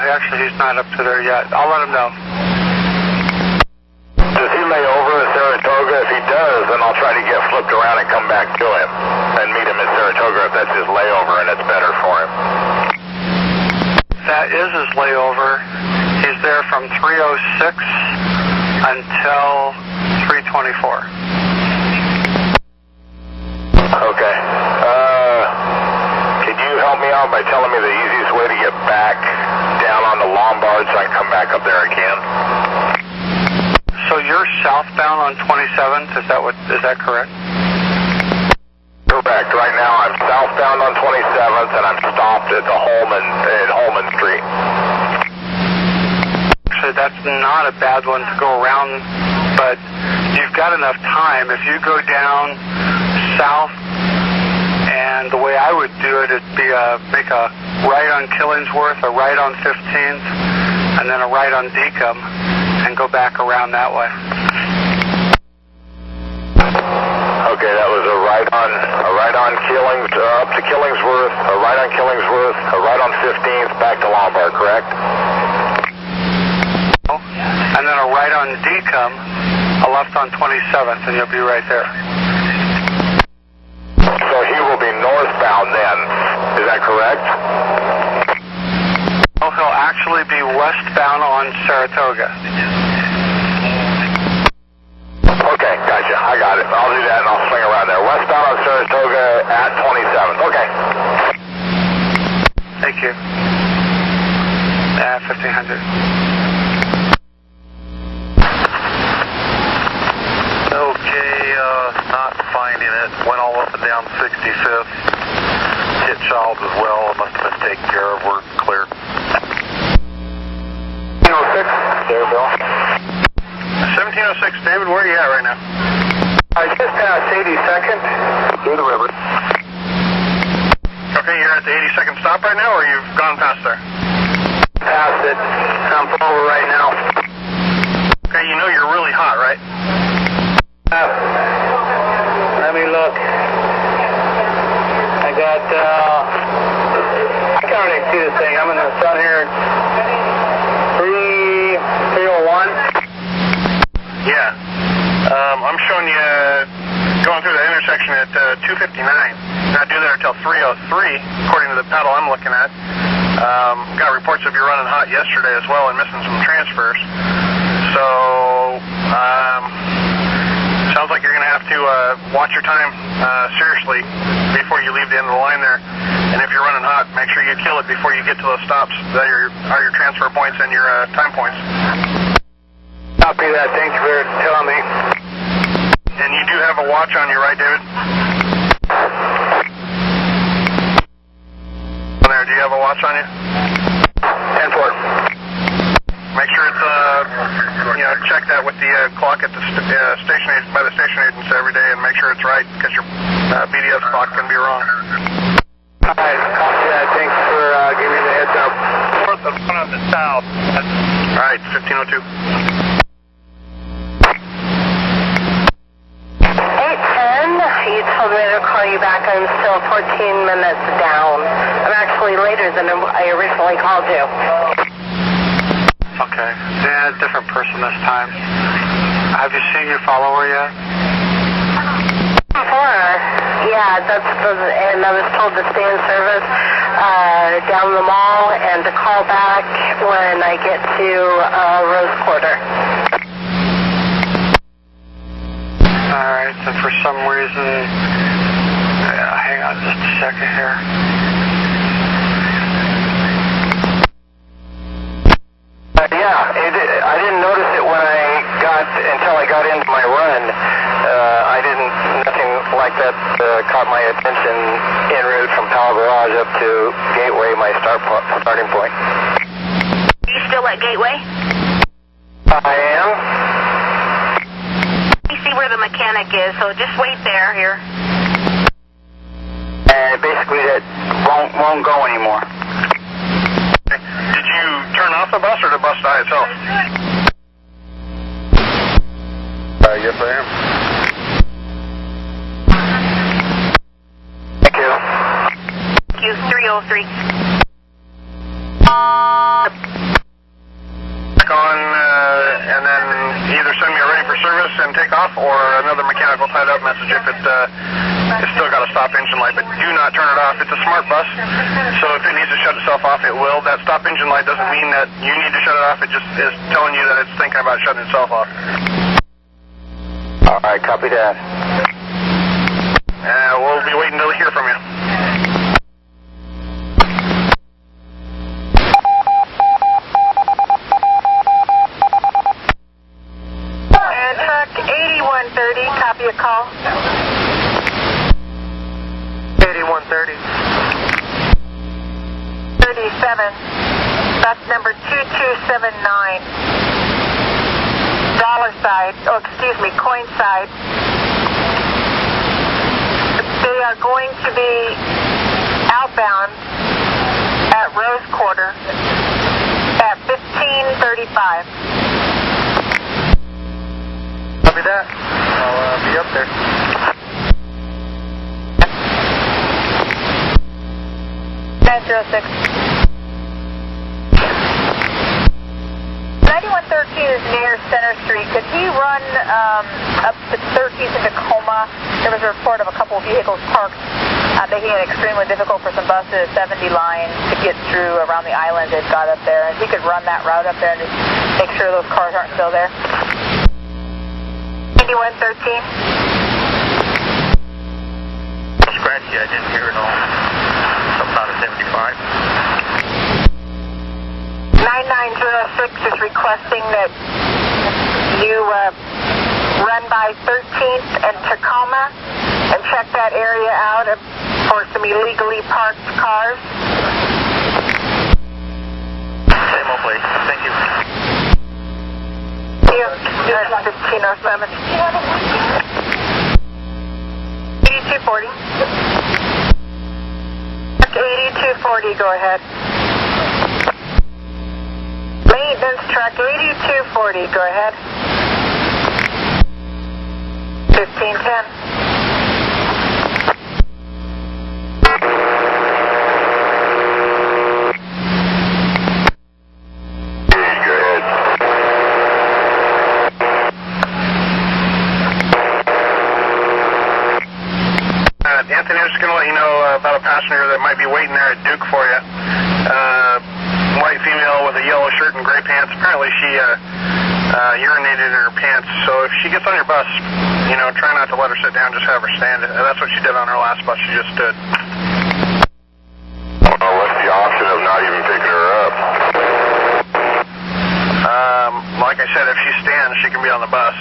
actually he's not up to there yet. I'll let him know. Does he lay over at Saratoga? If he does, then I'll try to get flipped around and come back to him and meet him at Saratoga if that's his layover and it's better for him. That is his layover. He's there from 3:06 until 3:24. Okay. Can you help me out by telling me the easiest way to get back down on the Lombard so I can come back up there again? So you're southbound on 27th, is that correct? Correct. Right now I'm southbound on 27th and I'm stopped at Holman Street. Actually, that's not a bad one to go around, but you've got enough time. If you go down south, and the way I would do it, it'd be make a right on Killingsworth, a right on 15th, and then a right on Deacom, and go back around that way. Okay, that was a right on up to Killingsworth, a right on Killingsworth, a right on 15th, back to Lombard, correct? And then a right on Deacom, a left on 27th, and you'll be right there. So he will be northbound then, is that correct? Oh, he'll actually be westbound on Saratoga. Okay, gotcha. I got it. I'll do that and I'll swing around there. Westbound on Saratoga at 27th. Okay. Thank you. 1500. Okay, not finding it. Went all up and down 65th. Hit Child as well. Must have been taken care of. We're clear. 1706. There, Bill. 1706, David, where are you at right now? I just passed 82nd. Through the river. Okay, you're at the 82nd stop right now, or you've gone past there? Past it. I'm over right now. Okay, you know you're really hot, right? Let me look. I can't really see this thing. I'm in the sun here. 301. Yeah. I'm showing you going through the intersection at 259. Not due there until 303, according to the pedal I'm looking at. Got reports of you running hot yesterday as well and missing some transfers. So, sounds like you're going to have to watch your time seriously before you leave the end of the line there. And if you're running hot, make sure you kill it before you get to those stops. That are your transfer points and your time points. Copy that. Thank you for telling me. And you do have a watch on you, right, David? There, do you have a watch on you? 10-4. Make sure it's, check that with the clock at the station by the station agents every day, and make sure it's right, because your BDS clock can be wrong. All right, thanks for giving me the heads up. North of one on the south. All right, 1502. 810, you told me to call you back. I'm still 14 minutes down. I'm actually later than I originally called you. Okay. Yeah, different person this time. Have you seen your follower yet? Before, yeah, and I was told to stay in service down the mall and to call back when I get to Rose Quarter. Alright, so for some reason, hang on just a second here. I didn't notice it until I got into my run. Nothing like that caught my attention en route from Powell Garage up to Gateway, my starting point. Are you still at Gateway? I am. You see where the mechanic is, so just wait there here. Basically, that won't go anymore. Did you turn off the bus or the bus die itself? Yes, I am. Thank you. Thank you, 303. Back on, and then either send me a ready for service and take off, or another mechanical tied up message if it's still got a stop engine light, but do not turn it off. It's a smart bus, so if it needs to shut itself off, it will. That stop engine light doesn't mean that you need to shut it off. It just is telling you that it's thinking about shutting itself off. All right, copy that. We'll be waiting to hear from you. And truck 8130, copy a call. 8130. 37. That's number 2279. Coin side. They are going to be outbound at Rose Quarter at 1535. Copy that. I'll be up there. 906. 9113 is near Center Street. Could he run up to 13th in Tacoma? There was a report of a couple of vehicles parked, making it extremely difficult for some buses, 70 line, to get through around the island they've got up there. And he could run that route up there and just make sure those cars aren't still there. 9113. Scratchy, I didn't hear it all. Something out of 75. 9906 is requesting that you run by 13th and Tacoma and check that area out for some illegally parked cars. Same old place. Thank you. Here, 1507. 8240. 8240, go ahead. Maintenance truck 8240, go ahead. 1510. Anthony, I'm just going to let you know about a passenger that might be waiting there at Duke for you. White female with a yellow shirt and gray pants. Apparently she urinated in her pants. So if she gets on your bus, try not to let her sit down, just have her stand. That's what she did on her last bus. She just stood. What's the option of not even picking her up? Like I said, if she stands, she can be on the bus.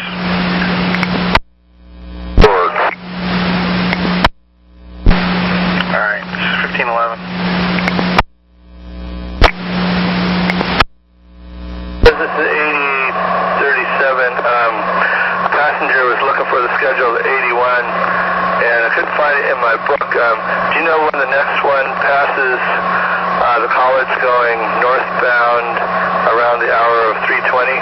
All right, 1511. Is it 8037. Passenger was looking for the schedule of 81, and I couldn't find it in my book. Do you know when the next one passes the college going northbound around the hour of 3:20?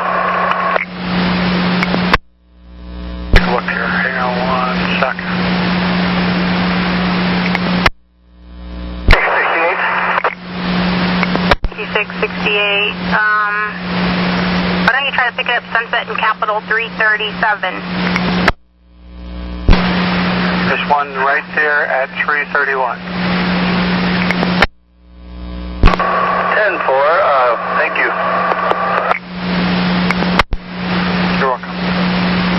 Look here. Hang on 1 second. 6668. Why don't you try to pick it up Sunset and Capital 337? There's one right there at 331. 10-4, thank you. You're welcome.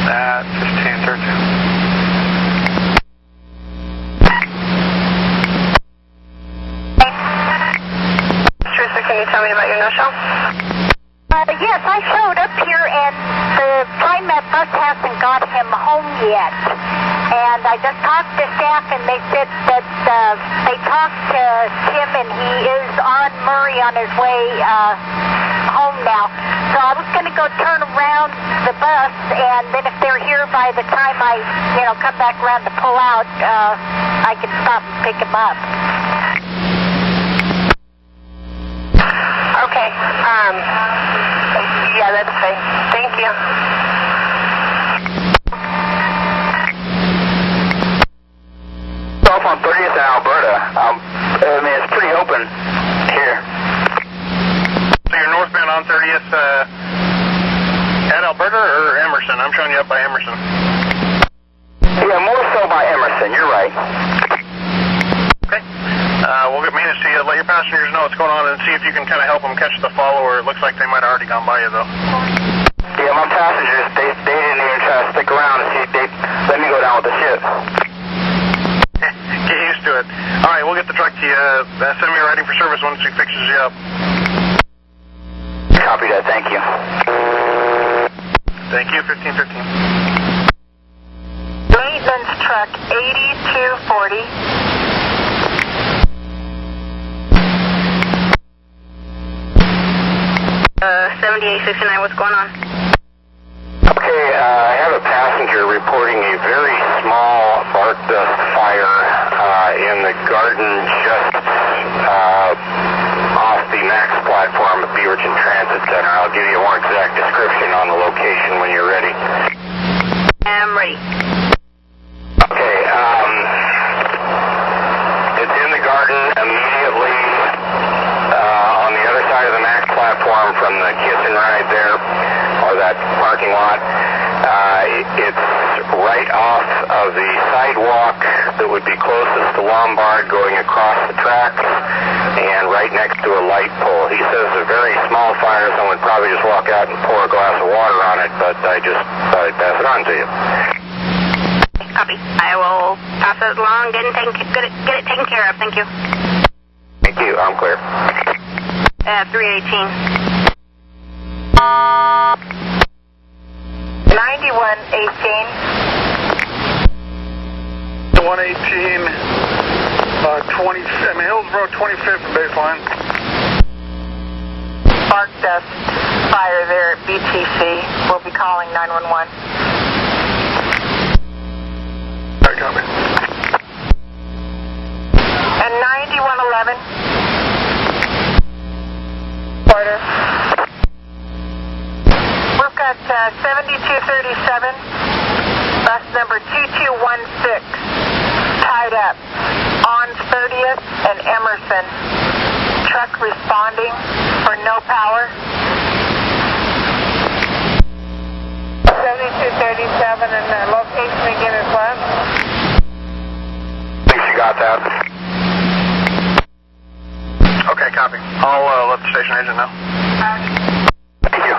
At 1513. Teresa, can you tell me about your no-show? Yes, I showed up here, and the time that bus hasn't got him home yet. And I just talked to staff, and they said that they talked to Tim, and he is on Murray on his way home now. So I was going to go turn around the bus, and then if they're here by the time I, come back around to pull out, I can stop and pick him up. Okay. Yeah, that's fine. Thank you. Off on 30th in Alberta. It's pretty open here. So you're northbound on 30th at Alberta or Emerson? I'm showing you up by Emerson. Yeah, more so by Emerson. You're right. Okay. We'll get maintenance to you. Let your passengers know what's going on and see if you can kind of help them catch the follower. It looks like they might have already gone by you, though. Yeah, my passengers, they didn't even try to stick around and see if they let me go down with the ship. Get used to it. All right, we'll get the truck to you. Send me a writing for service once he fixes you up. Copy that. Thank you. Thank you. 1513. Maintenance truck 8240. 7869, what's going on? Okay, I have a passenger reporting a very small bark dust fire in the garden just off the MAX platform at Beaverton Transit Center. I'll give you a more exact description on the location when you're ready. I'm ready. Okay, it's in the garden immediately on the other side of the MAX platform from the kiss and ride there, or that parking lot. It's right off of the sidewalk that would be closest to Lombard going across the tracks and right next to a light pole. He says it's a very small fire, someone would probably just walk out and pour a glass of water on it, but I just thought I'd pass it on to you. Copy. I will pass it along, get it taken care of. Thank you. Thank you. I'm clear. 318. 9118. 118, 20, Hillsborough 25th baseline. Bark dust fire there at BTC. We'll be calling 911. Alright, copy. And 9111. Order. We've got 7237, bus number 2216, tied up on 30th and Emerson. Truck responding for no power. 7237, and the location again is what? Thanks, you got that. Okay, copy. I'll let the station agent know. Thank you.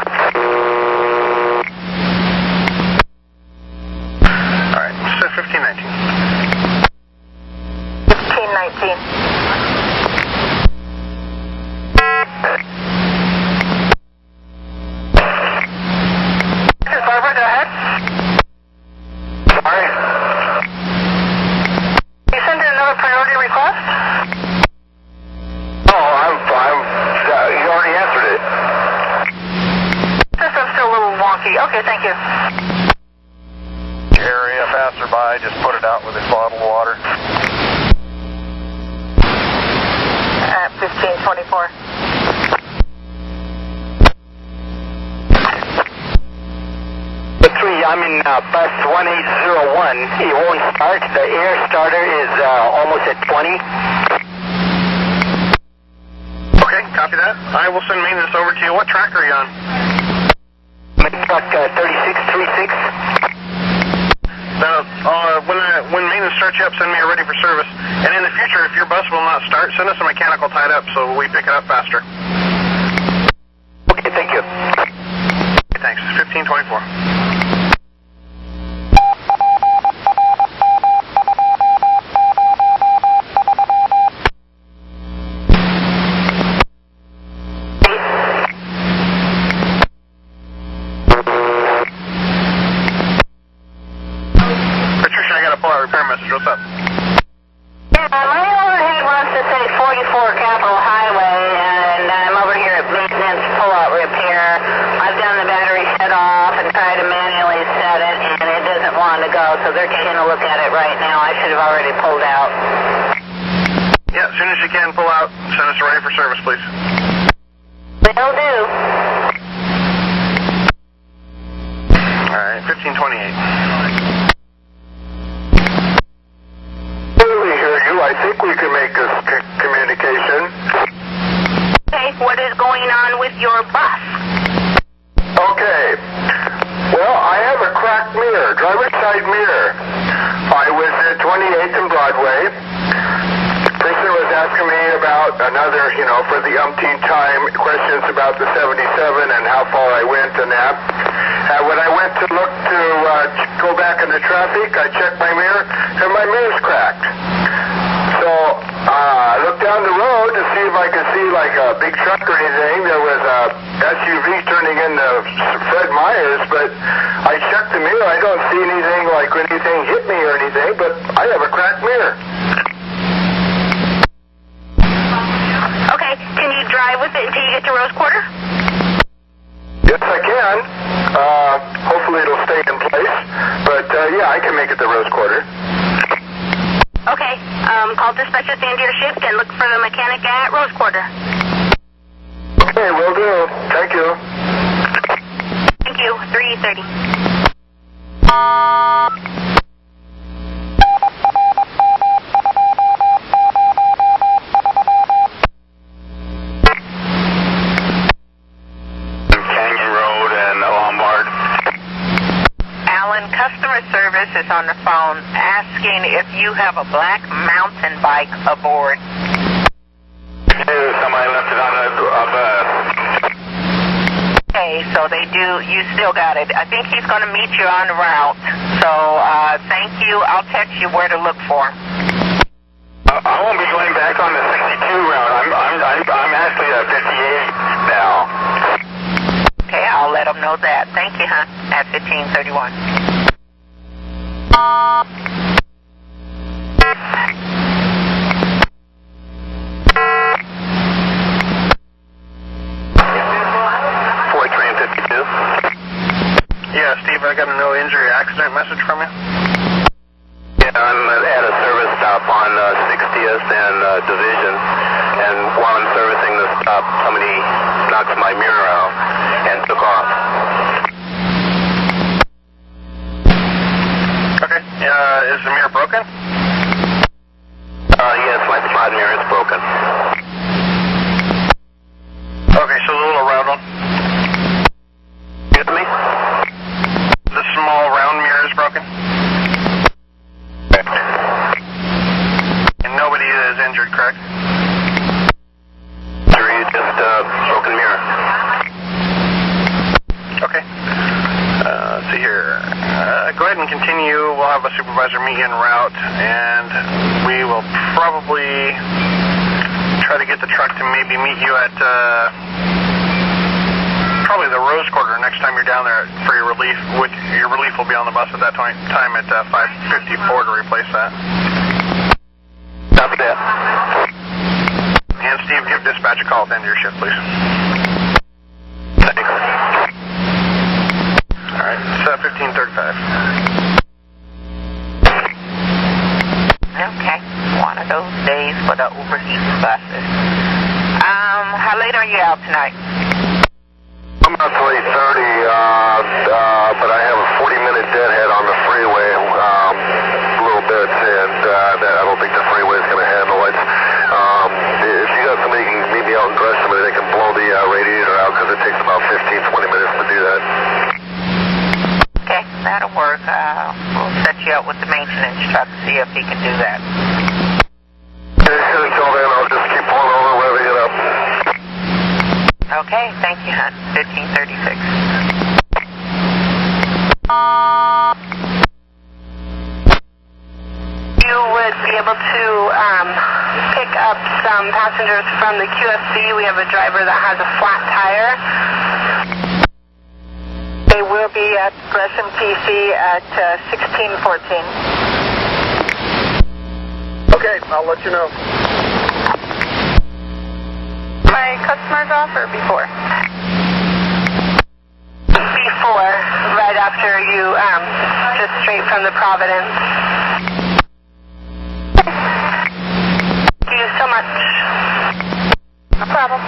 All right, 1519. 1519. Barbara, go ahead. Sorry? You sent in another priority request? Oh, you already answered it. coffee. Okay, thank you. Area passerby, just put it out with his bottled water. 1524. I'm in bus 1801. It won't start. The air starter is almost at 20. Okay, copy that. I will send maintenance over to you. What track are you on? Truck 3636. Now, when maintenance starts you up, send me a ready for service. And in the future, if your bus will not start, send us a mechanical tied up so we pick it up faster. Okay, thank you. Okay, thanks. 1524. Repair message, what's up? Yeah, my overhead wants to say 44 Capitol Highway, and I'm over here at maintenance pull-out repair. I've done the battery set off and tried to manually set it, and it doesn't want to go, so they're taking a look at it right now. I should have already pulled out. Yeah, as soon as you can, pull out. Send us a ready for service, please. Will do. All right, 1528. I think we can make this communication. Okay, what is going on with your bus? Okay. Well, I have a cracked mirror, driver's side mirror. I was at 28th and Broadway. The person was asking me about another, for the umpteenth time, questions about the 77 and how far I went and that. When I went to look to go back in the traffic, I checked my mirror, and my mirror's cracked. So I looked down the road to see if I could see like a big truck or anything. There was a SUV turning into Fred Meyers, but I checked the mirror. I don't see anything like anything hit me or anything, but I have a cracked mirror. Okay, can you drive with it until you get to Rose Quarter? Yes, I can. Hopefully it'll stay in place. But yeah, I can make it to Rose Quarter. Okay, call dispatch at the end of your shift and look for the mechanic at Rose Quarter. Okay, will do. Thank you. Thank you. 3:30. Canyon Road and Lombard. Alan, customer service is on the phone asking if you have a black mountain bike aboard. Somebody left it on a bus. Okay, so they do, you still got it. I think he's going to meet you on the route. So, thank you. I'll text you where to look for him. I won't be going back on the 62 route. I'm actually at 58 now. Okay, I'll let him know that. Thank you, huh? At 1531. Yeah, Steve, I got a no injury accident message from you. Yeah, I'm at a service stop on 60th and Division, and while I'm servicing the stop, somebody knocked my mirror out and took off. Okay, is the mirror broken? Yes, my side mirror is broken. Okay, so the little round one. Excuse me? The small round mirror is broken? And nobody is injured, correct? Just broken mirror. Okay. Let's see here. Go ahead and continue. We'll have a supervisor meet you en route, and we will probably try to get the truck to maybe meet you at probably the Rose Quarter next time you're down there for your relief. Your relief will be on the bus at that time at 5:54 to replace that. Copy that. And Steve, give dispatch a call at the end of your shift, please. Thanks. for the overseas buses. How late are you out tonight? I'm out till 8:30, but I have a 40-minute deadhead on the freeway, little bits, and I don't think the freeway is going to handle it. If you got somebody who can meet me out in Gresham, they can blow the radiator out because it takes about 15-20 minutes to do that. Okay, that'll work. We'll set you up with the maintenance truck to see if he can do that. Until then, I'll just keep pulling over wherever I get up. Okay, thank you, hon. 1536. You would be able to pick up some passengers from the QFC. We have a driver that has a flat tire. They will be at Gresham TC at 1614. Okay, I'll let you know. My customers off or before? Before, right after you, just straight from the Providence. Thank you so much. No problem.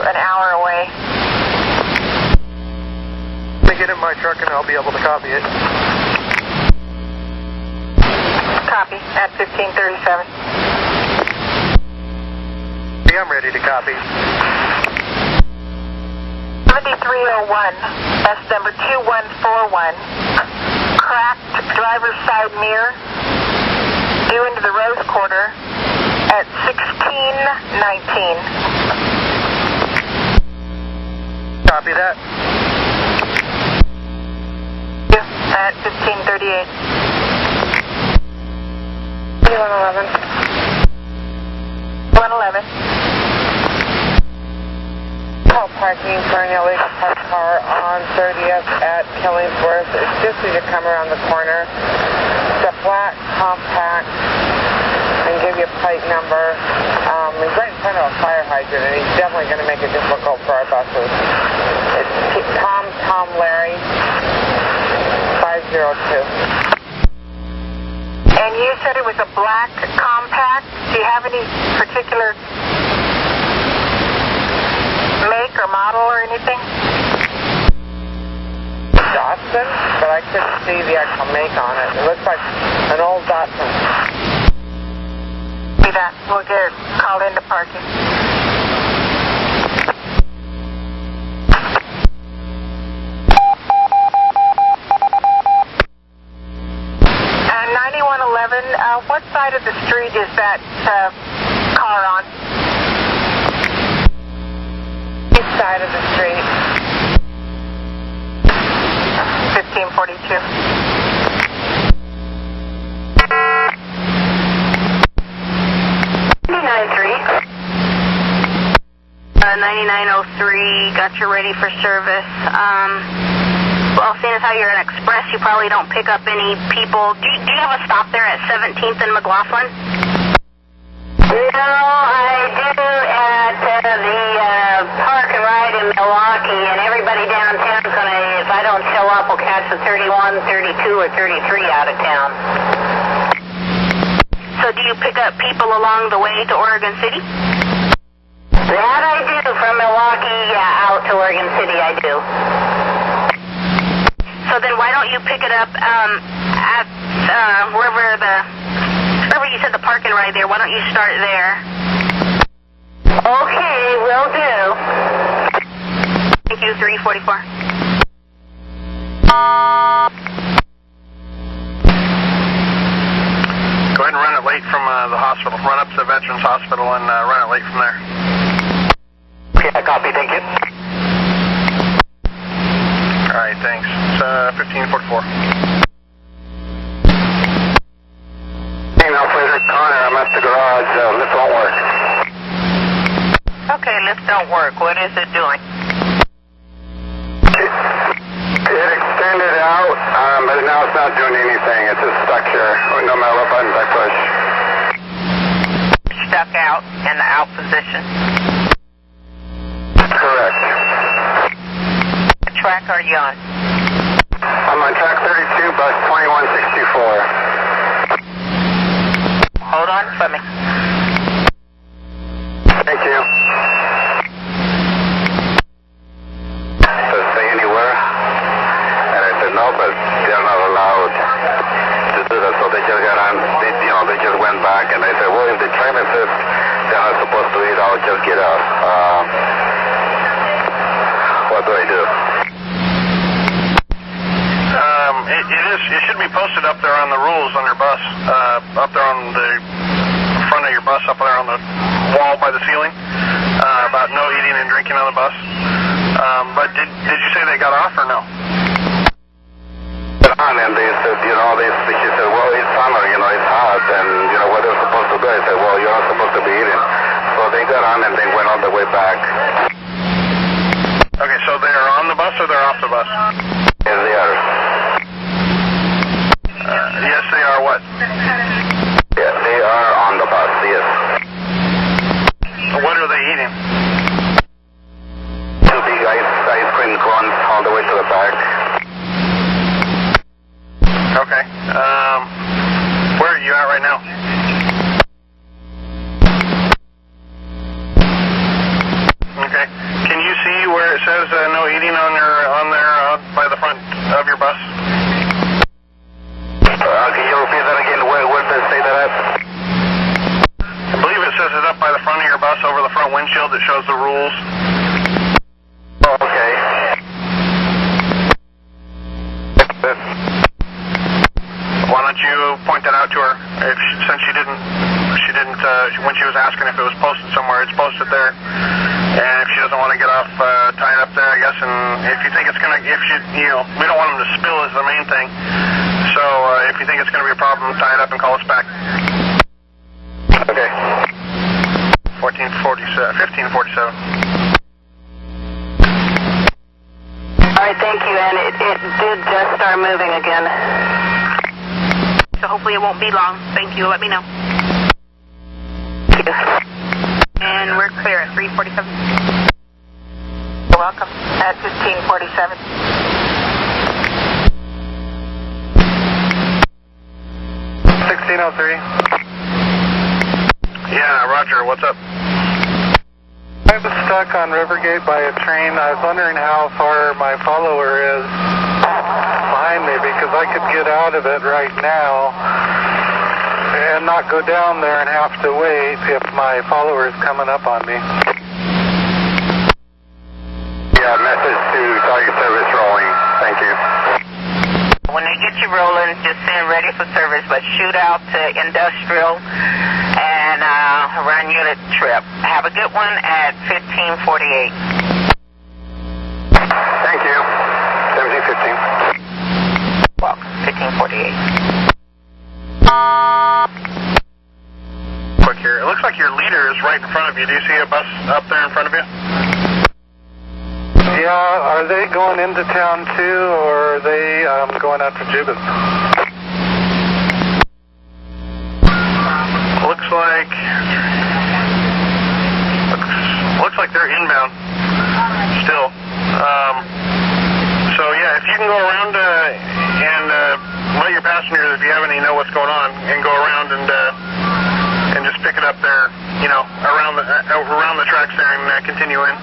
An hour away. Let me get in my truck and I'll be able to copy it. Copy at 1537. Yeah, I'm ready to copy. 7301, that's number 2141. Cracked driver's side mirror due into the Rose Quarter at 1619. Copy that. At 1538. 111. 111. Call parking for an illegal parked car on 30th at Killingsworth. It's just as you come around the corner. It's a black compact and give you a plate number. He's right in front of a fire hydrant and he's definitely going to make it difficult for our buses. It's Tom Larry 502. And you said it was a black compact. Do you have any particular make or model or anything? Datsun, but I couldn't see the actual make on it. It looks like an old Datsun. See that? We'll get it called into parking. 9111, what side of the street is that car on? East side of the street. 1542. 9903, got you ready for service. Well, seeing as how you're an express, you probably don't pick up any people. Do you have a stop there at 17th and McLaughlin? No, I do at the park and ride in Milwaukee, and everybody downtown's going to, if I don't show up, will catch the 31, 32, or 33 out of town. So do you pick up people along the way to Oregon City? That I do, from Milwaukee out to Oregon City, I do. So then why don't you pick it up at wherever you said the park and ride there, why don't you start there? Okay, will do. Thank you, 344. Go ahead and run it late from the hospital. Run up to the Veterans Hospital and run it late from there. Okay, copy, thank you. All right, thanks. It's 1544. Hey, now, Frederick Connor, I'm at the garage. Lift won't work. Okay, lift don't work. What is it doing? It extended out, but now it's not doing anything. It's just stuck here. No matter what buttons I push. Stuck out in the out position. Correct. What track are you on? I'm on track 32, but bus 2164. Hold on for me. Thank you. Does it say anywhere? And I said no, but they're not allowed to do that. So they just got on, they just went back, and they said, well, if the train says they're not supposed to eat, I'll just get out. What do I do? It should be posted up there on the rules on your bus, up there on the front of your bus, up there on the wall by the ceiling, about no eating and drinking on the bus. But did you say they got off or no? And they said, she said, well, it's summer, it's hot, and, what they're supposed to do. I said, well, you're not supposed to be eating. So they got on and they went all the way back. Okay, so they're on the bus or they're off the bus? Yes, they are. Yes, they are what? Yeah, they are on the bus, yes. What are they eating? 2 big ice cream cones all the way to the back. Okay. Where are you at right now? Okay. Can you see where it says no eating on there by the front of your bus? Can you repeat that again? Where does it say that at? I believe it says it up by the front of your bus over the front windshield that shows the rules. Oh, okay. Why don't you point that out to her? Since she didn't, when she was asking if it was posted somewhere, it's posted there. And if she doesn't want to get off tied up there, I guess, and if you think it's going to, we don't want them to spill is the main thing. So if you think it's going to be a problem, tie it up and call us back. Okay. 1547. All right, thank you, and it did just start moving again. So hopefully it won't be long. Thank you. Let me know. Thank you. And we're clear at 347. You're welcome. At 1547. Yeah, Roger, what's up? I was stuck on Rivergate by a train. I was wondering how far my follower is behind me, because I could get out of it right now and not go down there and have to wait if my follower is coming up on me. Yeah, message to target service rolling. Thank you. When they get you rolling, just send ready for service, but shoot out to industrial and run unit trip. Have a good one at 1548. Thank you. 1715. Welcome, 1548. Quick here. It looks like your leader is right in front of you. Do you see a bus up there in front of you? Yeah, are they going into town too, or are they going out to Jubin? Looks like they're inbound still. So yeah, if you can go around and let your passengers, if you have any, know what's going on, and go around and just pick it up there, around the tracks there and continue in.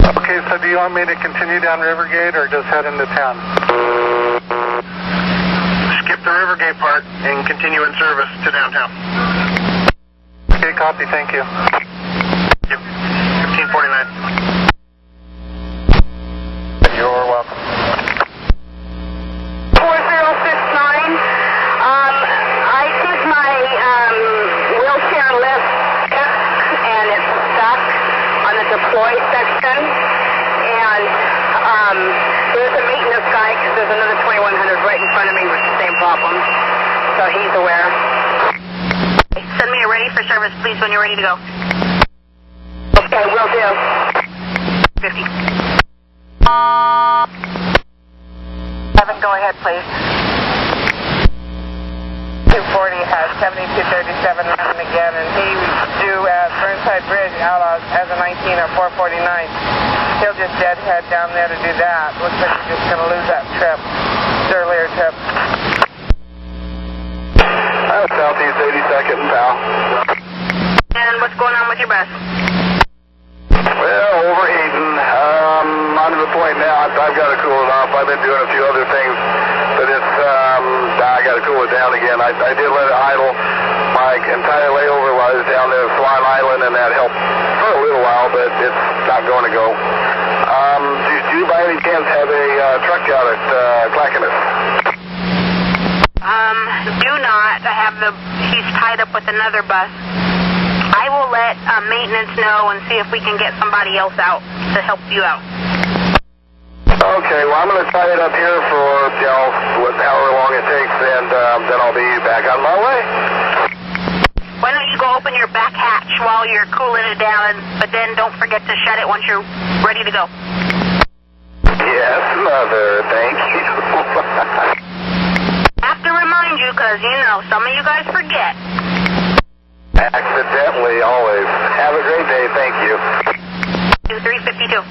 Okay, so do you want me to continue down Rivergate or just head into town? Skip the Rivergate part and continue in service to downtown. Okay, copy, thank you. Yep, 1549. You're welcome. 4069. I took my wheelchair lift and it's stuck on the deploy section. And there's a maintenance guy because there's another 2100 right in front of me with the same problem. So he's aware. Send me a ready for service, please, when you're ready to go. Okay, will do. 50. 7, go ahead, please. 240 has 7237 running again, and he's due at Burnside Bridge out as a 19 or 449. He'll just just deadhead down there to do that. Looks like you're just going to lose that trip, the earlier trip. Southeast 82nd, pal. And what's going on with your bus? Well, overheating. I'm to the point now, I've got to cool it off. I've been doing a few other things, but it's, I got to cool it down again. I did let it idle. My entire layover was down to Swan Island, and that helped for a little while, but it's not going to go. Do you by any chance have a truck out at Clackamas? Do not. He's tied up with another bus. I will let maintenance know and see if we can get somebody else out to help you out. Okay, well, I'm going to tie it up here for, however long it takes, and then I'll be back on my way. Why don't you go open your back hatch while you're cooling it down, but then don't forget to shut it once you're ready to go. Yes, Mother, thank you. I have to remind you, because, some of you guys forget. Accidentally, always. Have a great day, thank you. 352.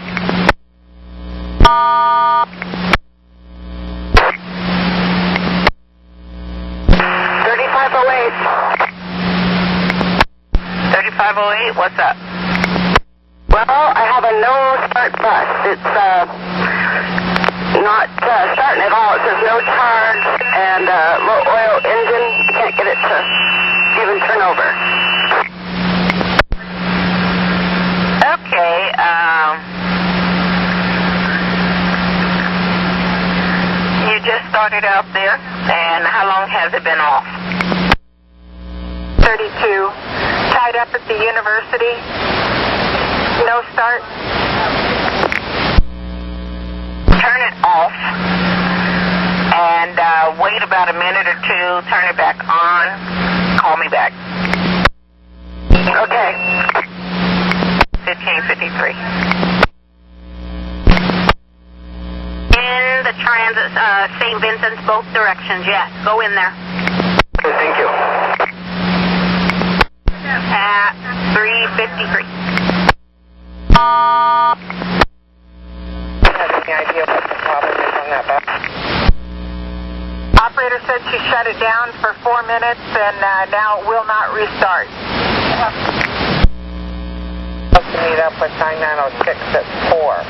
3508, what's up? Well, I have a no-start bus. It's not starting at all. It says no charge and low oil engine. Can't get it to even turn over. Okay, you just started out there, and how long has it been off? 32. Tied up at the university. No start. Turn it off and wait about a minute or two, turn it back on, call me back. Okay. 1553. In the transit, St. Vincent's, both directions, yes. Go in there. Okay, thank you. At 353. Any idea what the problem is on that bus? Operator said she shut it down for 4 minutes and now it will not restart. Supposed to meet up with 9906 at 4.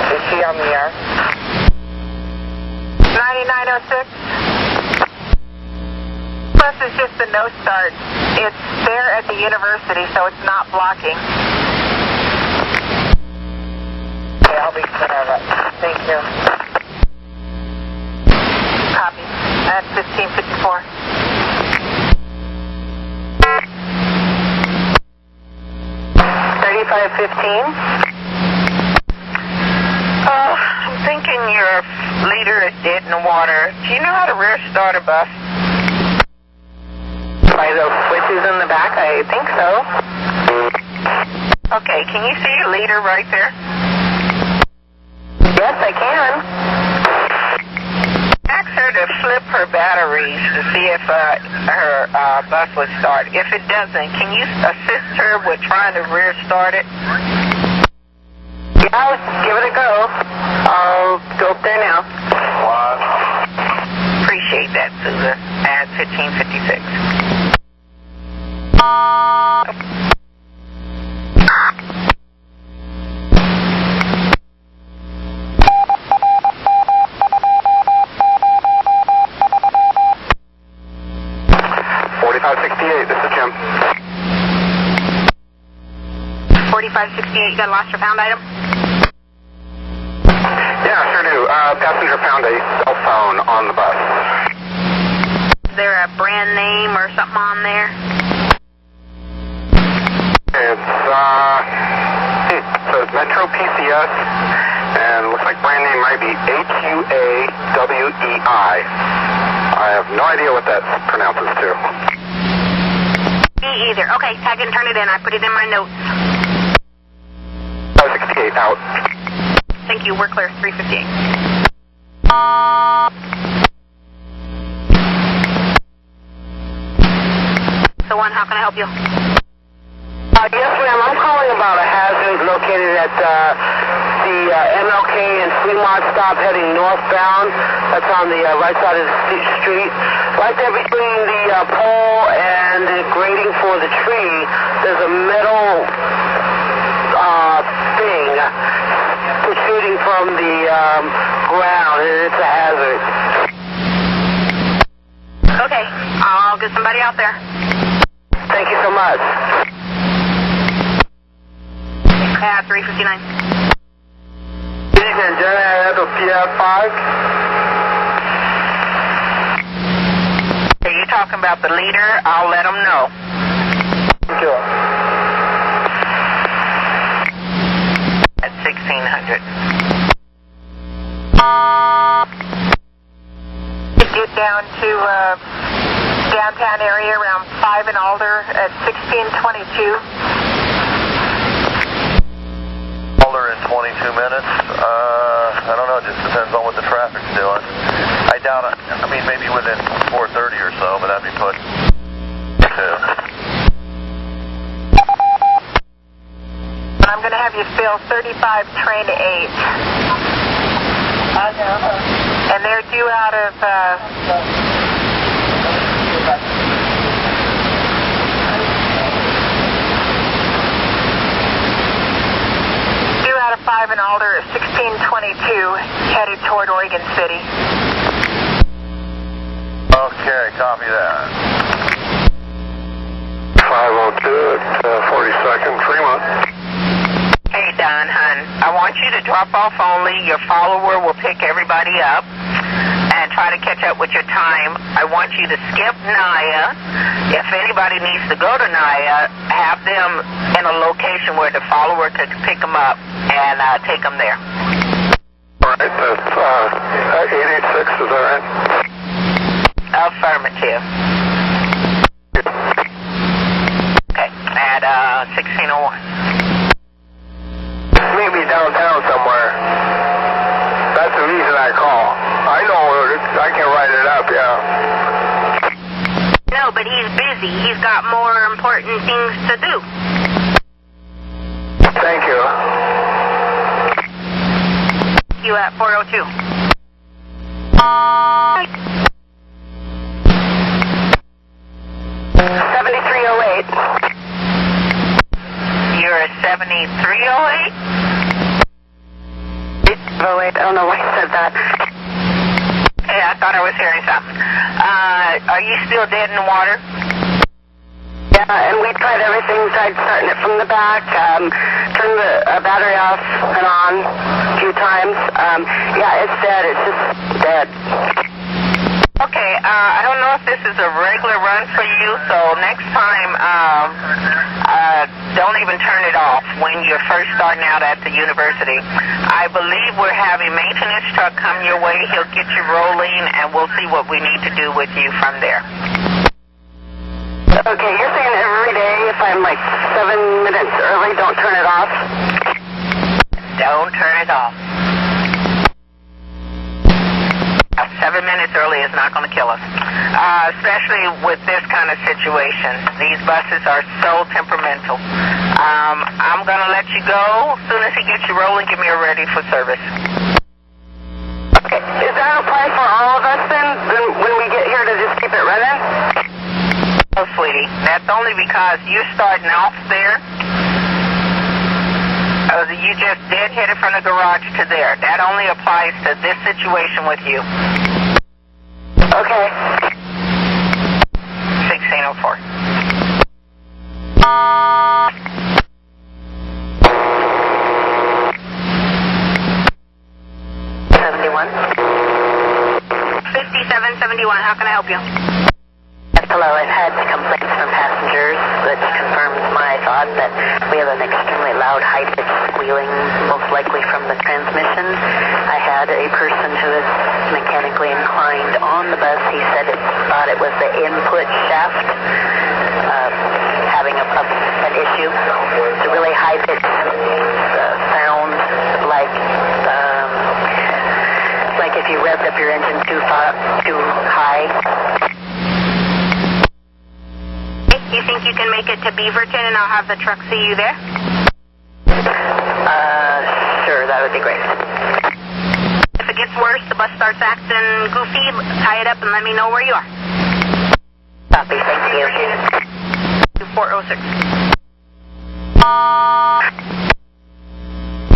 Is she on the air? 9906. Bus is just a no start. It's there at the university, so it's not blocking. Okay, I'll be clear of it. Thank you. Copy. At 1554. I'm thinking your leader is dead in the water. Do you know how to rear start a bus? By those switches in the back, I think so. Okay, can you see your leader right there? Yes, I can. Ask her to flip her batteries to see if her bus would start. If it doesn't, can you assist her with trying to rear start it? Yeah, let's give it a go. I'll go up there now. Appreciate that, Susan. At 1556. This is Jim. 4568, you got a lost or found item? Yeah, sure do. Passenger found a cell phone on the bus. Is there a brand name or something on there? It says Metro PCS, and looks like brand name might be AQAWEI. I have no idea what that pronounces to. Me either. Okay, tag and turn it in. I put it in my notes. 68 out. Thank you. We're clear. 358. So how can I help you? Yes, ma'am. I'm calling calling about a hazard located at the MLK and Fremont stop heading northbound. That's on the right side of the street. Right there between the pole and the grating for the tree, there's a metal thing protruding from the ground, and it's a hazard. Okay, I'll get somebody out there. Thank you so much. 359. Evening, Jenna, to PF5. Are you talking about the leader? I'll let them know. Thank you. At 1600. Get down to downtown area around 5 and Alder at 1622. Alder in 22 minutes. I don't know, it just depends on what the traffic's doing. I doubt it. I mean, maybe within 4:30 or so, but that'd be put too. I'm going to have you fill 35 train 8. And they're due out of due out of 5 and Alder at 1622, headed toward Oregon City. Okay, copy that. 502 at 42nd, Fremont. Hey, Don, hon, I want you to drop off only. Your follower will pick everybody up and try to catch up with your time. I want you to skip Naya. If anybody needs to go to Naya, have them in a location where the follower could pick them up and take them there. All right, that's 886, is that right? Affirmative. Okay, at 1601. Maybe downtown somewhere. That's the reason I call. I know I can write it up, yeah. No, but he's busy. He's got more important things to do. Thank you. You at 402. 7308. You're at 7308? Oh, wait, I don't know why you said that. Hey, I thought I was hearing something. Are you still dead in the water? Yeah, and we tried everything, tried starting it from the back, turned the battery off and on a few times. Yeah, it's dead. It's just dead. Okay, I don't know if this is a regular run for you, so next time, don't even turn it off when you're first starting out at the university. I believe we're having maintenance truck come your way. He'll get you rolling, and we'll see what we need to do with you from there. Okay, you're saying every day if I'm like 7 minutes early, don't turn it off? Don't turn it off. 7 minutes early is not going to kill us, especially with this kind of situation. These buses are so temperamental. I'm going to let you go. As soon as he gets you rolling, give me a ready for service. Okay, is that apply for all of us then when we get here to just keep it running? No, sweetie. That's only because you're starting off there. You just dead-headed from the garage to there. That only applies to this situation with you. Okay. 1604. How can I help you? Yes, hello. I've had complaints from passengers that confirms my thought that we have an extremely loud, high-pitched squealing, most likely from the transmission. I had a person who is mechanically inclined on the bus. He said thought it was the input shaft having an issue. It's a really high-pitched sound, like if you revved up your engine too high. You think you can make it to Beaverton and I'll have the truck see you there? Okay, great. If it gets worse, the bus starts acting goofy, tie it up and let me know where you are. Copy, thank you. 406.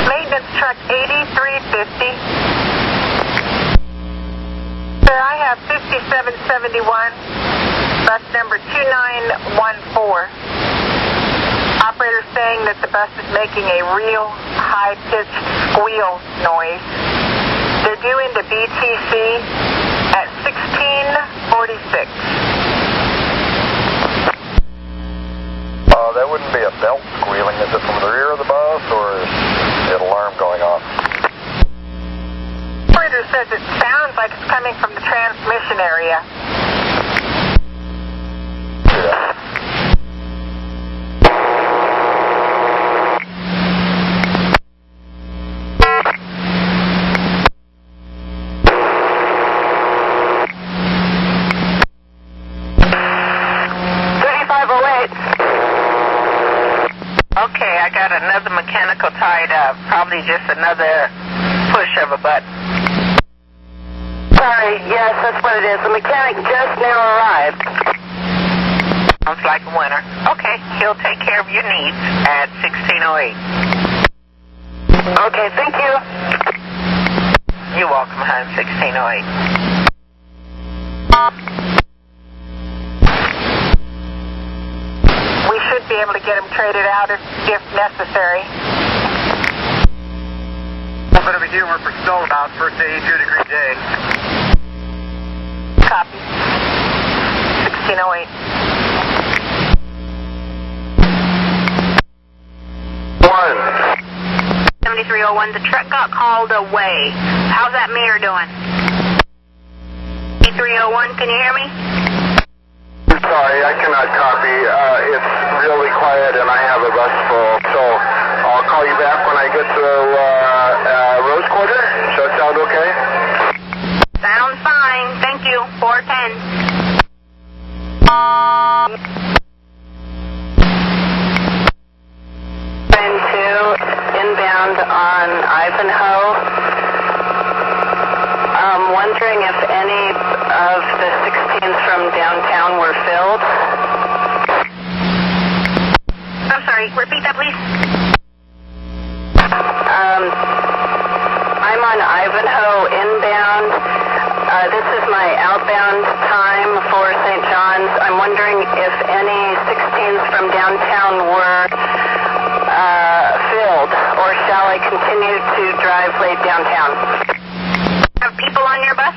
Maintenance truck 8350. Sir, I have 5771, bus number 2914. Operator saying that the bus is making a real high-pitched squeal noise. They're due into BTC at 1646. That wouldn't be a belt squealing. Is it from the rear of the bus, or is it an alarm going off? Operator says it sounds like it's coming from the transmission area. Yeah. Okay, I got another mechanical tied up. Probably just another push of a button. Sorry, yes, that's what it is. The mechanic just now arrived. Sounds like a winner. Okay, he'll take care of your needs at 1608. Okay, thank you. You're welcome, hon, 1608. We should be able to get him traded out if necessary. A bit of a humor for snow about first 82-degree day. Copy. 1608. 7301, the truck got called away. How's that mirror doing? 8301, can you hear me? Sorry, I cannot copy. It's really quiet and I have a bus full, so I'll call you back when I get to Rose Quarter. Does that sound okay? Sounds fine. Thank you. 410. Inbound on Ivanhoe. I'm wondering if any of the 16s from downtown were filled. I'm sorry, repeat that, please. I'm on Ivanhoe inbound. This is my outbound time for St. John's. I'm wondering if any 16s from downtown were filled, or shall I continue to drive late downtown? Have people on your bus?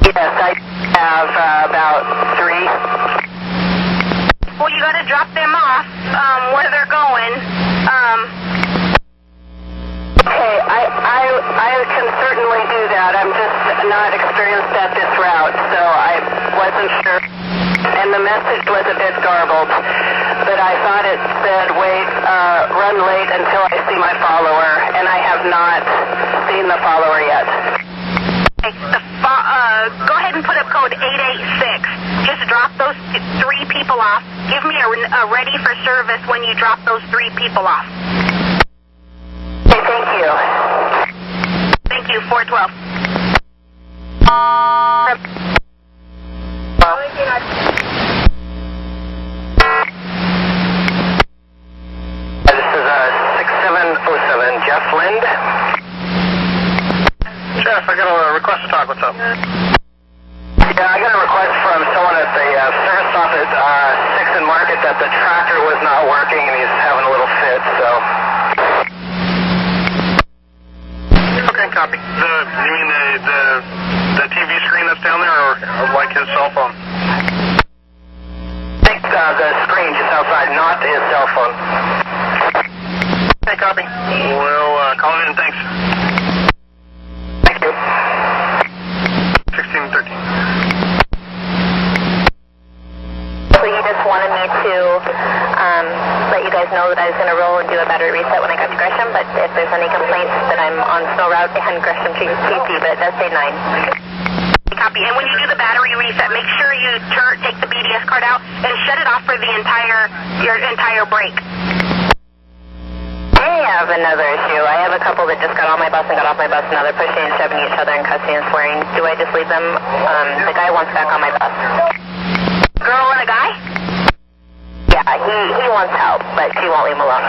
Yes, I have about 3. Well, you got to drop them off where they're going. Okay, I can certainly do that. I'm just not experienced at this route, so I wasn't sure. And the message was a bit garbled, but I thought it said, run late until I see my follower, and I have not seen the follower yet. Okay, go ahead and put up code 886. Just drop those 3 people off. Give me a ready for service when you drop those 3 people off. Okay, thank you. Thank you, 412. This is 6707, Jeff Lind. Jeff, I got a request to talk. What's up? Yeah, I got a request from someone at the service stop at 6th and Market that the tractor was not working and he's having a little fit, so. Okay, copy. You mean the TV screen that's down there, or like his cell phone? I think the screen just outside, not his cell phone. Okay, copy. We'll call it in, thanks. Thank you. 1613. So you just wanted me to let you guys know that I was going to roll and do a battery reset when I got to Gresham, but if there's any complaints that I'm on snow route and Gresham TP, but it does say 9. Copy. And when you do the battery reset, make sure you take the BDS card out and shut it off for your entire break. Damn! have another issue. I have a couple that just got on my bus and got off my bus. Now they're pushing and shoving each other and cussing and swearing. Do I just leave them? The guy wants back on my bus. Girl and a guy? Yeah, he wants help, but she won't leave him alone.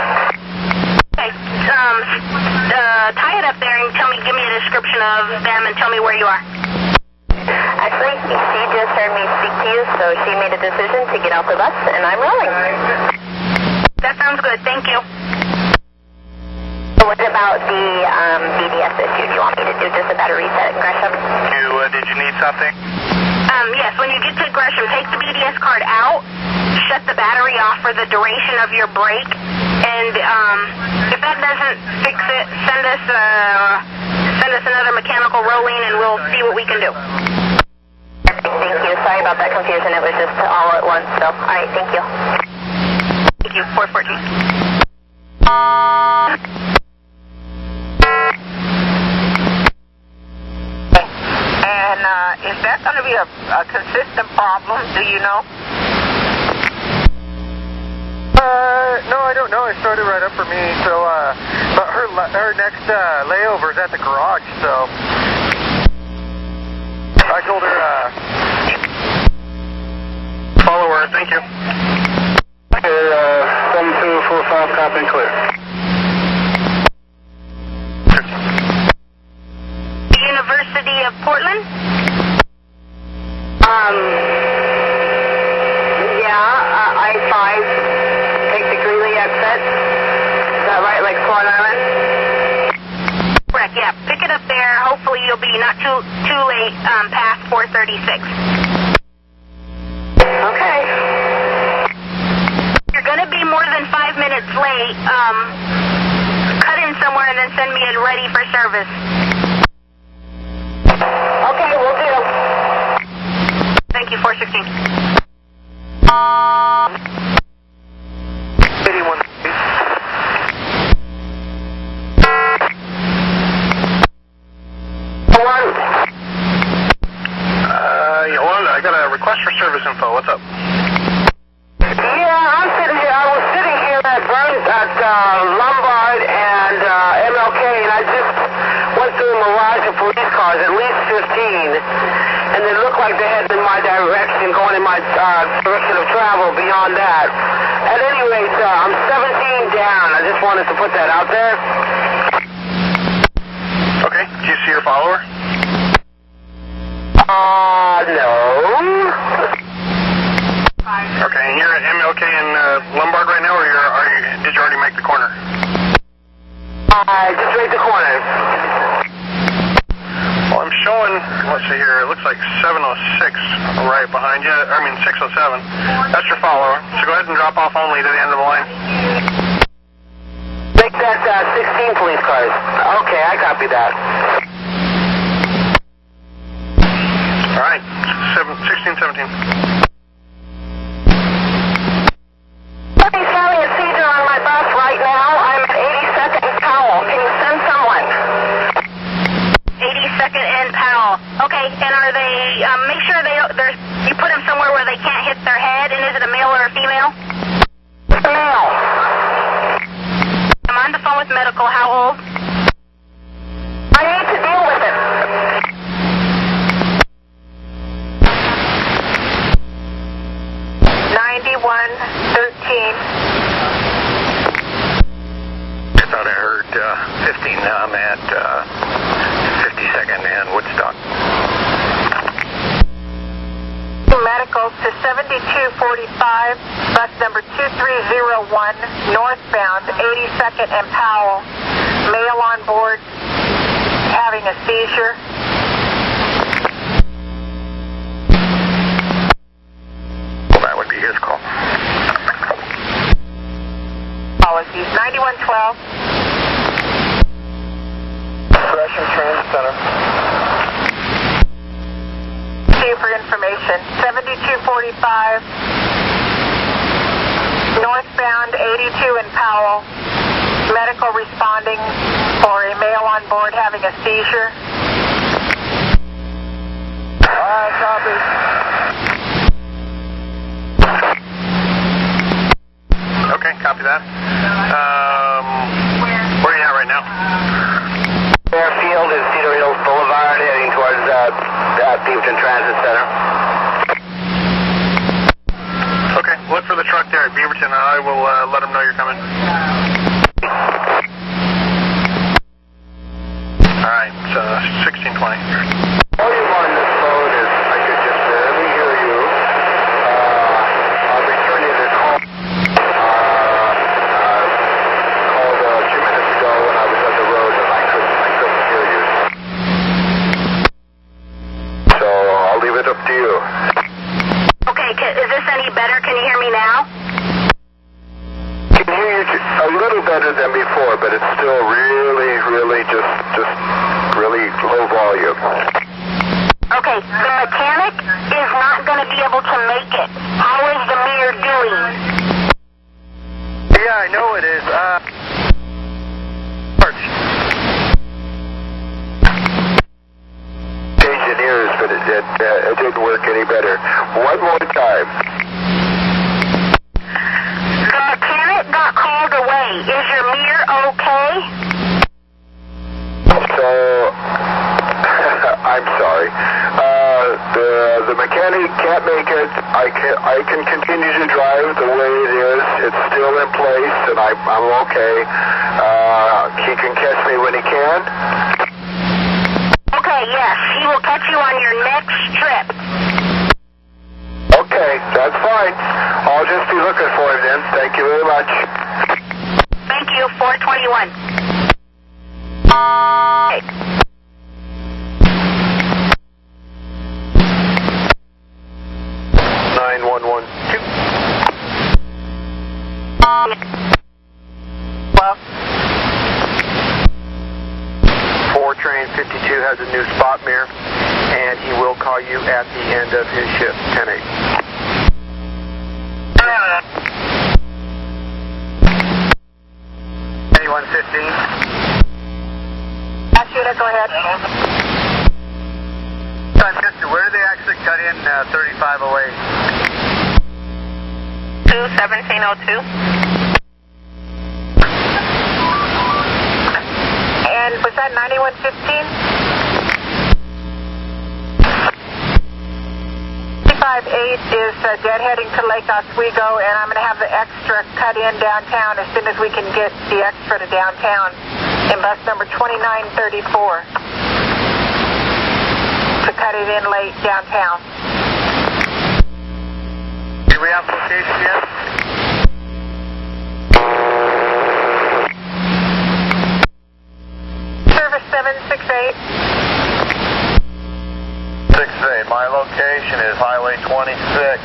Okay, tie it up there and give me a description of them and tell me where you are. Actually, she just heard me speak to you, so she made a decision to get off the bus, and I'm rolling. That sounds good. Thank you. What about the BDS issue? Do you want me to do just a battery reset at Gresham? Did you need something? Yes, when you get to Gresham, take the BDS card out, shut the battery off for the duration of your break, and if that doesn't fix it, send us another mechanical rolling and we'll see what we can do. Thank you. Sorry about that confusion. It was just all at once, so all right, thank you. Thank you. 414. And is that going to be a consistent problem? Do you know? No, I don't know. It started right up for me. So, but her next layover is at the garage. So, I told her. Follow her. Thank you. Okay, 7245, copy and clear. University of Portland? Yeah, I-5, take the Greeley exit. Is that right, like Swan Island? Correct, yeah. Pick it up there. Hopefully you'll be not too late past 436. Okay. You're going to be more than 5 minutes late. Cut in somewhere and then send me it ready for service. Okay, we'll do. Thank you, 416. 81. Yolanda, I got a request for service info. What's up? Yeah, I'm sitting here. I was sitting here at Lombard and MLK, and I just went through a mirage of police cars, at least 15, and they looked like they had in my direction, going in my direction of travel beyond that. At any rate, I'm 17 down. I just wanted to put that out there. Okay. Do you see your follower? No. Okay, and you're at MLK in Lombard right now, or did you already make the corner? I just made the corner. Well, I'm showing, let's see here, it looks like 706 right behind you. 607. That's your follower. So go ahead and drop off only to the end of the line. Make that 16 police cars. Okay, I copy that. All right, 16, 17. Nothing Sally and Cedar on my bus right now. I'm at 82nd and Powell. Can you send someone? 82nd and Powell. Okay, and are they, make sure you put them somewhere where they can't hit their head, and is it a male or a female? It's a male. I'm on the phone with medical. How old? I need to deal with it. I thought I heard 15. I'm at 52nd and Woodstock. Medical to 7245, bus number 2301, northbound, 82nd and Powell. Male on board, having a seizure. Well, that would be his call. Policies 9112. Gresham Transit Center. See you for information. 7245, northbound 82 in Powell. Medical responding for a male on board having a seizure. Copy. Okay, copy that. Where and I will let them know you're coming. All right, so 1620. Volume on this phone is, I could just barely hear you. I'll return you the call. Called 2 minutes ago when I was on the road and I couldn't hear you. So I'll leave it up to you. Okay, is this any better? Can you hear me now? I can hear you a little better than before, but it's still really just really low volume. Okay, the mechanic is not going to be able to make it. How is the mirror doing? Yeah, I know it is. Engineers, but it didn't work any better. One more time. The mechanic got called away. Is your mirror okay? So, I'm sorry. The mechanic can't make it. I can continue to drive the way it is. It's still in place, and I'm okay. He can catch me when he can. Okay, yes. He will catch you on your next trip. Okay, that's fine. I'll just be looking for him then. Thank you very much. Thank you, 421. Okay. 9112. Well, 4 train 52 has a new spot mirror, and he will call you at the end of his shift, 10-8. Anyone 15? Unit, go ahead. Where do they actually cut in 3508? 1702. And was that 9115? 358 is deadheading to Lake Oswego, and I'm going to have the extra cut in downtown as soon as we can get the extra to downtown in bus number 2934 to cut it in late downtown. Do we have location yet? Service 768. 6-8. My location is Highway 26,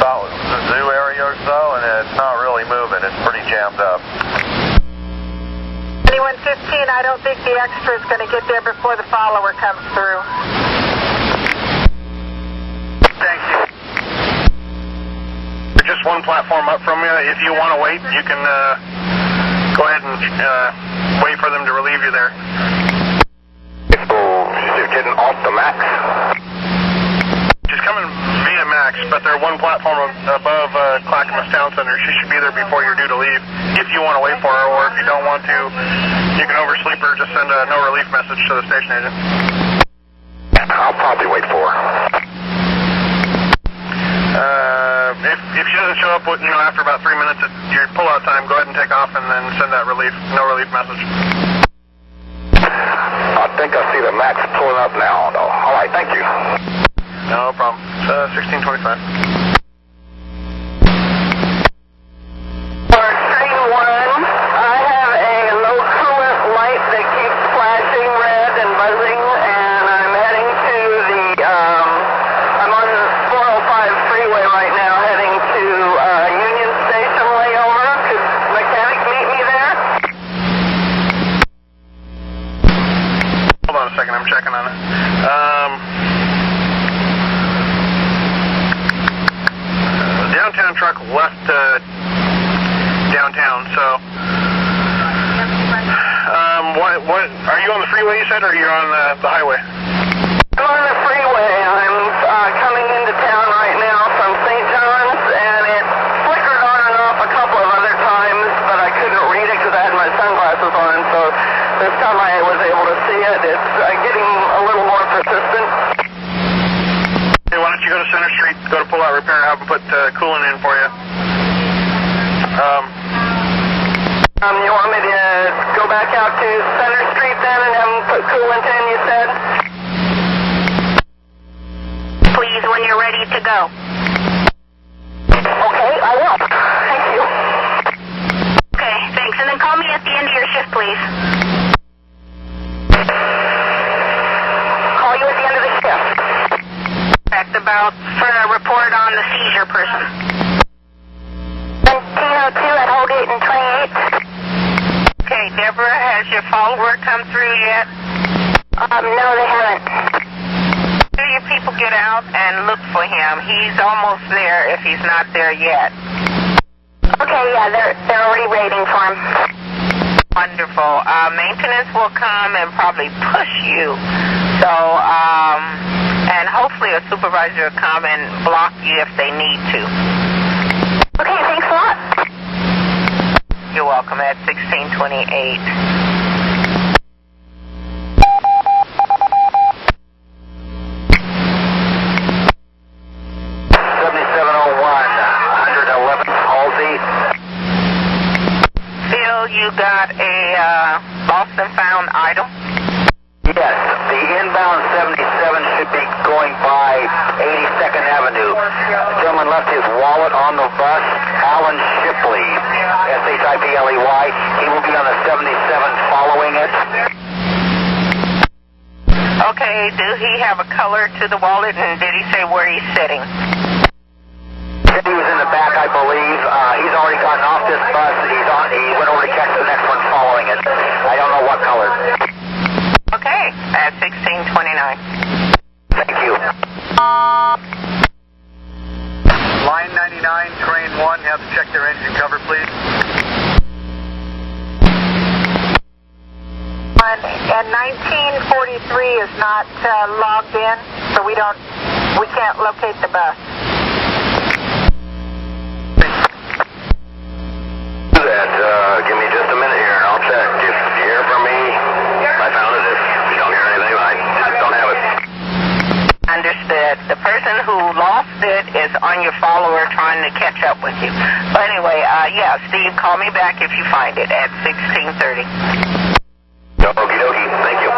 about the zoo area or so, and it's not really moving. It's pretty jammed up. 2115, I don't think the extra is going to get there before the follower comes through. Thank you. There's just one platform up from you. If you want to wait, you can go ahead and wait for them to relieve you there. So, you're getting off the max? She's coming via Max, but they're one platform above Clackamas Town Center. She should be there before you're due to leave. If you want to wait for her, or if you don't want to, you can oversleep her. Just send a no relief message to the station agent. I'll probably wait for her. If she doesn't show up, after about 3 minutes at your pull-out time, go ahead and take off and then send that no relief message. I think I see the Max pulling up now, though. All right, thank you. No problem. 1625. For train 1, I have a low coolant light that keeps flashing red and buzzing, and I'm heading to I'm on the 405 freeway right now, heading to Union Station layover. Could mechanic meet me there? Hold on a second, I'm checking on it. Downtown truck left downtown, so what are you on the freeway, you said, or you're on the highway? I'm on the freeway. I'm coming into town right now from St. John's, and it flickered on and off a couple of other times, but I couldn't read it because I had my sunglasses on, so this time I was able to see it. It's getting a little more persistent. Hey, why don't you go to Center Street, go to Pull Out Repair, have them put coolant in for you. You want me to go back out to Center Street then and have them put coolant in, you said? Please, when you're ready to go. Okay, I will. Thank you. Okay, thanks. And then call me at the end of your shift, please. Call you at the end of the shift. Correct, about for a report on the seizure person. 1702 at Holgate and 28th. Okay, Deborah, has your follower come through yet? No, they haven't. Do your people get out and look for him? He's almost there if he's not there yet. Okay, yeah, they're already waiting for him. Wonderful. Maintenance will come and probably push you. So, and hopefully a supervisor will come and block you if they need to. Okay, thanks a lot. You're welcome at 1628. You got a lost and found item? Yes, the inbound 77 should be going by 82nd Avenue. The gentleman left his wallet on the bus. Alan Shipley, S-H-I-P-L-E-Y. He will be on the 77 following it. Okay, do he have a color to the wallet, and did he say where he's sitting? He was in the back, I believe. He's already gotten off this bus. He went over to catch the next one following it. I don't know what color. Okay, at 1629. Thank you. Line 99, train 1, have to check their engine cover, please. And 1943 is not logged in, so we can't locate the bus. Give me just a minute here and I'll check. If you hear from me, I found it. If you don't hear anything, I just don't have it. Understood. The person who lost it is on your follower trying to catch up with you. But anyway, yeah, Steve, call me back if you find it at 1630. Okie dokie. Thank you.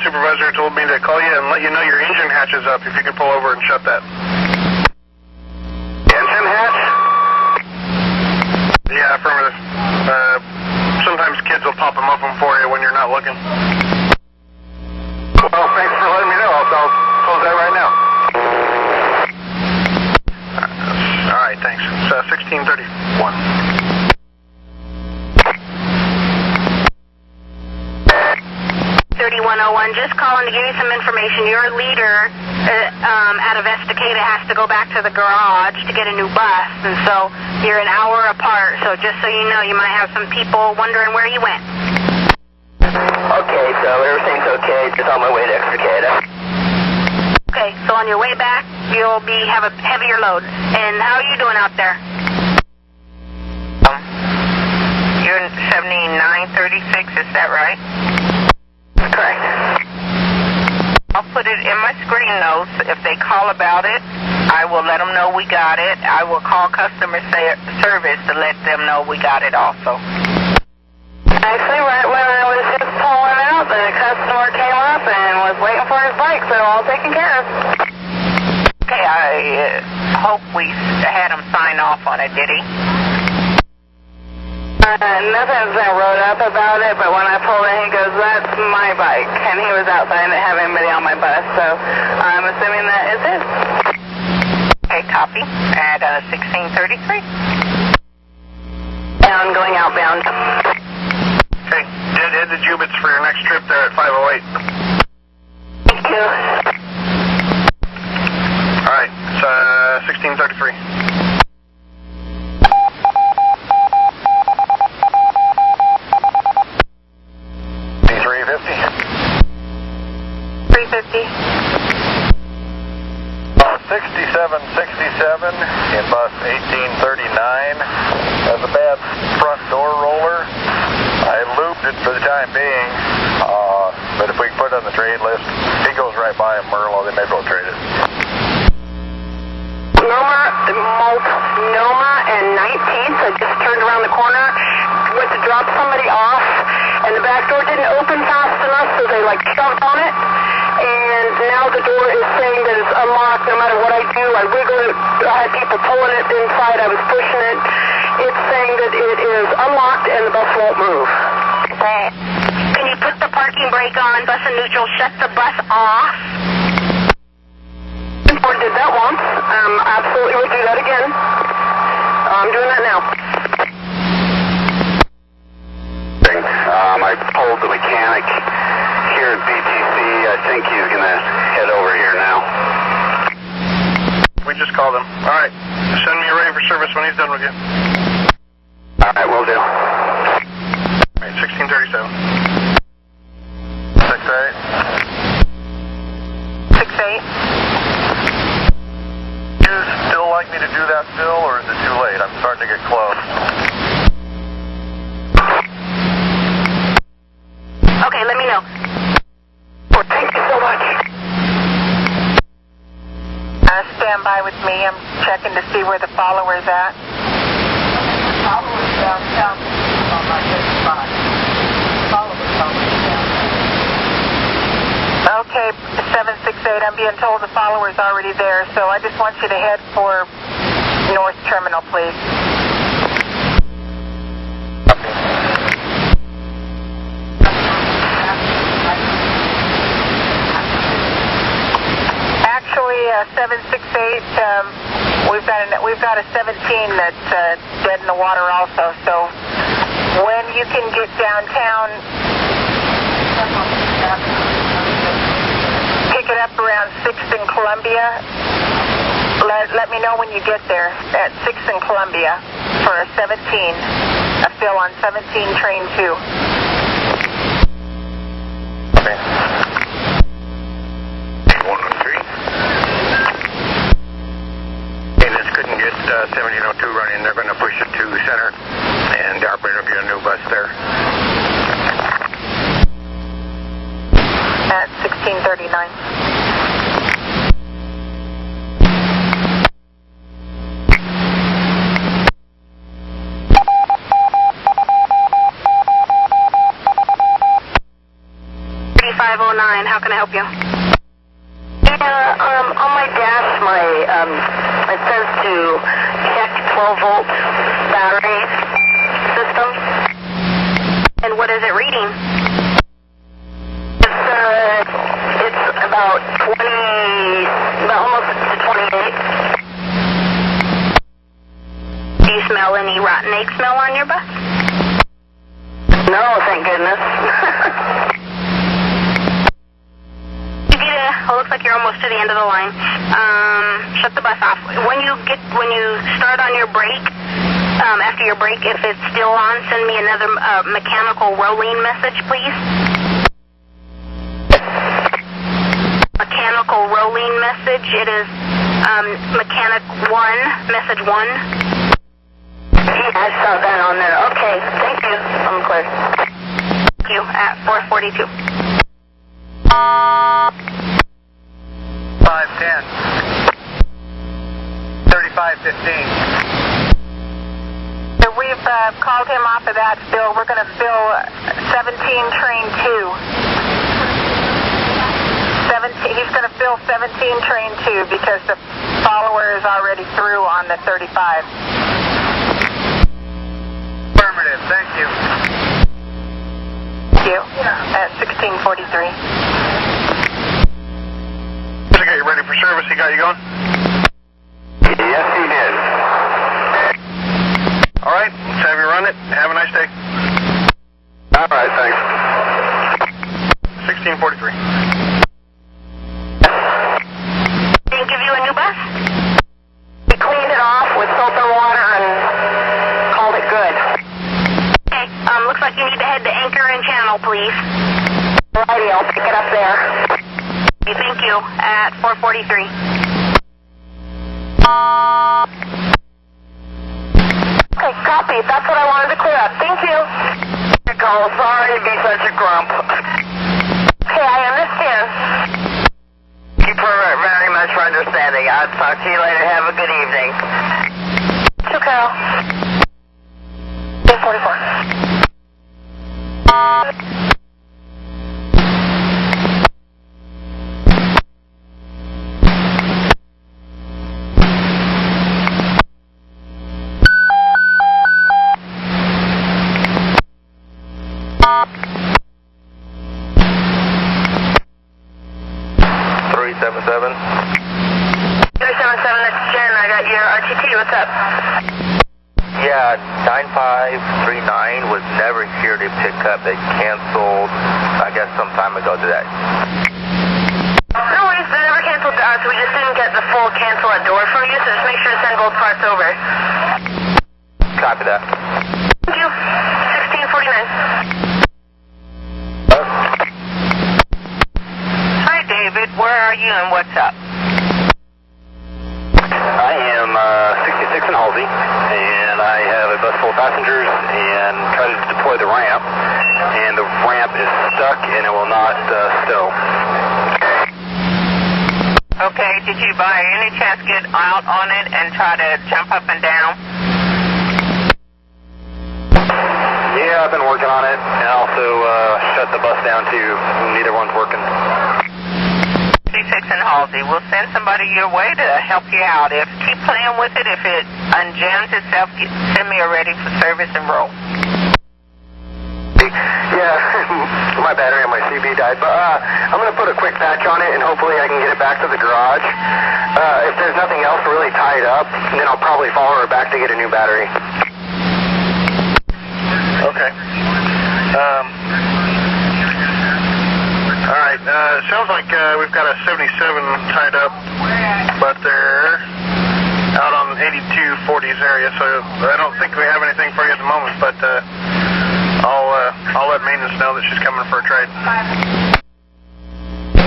Supervisor told me to call you and let you know your engine hatch is up, if you could pull over and shut that. Engine hatch? Yeah, affirmative. Sometimes kids will pop them open for you when you're not looking. Well, thanks for letting me know. I'll close that right now. All right, thanks. It's 1631. 3101, just calling to give you some information. Your leader out of Estacada has to go back to the garage to get a new bus, and so you're an hour apart. So just so you know, you might have some people wondering where you went. Okay, so everything's okay. Just on my way to Estacada. Okay, so on your way back, you'll have a heavier load. And how are you doing out there? You're 7936, is that right? Correct. I'll put it in my screen notes. If they call about it, I will let them know we got it. I will call customer service to let them know we got it also. Actually, right when I was just pulling out, the customer came up and was waiting for his bike, so all taken care of. Okay, I hope we had him sign off on it, did he? Nothing's been wrote up about it, but when I pulled in, he goes, "That's my bike," and he was outside and didn't have anybody on my bus, so I'm assuming that is it. Okay, copy. At 1633. Down, going outbound. Okay, head to Jubit's for your next trip there at 508. Thank you. All right, it's 1633. 350. 6767 in bus 1839 has a bad front door roller. for the time being. But if we can put it on the trade list, he goes right by him, Merlo, they may as well trade it. Noma and 19th. I just turned around the corner, went to drop somebody off, and the back door didn't open fast enough, so they like shoved on it. And now the door is saying that it's unlocked no matter what I do. I wiggle it, I had people pulling it inside, I was pushing it. It's saying that it is unlocked and the bus won't move. Okay. Can you put the parking brake on, bus in neutral, shut the bus off? Or did that once. Absolutely will do that again. I'm doing that now. I pulled the mechanic here at BTC. I think he's going to head over here now. We just called him. All right. Send me a ready for service when he's done with you. All right, will do. All right, 1637. 6-8. 6-8. Do you still like me to do that still, or is it too late? I'm starting to get close. Okay, let me know. Well, thank you so much. Stand by with me. I'm checking to see where the follower's at. Followers downtown on my 35. Followers downtown. Okay, 768. I'm being told the follower's already there, so I just want you to head for North Terminal, please. Actually, 768. We've got a 17 that's dead in the water also. So when you can get downtown, pick it up around 6th and Columbia. Let me know when you get there at 6th and Columbia for a 17, a fill on 17 train 2. Okay. 113. They just couldn't get 1702 running. They're going to push it to center, and the operator will get a new bus there. At 1639. How can I help you? Yeah, on my dash, it says to check 12-volt battery system. And what is it reading? It's about 20, almost to 28. Do you smell any rotten egg smell on your bus? No, thank goodness. Looks like you're almost to the end of the line. Shut the bus off. When you start on your brake, after your brake, if it's still on, send me another mechanical rolling message, please. Mechanical rolling message. It is mechanic 1, message 1. I saw that on there. Okay, thank you. I'm clear. Thank you. At 442. 510. 3515. So we've called him off of that fill. We're going to fill 17 train 2. He's going to fill 17 train 2 because the follower is already through on the 35. Affirmative, thank you. Thank you. At 1643. Okay, you ready for service? He got you going? Yes, he did. All right, let's have you run it. Have a nice day. All right, thanks. 1643. Didn't give you a new bus? We cleaned it off with soap and water and called it good. Okay, looks like you need to head to Anchor and Channel, please. Alrighty, I'll pick it up there. Thank you. At 443. Okay, copy. That's what I wanted to clear up. Thank you. You're Oh, sorry to be such a grump. Okay, I understand. Thank you very much for understanding. I'll talk to you later. Have a good evening. To Carol. 844. What's up? Yeah, 9539 was never here to pick up. They canceled, I guess, some time ago today. No worries, they never canceled to us. We just didn't get the full cancel at door from you, so just make sure to send both parts over. Copy that. Thank you. 1649. Hi, David. Where are you and what's up? I am 66 in Halsey, and I have a bus full of passengers and try to deploy the ramp, and the ramp is stuck and it will not stow. Okay, did you by any chance get out on it and try to jump up and down? Yeah, I've been working on it, and also shut the bus down too. Neither one's working. 66 in Halsey. We'll send somebody your way to help you out. Keep playing with it. If it unjams itself, send me a ready for service and roll. Yeah, my battery on my CB died, but I'm going to put a quick patch on it, and hopefully I can get it back to the garage. If there's nothing else really tied up, then I'll probably follow her back to get a new battery. Okay. All right, it sounds like we've got a 77 tied up, but they're out on 8240s area, so I don't think we have anything for you at the moment, but I'll let maintenance know that she's coming for a trade.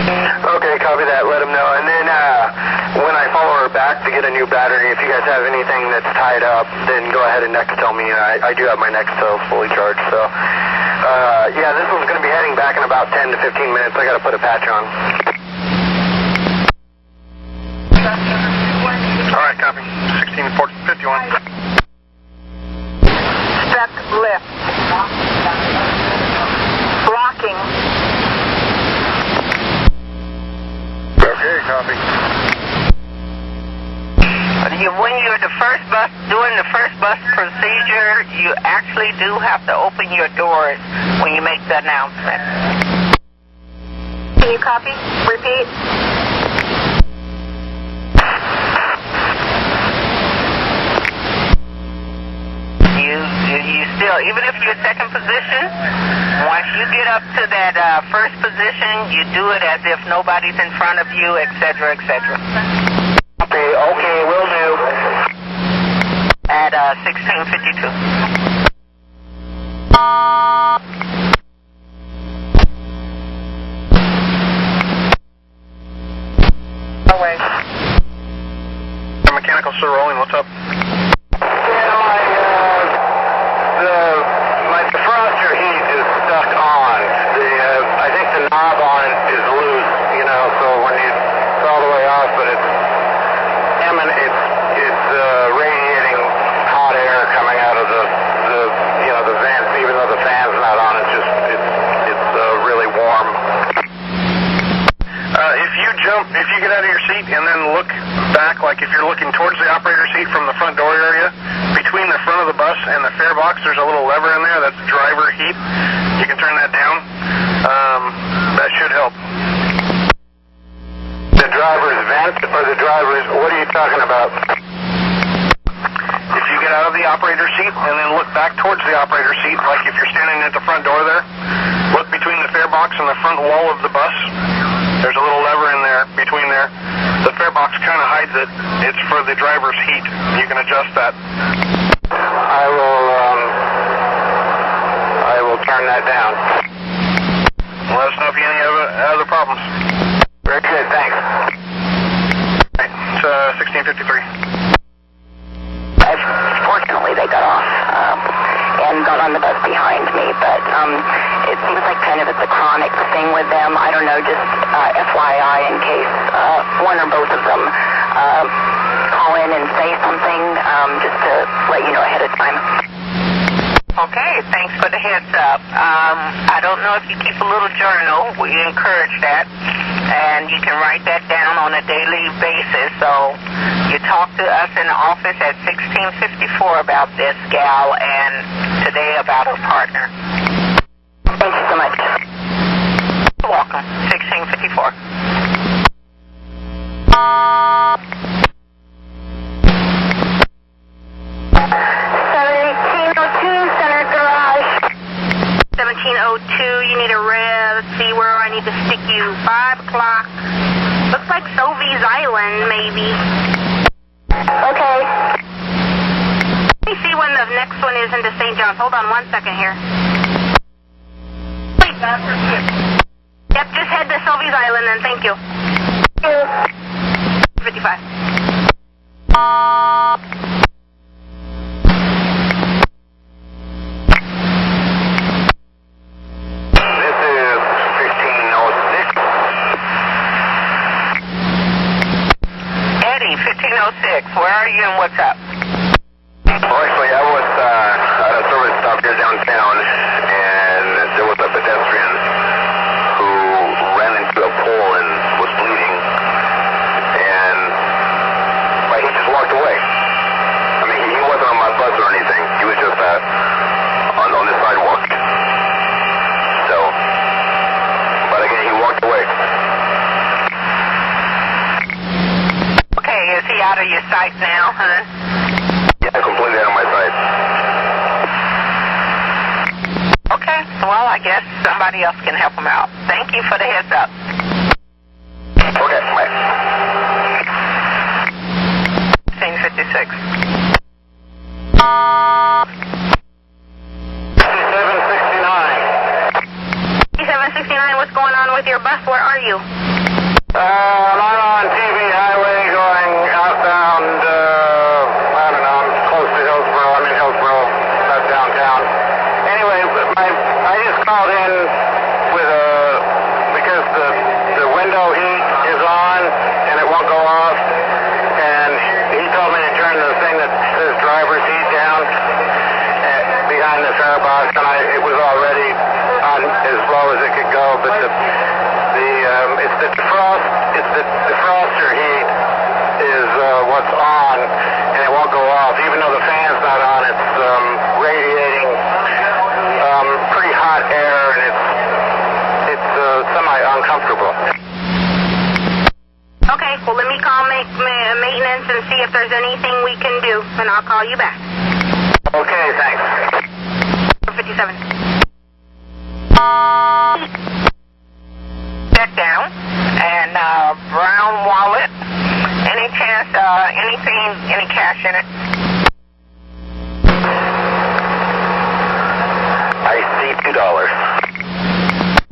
Okay, copy that. Let them know. And then when I follow her back to get a new battery, if you guys have anything that's tied up, then go ahead and Nextel me. I do have my Nextel fully charged, so... yeah, this one's going to be heading back in about 10 to 15 minutes. I got to put a patch on. All right, copy. 1651. Stuck lift. Blocking. Okay, copy. When you're doing the first bus procedure, you actually do have to open your doors when you make the announcement. Can you copy? Repeat. You still, even if you're second position, once you get up to that first position, you do it as if nobody's in front of you, etc., etc. Okay, will do. At 1652. Away. Mechanical still rolling. What's up? My defroster heat is stuck on. I think the knob on it is loose, so when it's all the way off, but it's radiating hot air coming out of the vents, even though the fan's not on. It's really warm. If you get out of your seat and then look back, like if you're looking towards the operator seat from the front door area, between the front of the bus and the fare box, there's a little lever in there. That's driver heat. You can turn that down. That should help. The driver's vent or the driver's... What are you talking about? If you get out of the operator seat and then look back towards the operator seat, like if you're standing at the front door there, look between the fare box and the front wall of the bus. There's a little lever in there, between there. The fare box kind of hides it. It's for the driver's heat. You can adjust that. I will turn that down. Let us know if you have any other problems. Very good, thanks. Right, it's 1653. Fortunately, they got off. And and got on the bus behind me. But it seems like kind of it's a chronic thing with them. I don't know, just FYI in case one or both of them call in and say something, just to let you know ahead of time. Okay, thanks for the heads up. I don't know if you keep a little journal. We encourage that. And you can write that down on a daily basis. So you talk to us in the office at 1654 about this gal and today about her partner. Thank you so much. You're welcome. 1654. You need a red. Let's see where I need to stick you. 5 o'clock. Looks like Sovies Island, maybe. Okay. Let me see when the next one is into St. John's. Hold on 1 second here. Yep, just head to Sovies Island then. Thank you. 55. Where are you and what's up? Well, actually, I was at a service stop here downtown, and there was a pedestrian who ran into a pole and was bleeding, and he just walked away. I mean, he wasn't on my bus or anything. He was just on the sidewalk. So, but again, he walked away. Is he out of your sight now, huh? Yeah, completely out of my sight. Okay, well, I guess somebody else can help him out. Thank you for the heads up. Okay, bye. 1656. 5769, what's going on with your bus? Where are you? I'm on TV Highway going outbound, I don't know, I'm close to Hillsborough. I'm in Hillsborough, that's downtown. Anyway, I just called in with because the window heat is on and it won't go off, and he told me to turn the thing that says driver's heat down behind the fare box, and it was already on as low as it could go, but it's the defroster heat is what's on, and it won't go off. Even though the fan's not on, it's radiating pretty hot air, and it's semi-uncomfortable. Okay, well, let me call maintenance and see if there's anything we can do, and I'll call you back. Okay, thanks. 57. Check down. And brown wallet. Any chance, any cash in it? I see $2.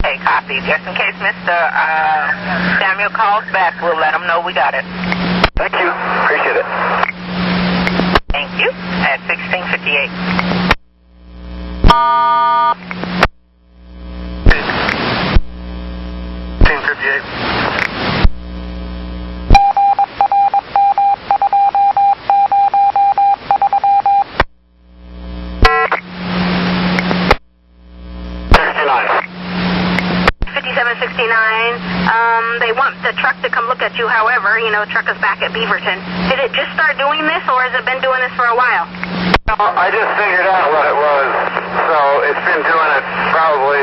Hey, copy. Just in case Mr. Samuel calls back, we'll let him know we got it. Thank you. Appreciate it. Thank you. At 1658. 1658. They want the truck to come look at you. However, the truck is back at Beaverton. Did it just start doing this, or has it been doing this for a while? I just figured out what it was. So it's been doing it probably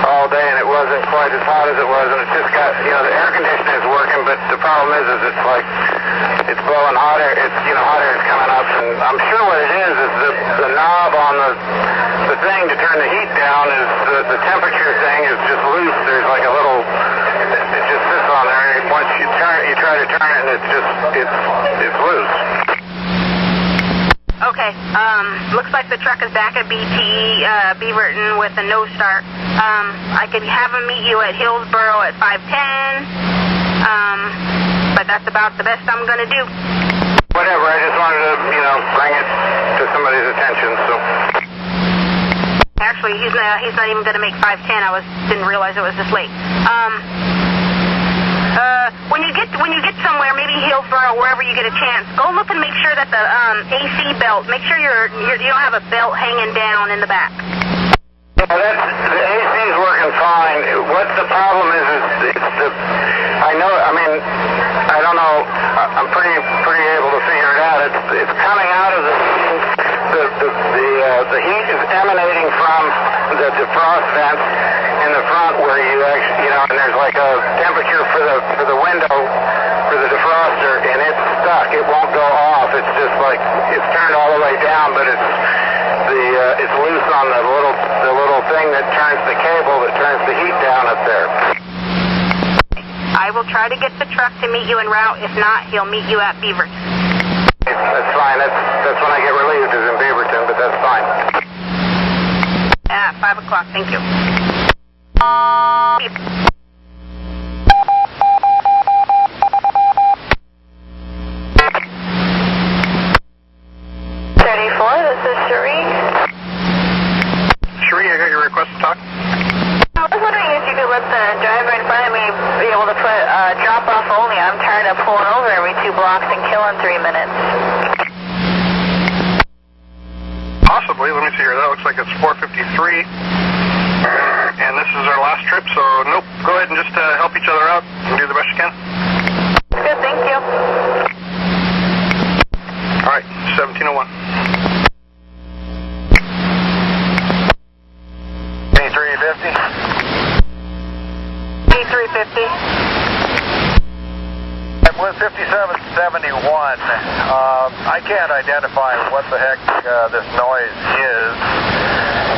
all day, and it wasn't quite as hot as it was, and it's just got, the air conditioning is working, but the problem is it's like, it's blowing hot air, hot air is coming up, and I'm sure what it is the knob on the thing to turn the heat down is the temperature thing is just loose. There's like a little, it just sits on there, and once you try to turn it, and it's loose. Okay, looks like the truck is back at Beaverton with a no start. I could have him meet you at Hillsborough at 5:10, but that's about the best I'm going to do. Whatever, I just wanted to, bring it to somebody's attention, so. sorry. He's not even going to make 5:10. Didn't realize it was this late. When you get somewhere, maybe Hillsborough, wherever you get a chance, go look and make sure that the AC belt. Make sure you don't have a belt hanging down in the back. Yeah, the AC is working fine. What the problem is I don't know. I'm pretty able to figure it out. It's coming out of the heat is emanating from the defrost vents in the front where you actually, and there's like a temperature for the window for the defroster, and it's stuck. It won't go off. It's just like it's turned all the way down, but it's loose on the little thing that turns the cable that turns the heat down up there. I will try to get the truck to meet you en route. If not, he'll meet you at Beaverton. That's fine. That's when I get relieved is in Beaverton, but that's fine. At 5 o'clock. Thank you. This is Cherie. Cherie, I got your request to talk. I was wondering if you could let the driver in front of me be able to put drop off only. I'm tired of pulling over every 2 blocks and killing 3 minutes. Possibly. Let me see here. That looks like it's 4:53. And this is our last trip, so nope. Go ahead and just help each other out and do the best you can. Good, thank you. All right, 1701. 350. 350. I'm with 5771. I can't identify what the heck this noise is,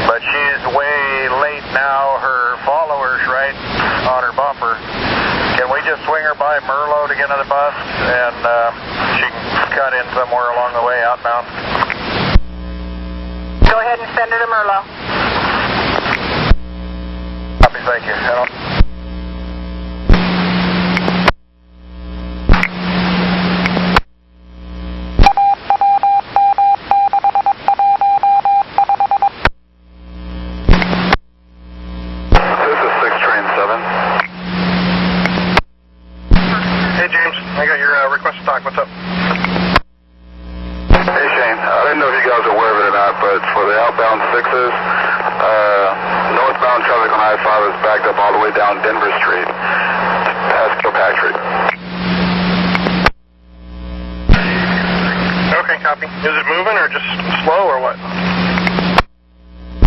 but she's way late now. Her follower's right on her bumper. Can we just swing her by Merlo to get to the bus, and she can cut in somewhere along the way outbound? Go ahead and send her to Merlo. Copy, thank you. Hello. This is 6 train 7. Hey, James. I got your request to talk. What's up? Hey, Shane. I didn't know if you guys are aware of it or not, but for the outbound 6s, northbound traffic on I-5 is backed up all the way down Denver Street past Kilpatrick. Okay, copy. Is it moving or just slow or what?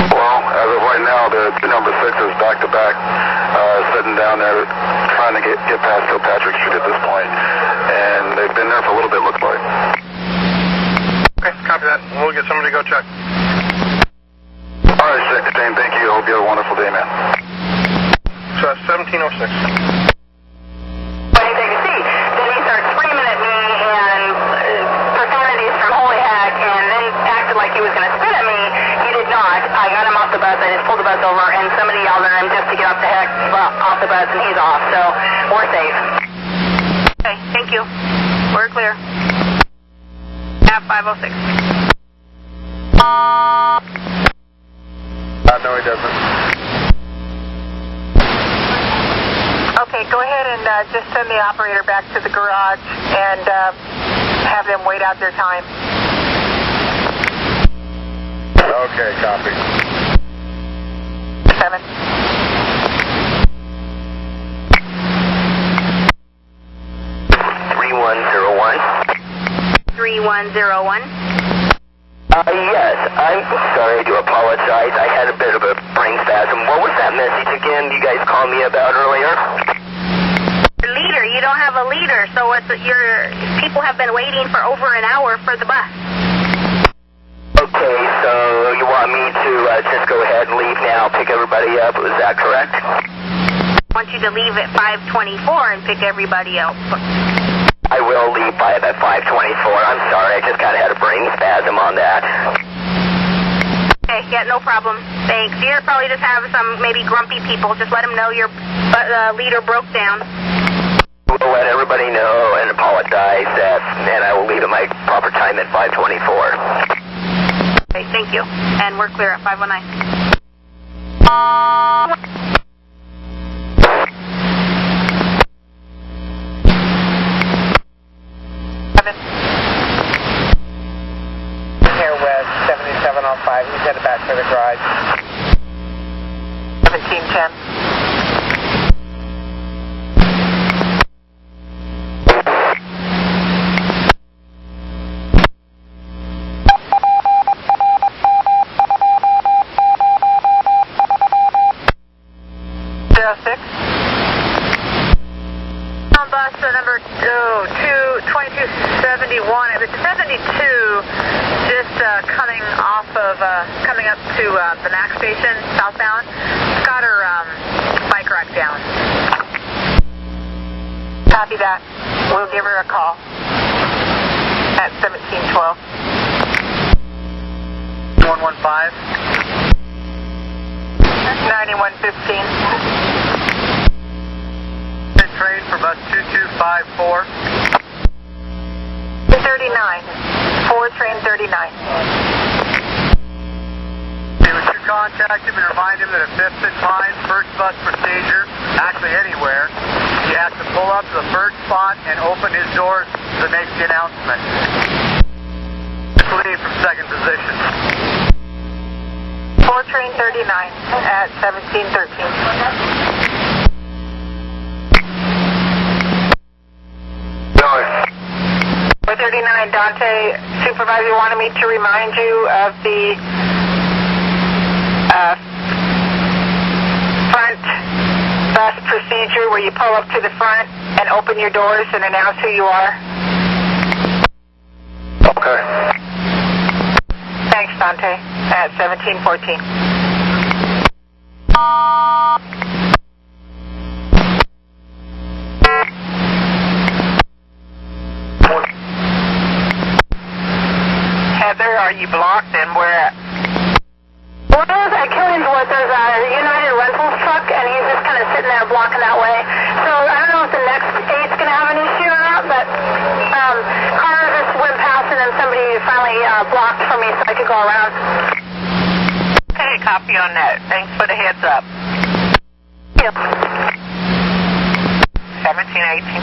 Well, as of right now, the number 6 is back to back, sitting down there trying to get past Kilpatrick Street at this point, and they've been there for a little bit, looks like. Okay, copy that. We'll get somebody to go check. All right, Shane, thank you. Hope you have a wonderful day, man. So that's 1706. When he takes a seat, then he starts screaming at me and profanities from holy heck, and then acted like he was going to spit at me. He did not. I got him off the bus. I just pulled the bus over, and somebody yelled at him just to get off the bus, and he's off. So we're safe. Okay, thank you. We're clear. At 506. No, he doesn't. Okay, go ahead and just send the operator back to the garage and have them wait out their time. Okay, copy. 7. 3101. Yes, I'm sorry to apologize. I had a bit of a brain spasm. What was that message again you guys called me about earlier? Leader, you don't have a leader, so your people have been waiting for over an hour for the bus. Okay, so you want me to just go ahead and leave now, pick everybody up, is that correct? I want you to leave at 5:24 and pick everybody else. I will leave by about 5:24. I'm sorry, I just kind of had a brain spasm on that. Okay, yeah, no problem. Thanks. You're probably just have some maybe grumpy people. Just let them know your leader broke down. We'll let everybody know and apologize, and I will leave at my proper time at 5:24. Okay, thank you. And we're clear at 519. Here with 7705. He's headed back to the garage. 1710. Bus number 2271. It was 72, just coming up to the MAX station, southbound. Got her bike rack down. Copy that. We'll give her a call at 1712. 115. 9115. Train for bus 2254. 39. 4 train 39. Okay, would you contact him and remind him that if fifth in line, first bus procedure, actually anywhere, he has to pull up to the first spot and open his doors to make the announcement. Just leave from second position. 4 train 39 at 1713. 439, Dante. Supervisor wanted me to remind you of the front bus procedure where you pull up to the front and open your doors and announce who you are. Okay. Thanks, Dante. At 1714. Heather, are you blocked and where at? Well, at Killingsworth, there's a United Rentals truck, and he's just kind of sitting there blocking that way. So I don't know if the next eight's going to have an issue or not, but car just went past, and then somebody finally blocked for me so I could go around. Okay, copy on that. Thanks for the heads up. Yep. 1718.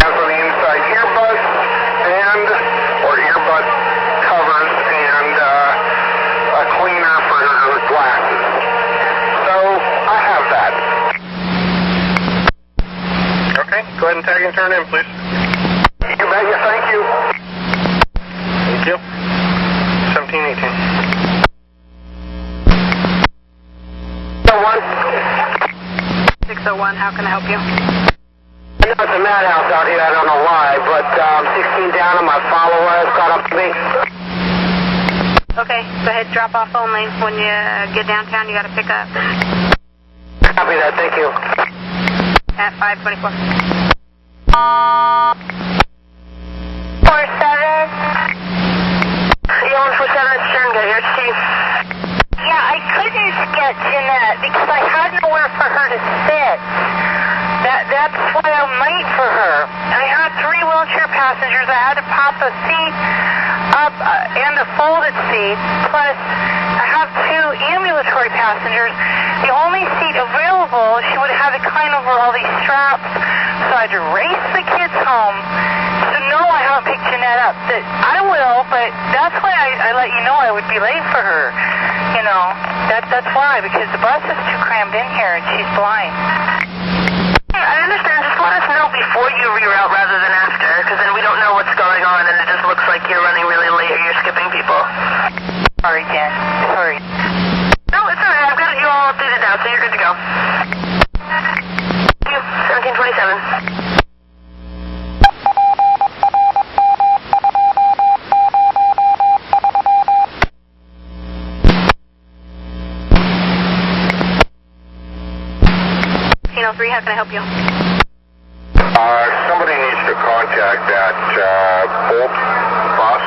Has an inside earbud and or earbud covers and a cleaner for her glasses. So I have that. Okay, go ahead and tag and turn in, please. You bet you. Thank you. Thank you. 1718. 601, how can I help you? I know it's a madhouse out here, I don't know why, but 16 down and my follower has caught up to me. Okay, go ahead, drop off only. When you get downtown, you got to pick up. Copy that, thank you. At 524. 47. You on 47, it's Sherman, here's Chief. Yeah, I couldn't get Jeanette because I had nowhere for her to sit. That's why I'm late for her. I had 3 wheelchair passengers. I had to pop a seat up and a folded seat. Plus, I have 2 ambulatory passengers. The only seat available, she would have had to climb over all these straps. So I had to race the kids home. So no, I haven't picked Jeanette up. I will, but that's why I let you know I would be late for her. You know, that's why, because the bus is too crammed in here and she's blind. I understand. Just let us know before you reroute rather than after, because then we don't know what's going on and it just looks like you're running really late or you're skipping people. Sorry, Jen. Sorry. No, it's all right. I've got you all updated now, so you're good to go. Thank you. 1727. How can I help you? Somebody needs to contact that Bolt bus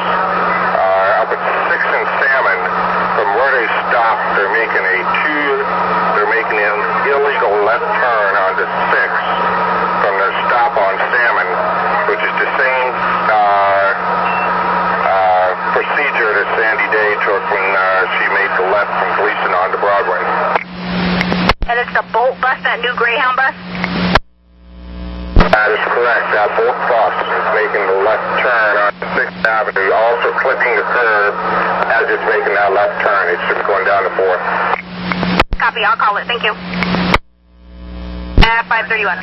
up at 6 and Salmon. From where they stopped, they're making an illegal left turn onto 6 from their stop on Salmon, which is the same procedure that Sandy Day truck when she made the left from Gleason onto Broadway. And it's the Bolt bus, that new Greyhound bus? That is correct. That Bolt bus is making the left turn on 6th Avenue, also clipping the curb as it's making that left turn. It's just going down to 4th. Copy, I'll call it. Thank you. 531.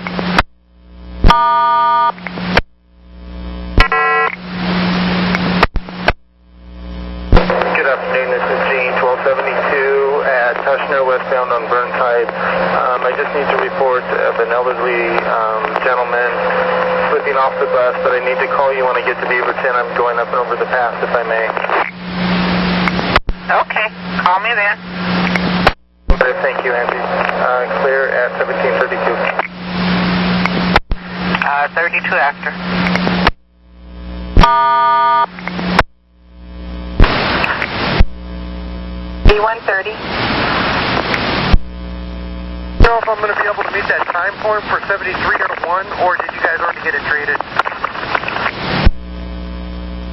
Good afternoon, this is Gene, 1272 at Tushner, westbound on Burnside. I just need to report of an elderly gentleman slipping off the bus, but I need to call you when I get to Beaverton. I'm going up and over the pass, if I may. Okay, call me then. Okay, thank you, Andy. Clear at 1732. 32 after. B130. I don't know if I'm going to be able to meet that time for him for 7301, or did you guys already get it traded?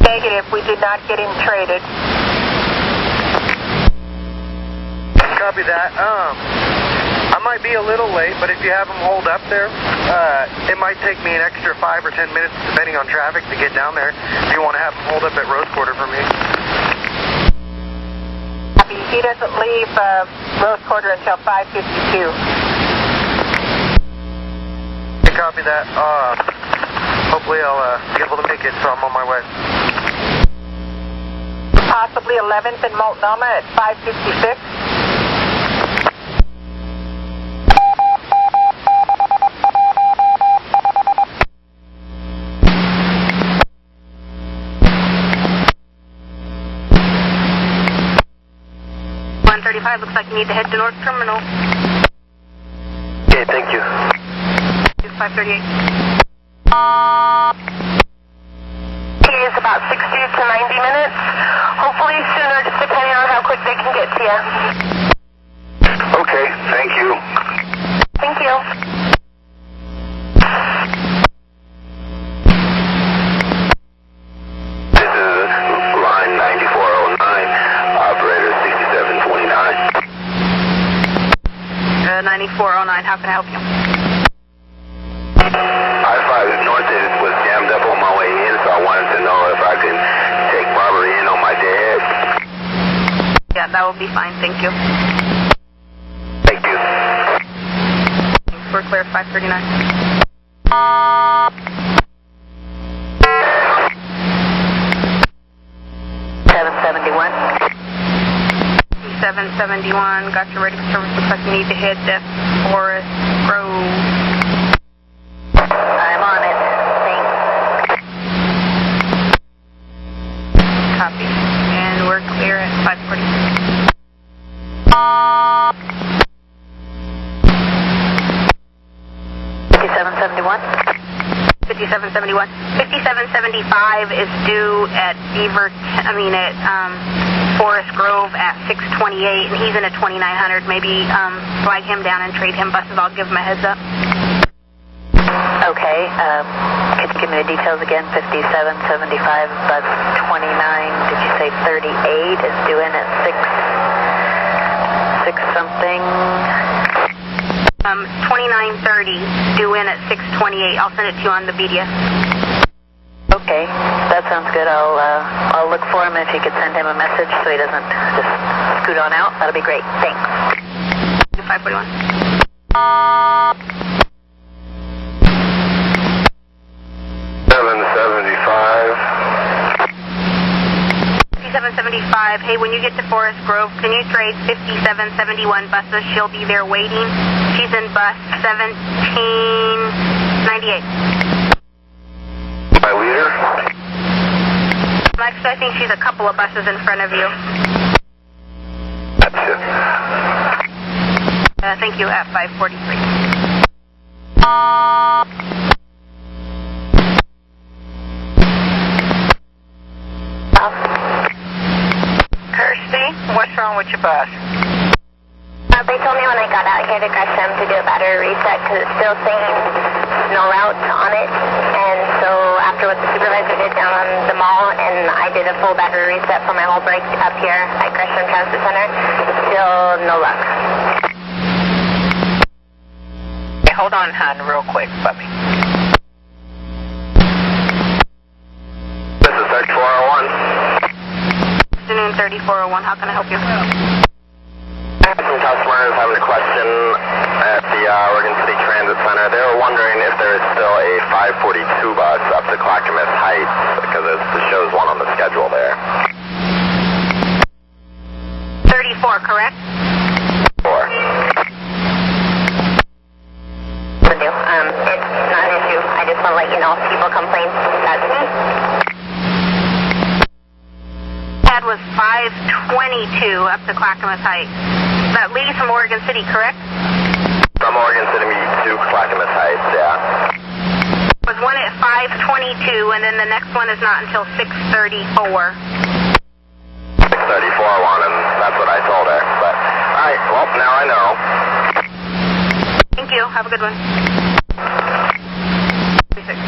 Negative, we did not get him traded. Copy that. I might be a little late, but if you have them hold up there, it might take me an extra 5 or 10 minutes, depending on traffic, to get down there. If you want to have them hold up at Rose Quarter for me. He doesn't leave Rose Quarter until 5:52. Copy that. Hopefully I'll be able to make it, so I'm on my way. Possibly 11th and Multnomah at 5:56. Looks like you need to head to North Terminal. Okay, thank you. 538. He is about 60 to 90 minutes. Hopefully sooner, just depending on how quick they can get to you. Okay, thank you. Thank you. This is line 9409, operator 6729. 9409, how can I help you? I-5 North was jammed up on my way in, so I wanted to know if I can take Barbara in on my dad. Yeah, that will be fine, thank you. Thank you. We're clear, 539. 771. 771, got you ready for service. Looks like you need to hit the Forest Grove. I'm on it. Thanks. Copy. And we're clear at 540. 5771. 5771. 5775 is due at Forest Grove at 628, and he's in a 2900. Maybe flag him down and trade him buses. I'll give him a heads up. Okay. Could you give me the details again? 5775, bus 29. Did you say 38 is due in at 6 something? 2930 due in at 628. I'll send it to you on the BDS. Okay, that sounds good. I'll look for him. If you could send him a message so he doesn't just scoot on out, that'll be great. Thanks. 541. 5775. Hey, when you get to Forest Grove, can you trade 5771 buses? She'll be there waiting. She's in bus 1798. My leader? Max, I think she's a couple of buses in front of you. That's it. Thank you, at 543. Kirsty, what's wrong with your bus? They told me when I got out here to Gresham to do a battery reset because it's still saying no routes on it. And so after what the supervisor did down on the mall and I did a full battery reset for my whole brake up here at Gresham Transit Center. Still no luck. Okay, hold on, hon, real quick, puppy. This is 3401. Afternoon, 3401. How can I help you? Some customers having a question at the Oregon City Transit Center. They were wondering if there is still a 542 bus up to Clackamas Heights, because it shows one on the schedule there. 34, correct? 4. It's not an issue. I just want to let you know if people complain, that's me. That was 522 up to Clackamas Heights. That leads from Oregon City, correct? From Oregon City to Clackamas Heights, yeah. Was one at 522, and then the next one is not until 634. 634 one, and that's what I told her. But, alright, well, now I know. Thank you. Have a good one. 36.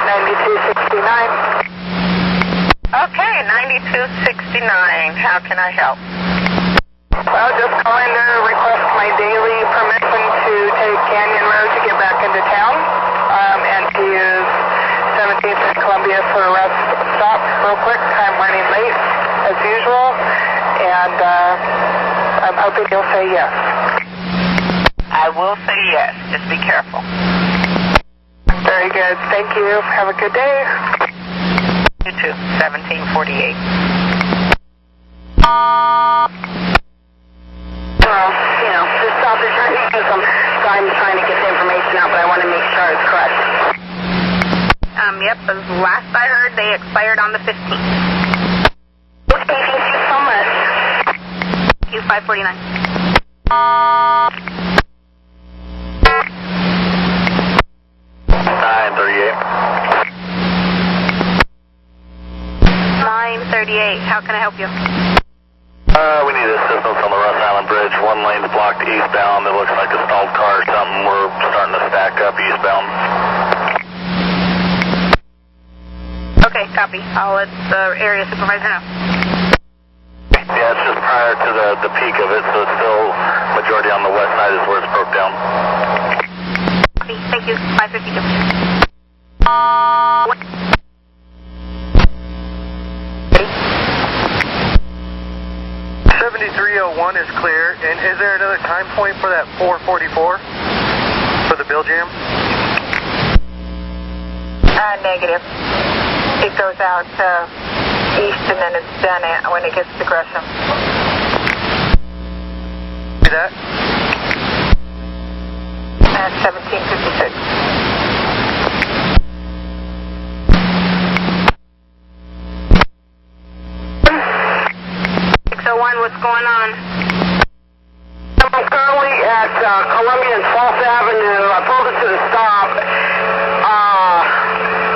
9269. Okay, 9269. How can I help? Well, just calling to request my daily permission to take Canyon Road to get back into town, and to use 17th and Columbia for a rest stop real quick. I'm running late, as usual, and I'm hoping you'll say yes. I will say yes. Just be careful. Very good. Thank you. Have a good day. You too. 1748. Well, you know, this stop is running because I'm trying to get the information out, but I want to make sure it's correct. Yep, as last I heard, they expired on the 15th. Okay, thank you so much. Thank you, 549. 938. How can I help you? We need assistance on the Russ Island Bridge. One lane's blocked eastbound. It looks like a stalled car or something. We're starting to stack up eastbound. Okay, copy. I'll let the area supervisor know. Yeah, it's just prior to the peak of it, so it's still majority on the west side is where it's broke down. Copy. Thank you. 552. 7301 is clear, and is there another time point for that 444 for the bill jam? Negative. It goes out east and then it's done when it gets to Gresham. See that? At 1756. What's going on? I'm currently at Columbia and 12th Avenue. I pulled it to the stop,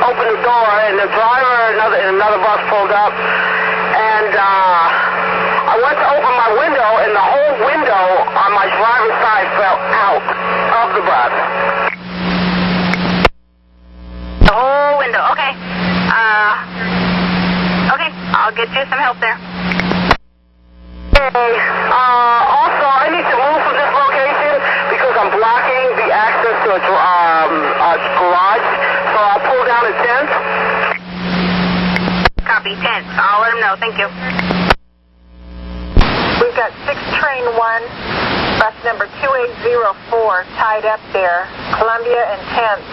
opened the door, and the driver and another bus pulled up, and I went to open my window, and the whole window on my driver's side fell out of the bus. The whole window. Okay. Okay. I'll get you some help there. Also, I need to move from this location because I'm blocking the access to a garage, so I'll pull down at 10th. Copy, 10th. I'll let him know. Thank you. We've got 6 train 1, bus number 2804, tied up there, Columbia and 10th.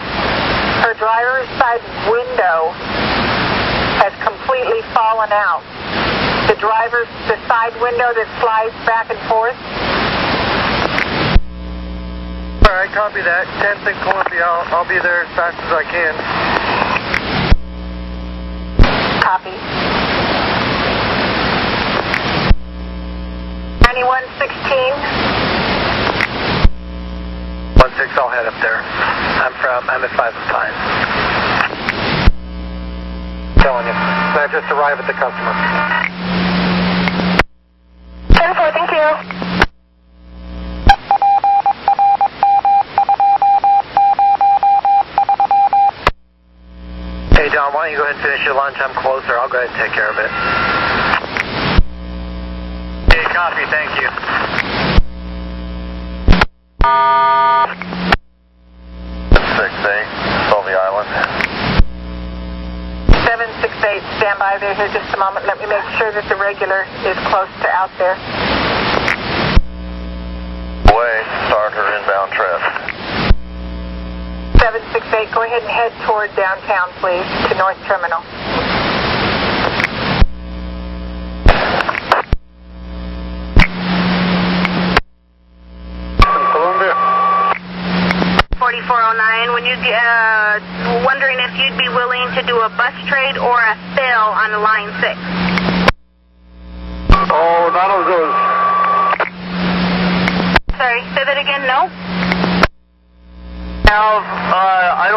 Her driver's side window has completely fallen out. The side window that slides back and forth. All right, copy that. 10th and Columbia. I'll be there as fast as I can. Copy. 9116. 16, I'll head up there. I'm at 5 of 5. Telling you. I just arrived at the customer. 10-4, thank you. finish your lunch, I'm closer. I'll go ahead and take care of it. Okay, copy. Thank you. 6-8, Sylvie Island. 768, stand by there here just a moment. Let me make sure that the regular is close to out there. Way, start her inbound trip. 768, go ahead and head toward downtown, please, to North Terminal. Columbia. 4409, when you wondering if you'd be willing to do a bus trade or a fill on line 6. Oh, none of those. Sorry, say that again, no?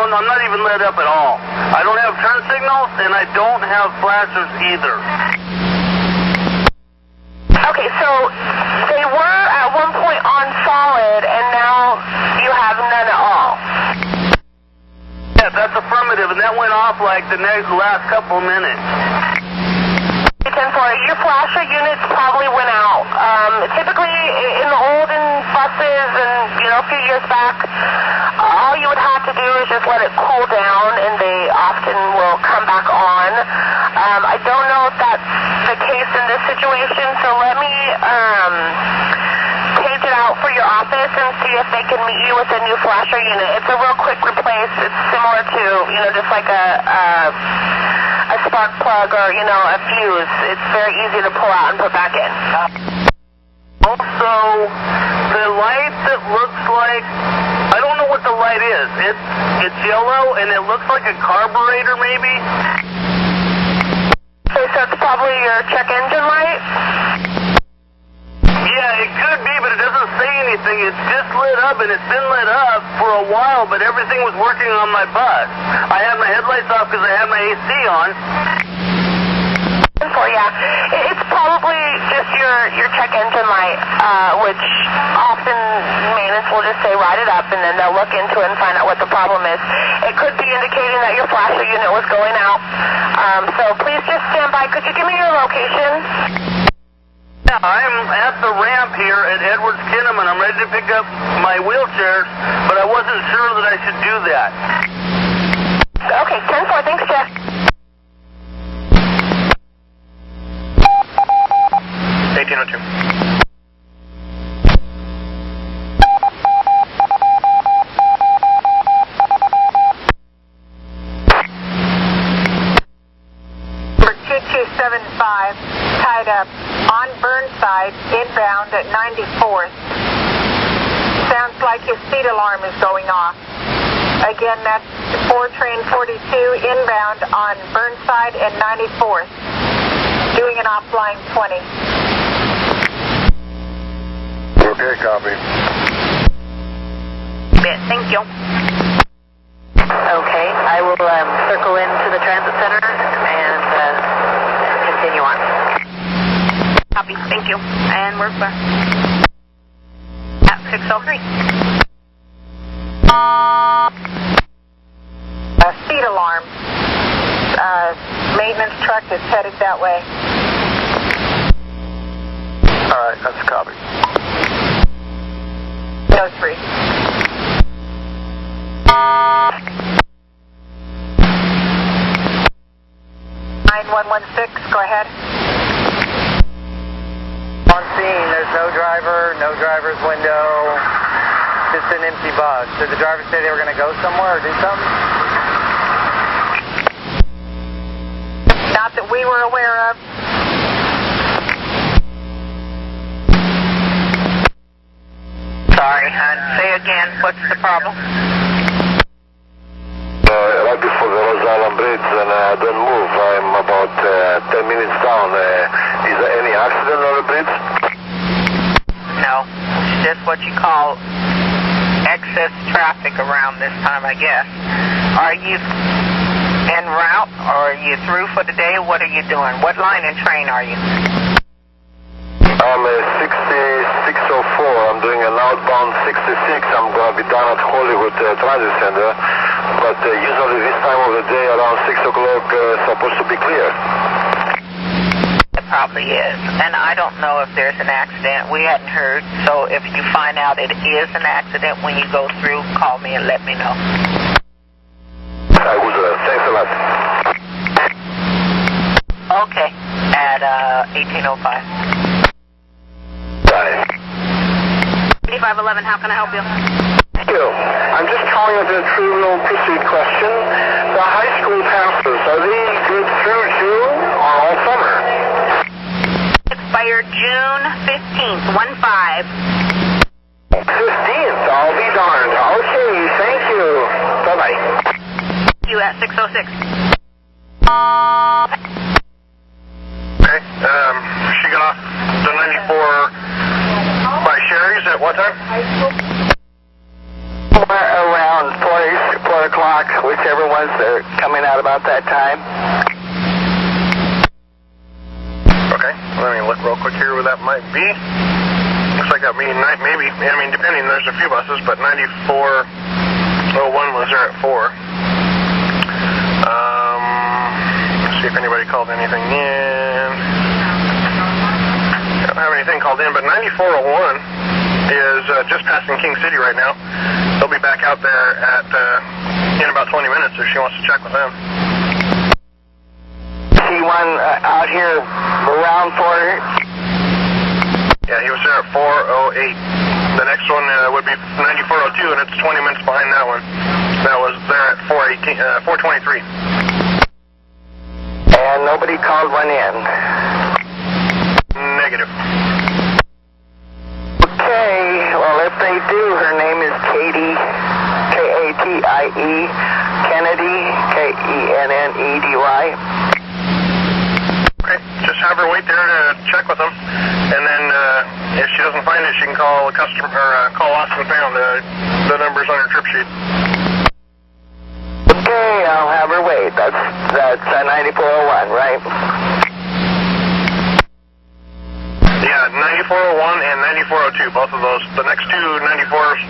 I'm not even lit up at all. I don't have turn signals, and I don't have flashers either. Okay, so they were at one point on solid, and now you have none at all. Yeah, that's affirmative, and that went off like the last couple minutes. 10-4, your flasher units probably went out. Typically, in the olden buses and, a few years back, all you would have to do is just let it cool down, and they often will come back on. I don't know if that's the case in this situation, so let me page it out for your office and see if they can meet you with a new flasher unit. It's a real quick replace. It's similar to, just like a spark plug or, a fuse. It's very easy to pull out and put back in. Also, the light that looks like, I don't know what the light is. It's yellow, and it looks like a carburetor, maybe. Okay, so it's probably your check engine light? Yeah, it could be, but it doesn't say anything. It's just lit up, and it's been lit up for a while, but everything was working on my bus. I had my headlights off because I had my AC on. Yeah, it's probably just your check engine light, which often maintenance will just say write it up, and then they'll look into it and find out what the problem is. It could be indicating that your flasher unit was going out. So please just stand by. Could you give me your location? Yeah, I'm at the ramp here at Edwards Kinham, and I'm ready to pick up my wheelchair, but I wasn't sure that I should do that. Okay, 10-4, thanks, Jeff. For 2275, tied up on Burnside, inbound at 94th. Sounds like his speed alarm is going off. Again, that's 4 train 42 inbound on Burnside and 94th. Doing an offline 20. Okay, copy. Thank you. Okay, I will circle into the transit center and continue on. Copy, thank you. And we're at 603. Speed alarm. Maintenance truck is headed that way. All right, that's a copy. No 3. 9116, go ahead. On scene, there's no driver, no driver's window, just an empty bus. Did the driver say they were going to go somewhere or do something? Not that we were aware of. Sorry, hon. Say again, what's the problem? Right before the Rose Island Bridge, and I don't move. I'm about 10 minutes down. Is there any accident on the bridge? No, it's just what you call excess traffic around this time, I guess. Are you en route, or are you through for the day? What are you doing? What line and train are you? I'm 66 I'm doing an outbound 66. I'm going to be down at Hollywood Transit Center. But usually this time of the day, around 6 o'clock, supposed to be clear. It probably is. And I don't know if there's an accident. We hadn't heard. So if you find out it is an accident when you go through, call me and let me know. I will do that. Thanks a lot. Okay. At 1805. Bye. 8511, how can I help you? Thank you. I'm just calling with a trivial pursuit question. The high school passes, are they good through June or all summer? Expired June 15th, 1-5. 15th, I'll be darned. Okay, thank you. Bye-bye. You at 606. Okay, she got off the 94 by Sherry's at what time? Around 4 o'clock, whichever ones are coming out about that time. Okay, let me look real quick here where that might be. Looks like that maybe, I mean, depending, there's a few buses, but 9401 was there at 4. Let's see if anybody called anything in. I don't have anything called in, but 9401 is just passing King City right now. They'll be back out there at in about 20 minutes if she wants to check with them. See one out here around 4. Yeah, he was there at 4:08. The next one would be 9402, and it's 20 minutes behind that one. That was there at 4:23. And nobody called one in. Negative. Okay, well, if they do, her name is Katie, K-A-T-I-E, Kennedy, K-E-N-N-E-D-Y. Okay, just have her wait there to check with them, and then if she doesn't find it, she can call a customer or call Lost and Found. The number's on her trip sheet. Okay, I'll have her wait. That's 9401, right? Yeah, 9401 and 9402, both of those. The next two 94s,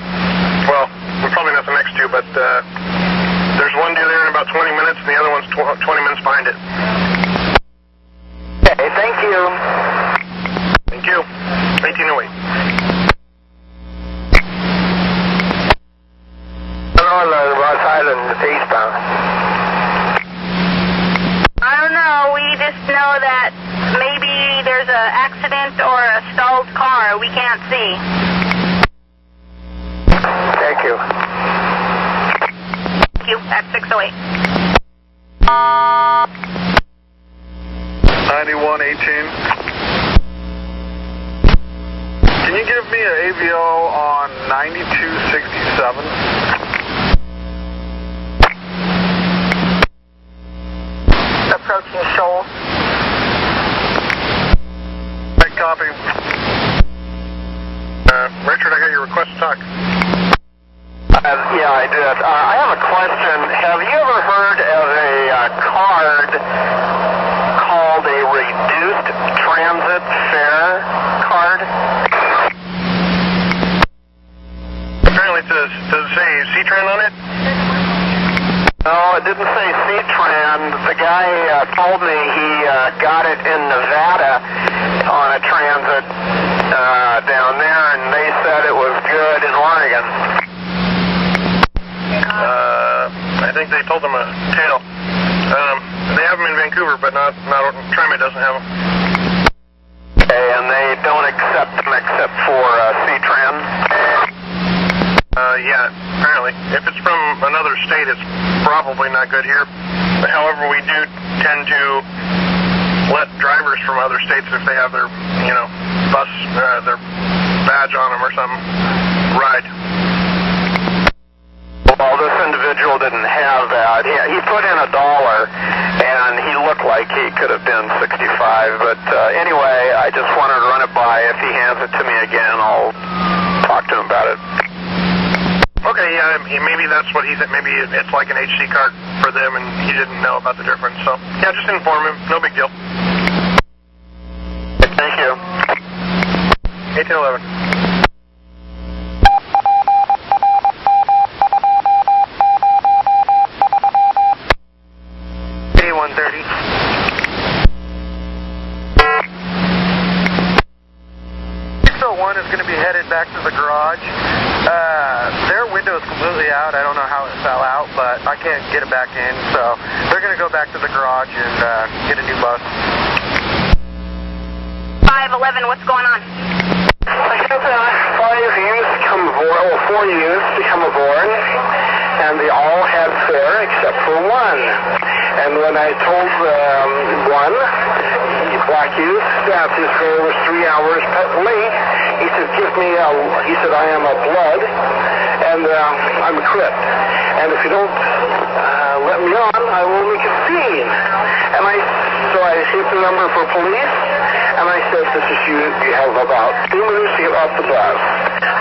well, probably not the next two, but there's one due there in about 20 minutes, and the other one's 20 minutes behind it. Okay, thank you. Thank you. 1808. Hello, Ross Island, eastbound. I don't know. We just know that maybe there's an accident or a stalled car. We can't see. Thank you. Thank you. At 608. 9118. Can you give me an AVO on 9267? Approaching Shoals. Right, copy. Richard, I got your request to talk. Yeah, I did. I have a question. Have you ever heard of a card called a reduced transit fare card? Apparently, does it say C-Tran on it? No, it didn't say C-Tran. The guy told me he got it in Nevada on a transit down there, and they said it was good in Oregon. I think they told them a tail. They have them in Vancouver, but not TriMet doesn't have them. Okay, and they don't accept them except for C-Tran? Yeah, apparently. If it's from another state, it's probably not good here. However, we do tend to let drivers from other states, if they have their, bus, their badge on them or something, ride. Well, this individual didn't have that. He put in $1, and he looked like he could have been 65. But anyway, I just wanted to run it by. If he hands it to me again, I'll talk to him about it. Okay, yeah, maybe that's what he said. Maybe it's like an HC card for them, and he didn't know about the difference. So, yeah, just inform him. No big deal. Thank you. 1811. A130. One is going to be headed back to the garage. Their window is completely out. I don't know how it fell out, but I can't get it back in, so they're going to go back to the garage and get a new bus. 511, what's going on? I had 5 youths come aboard, well, 4 youths to come aboard, and they all had fare except for one. And when I told one, black youth, that his fare was 3 hours late, he said, he said, I am a blood, and I'm a crip. And if you don't let me on, I will make a scene. And so I hit the number for police, and I said, this is you have about 2 minutes to get off the bus.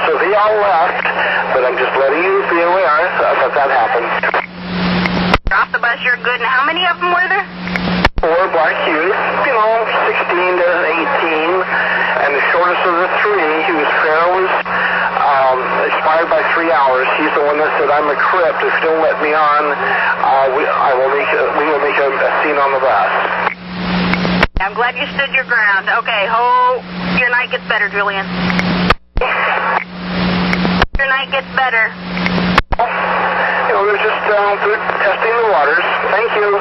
So they all left, but I'm just letting you be aware that that happened. Off the bus, you're good. And how many of them were there? 4 black youths, 16 to 18, and the shortest of the 3, whose fare was expired by 3 hours. He's the one that said, I'm a crip. If you don't let me on, we will make a scene on the bus. I'm glad you stood your ground. Okay, hope your night gets better, Julian. Your night gets better. We're just testing the waters. Thank you.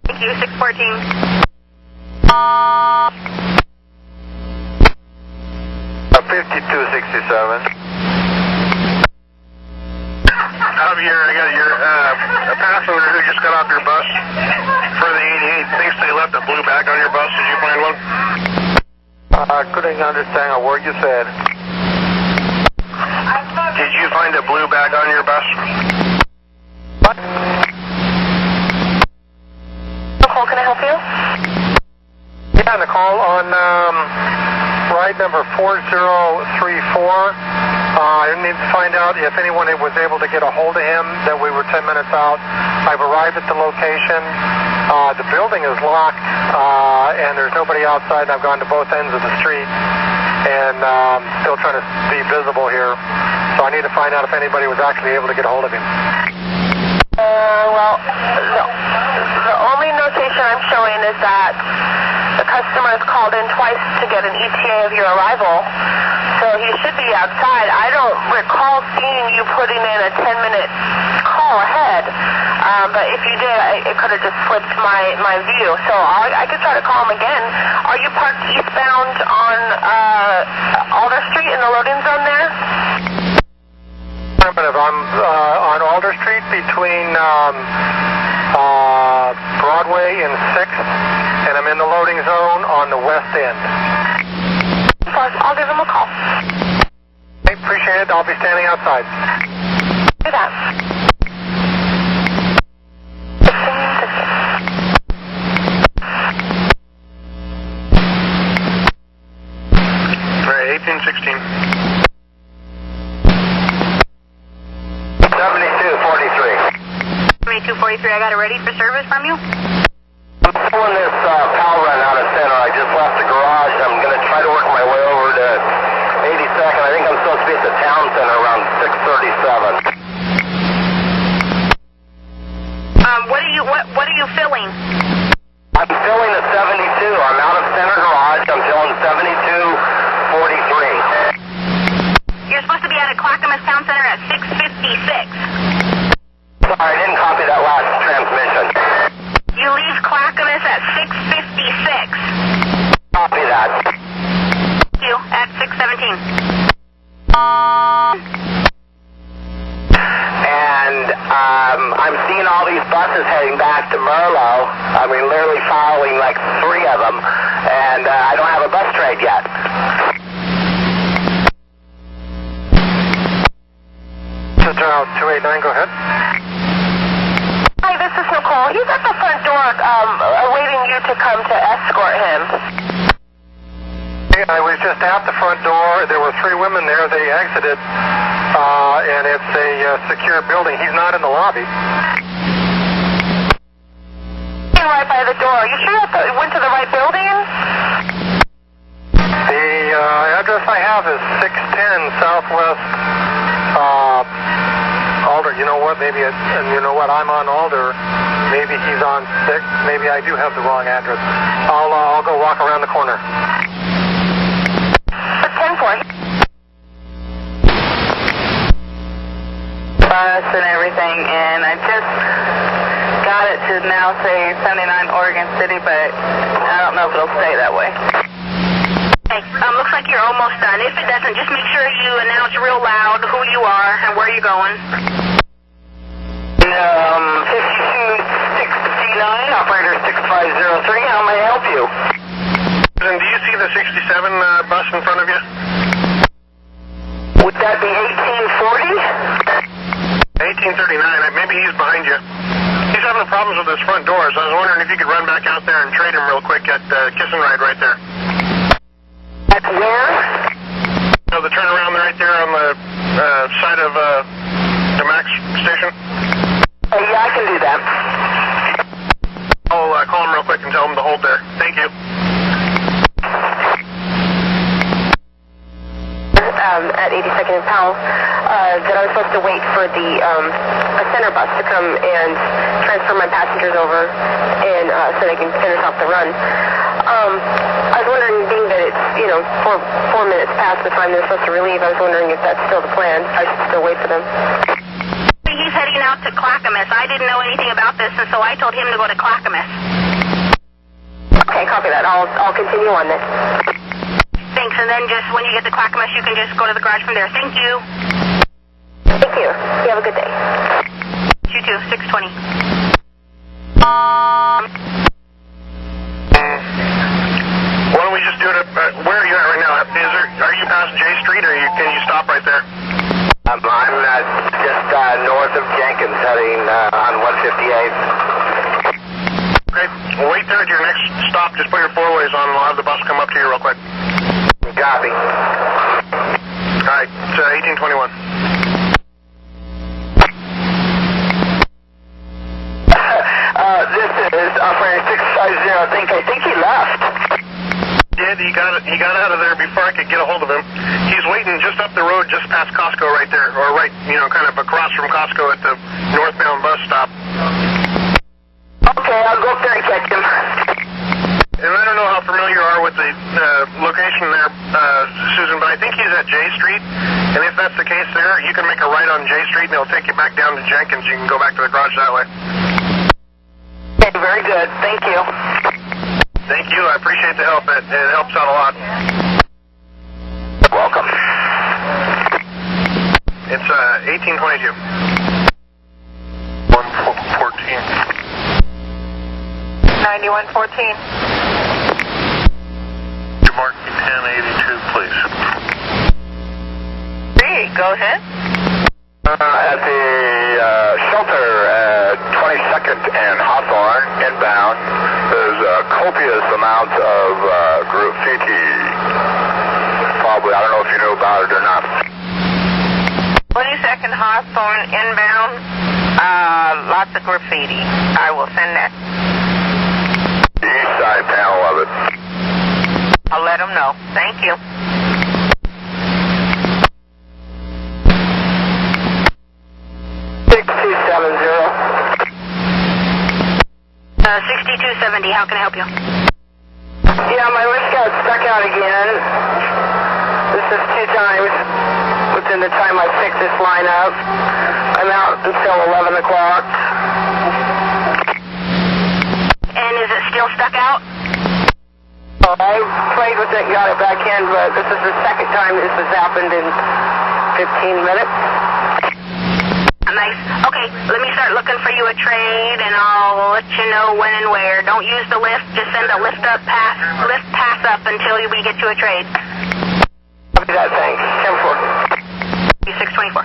Thank you, 614. 5267. I got your a passenger who just got off your bus for the 88 thinks they left a blue bag on your bus. Did you find one? I couldn't understand a word you said. Did you find a blue bag on your bus? What? Nicole, can I help you? Yeah, Nicole, on ride number 4034. I need to find out if anyone was able to get a hold of him, that we were 10 minutes out. I've arrived at the location. The building is locked, and there's nobody outside. I've gone to both ends of the street, and still trying to be visible here. So I need to find out if anybody was actually able to get a hold of him. Well, the only notation I'm showing is that the customer has called in twice to get an ETA of your arrival. So he should be outside. I don't recall seeing you putting in a 10-minute call ahead. But if you did, it could have just slipped my view. So I could try to call him again. Are you parked eastbound on Alder Street in the loading zone there? Affirmative. I'm on Alder Street between Broadway and 6th, and I'm in the loading zone on the west end. I'll give him a call. I appreciate it. I'll be standing outside. Do that. All right, 1816. 7243. 7243, I got it ready for service from you? I'm pulling this power run out of center. I just left the garage. I'm going to try to work my way over to 82nd. I think I'm supposed to be at the town center around 637. What are you filling? I'm filling a 72. I'm out of center garage. I'm filling 7243. You're supposed to be at a Clackamas Town Center at 6:56. Sorry, I didn't copy that last transmission. You leave Clackamas at 6:56. Copy that. Thank you, at 6:17. And I'm seeing all these buses heading back to Merlo. I mean, literally following like 3 of them. And I don't have a bus trade yet. Central 289, go ahead. Hi, this is Nicole. He's at the front door awaiting you to come to escort him. I was just at the front door. There were 3 women there. They exited, and it's a secure building. He's not in the lobby. Right by the door. You sure you went to the right building? The address address I have is 610 Southwest Alder. You know what? Maybe and you know what? I'm on Alder. Maybe he's on 6. Maybe I do have the wrong address. I'll go walk around the corner. 10-4. Bus and everything, and I just got it to now say 79 Oregon City, but I don't know if it'll stay that way. Okay, looks like you're almost done. If it doesn't, just make sure you announce real loud who you are and where you're going. 5269, operator 6503, how may I help you? And do you see the 67 bus in front of you? Would that be 1840? 1839, maybe he's behind you. He's having problems with his front doors. I was wondering if you could run back out there and trade him real quick at Kiss and Ride right there. At where? You know, the turnaround right there on the side of the Max station. Yeah, I can do that. I'll call him real quick and tell him to hold there. Thank you. At 82nd and Powell, that I was supposed to wait for the a center bus to come and transfer my passengers over and so they can finish off the run. I was wondering, being that it's, 4 minutes past the time they're supposed to relieve, I was wondering if that's still the plan. I should still wait for them. He's heading out to Clackamas. I didn't know anything about this, and so I told him to go to Clackamas. Okay, copy that. I'll continue on this. Thanks, and then just when you get to Clackamas, you can just go to the garage from there. Thank you. Thank you. You have a good day. You too, 620. Why don't we just do it at, where are you at right now? Are you past J Street, or can you stop right there? I'm just north of Jenkins, heading on 158. Okay, well, wait there at your next stop. Just put your four-ways on, and I'll have the bus come up to you real quick. Copy. All right, it's 1821. This is operator 650. I think he left. Yeah, he got out of there before I could get a hold of him. He's waiting just up the road, just past Costco right there, or right, kind of across from Costco at the northbound bus stop. Okay, I'll go up there and catch him. And I don't know how familiar you are with the location there, Susan, but I think he's at J Street. And if that's the case there, you can make a right on J Street, and it'll take you back down to Jenkins. You can go back to the garage that way. Okay, very good. Thank you. Thank you. I appreciate the help. It helps out a lot. Welcome. It's 1822. 114. 9114. Mark 1082, please. Hey, go ahead. At the shelter at 22nd and Hawthorne, inbound, there's a copious amount of graffiti. Probably, I don't know if you know about it or not. 22nd Hawthorne, inbound, lots of graffiti. I will send that. The east side panel of it. I'll let them know. Thank you. Uh, 6270, how can I help you? Yeah, my lift got stuck out again. This is 2 times within the time I picked this line up. I'm out until 11 o'clock. And is it still stuck out? I played with it and got it back in, but this is the second time this has happened in 15 minutes. Nice. Okay, let me start looking for you a trade, and I'll let you know when and where. Don't use the lift. Just send a lift pass up until we get you a trade. Copy that, thanks. 10-4. 624.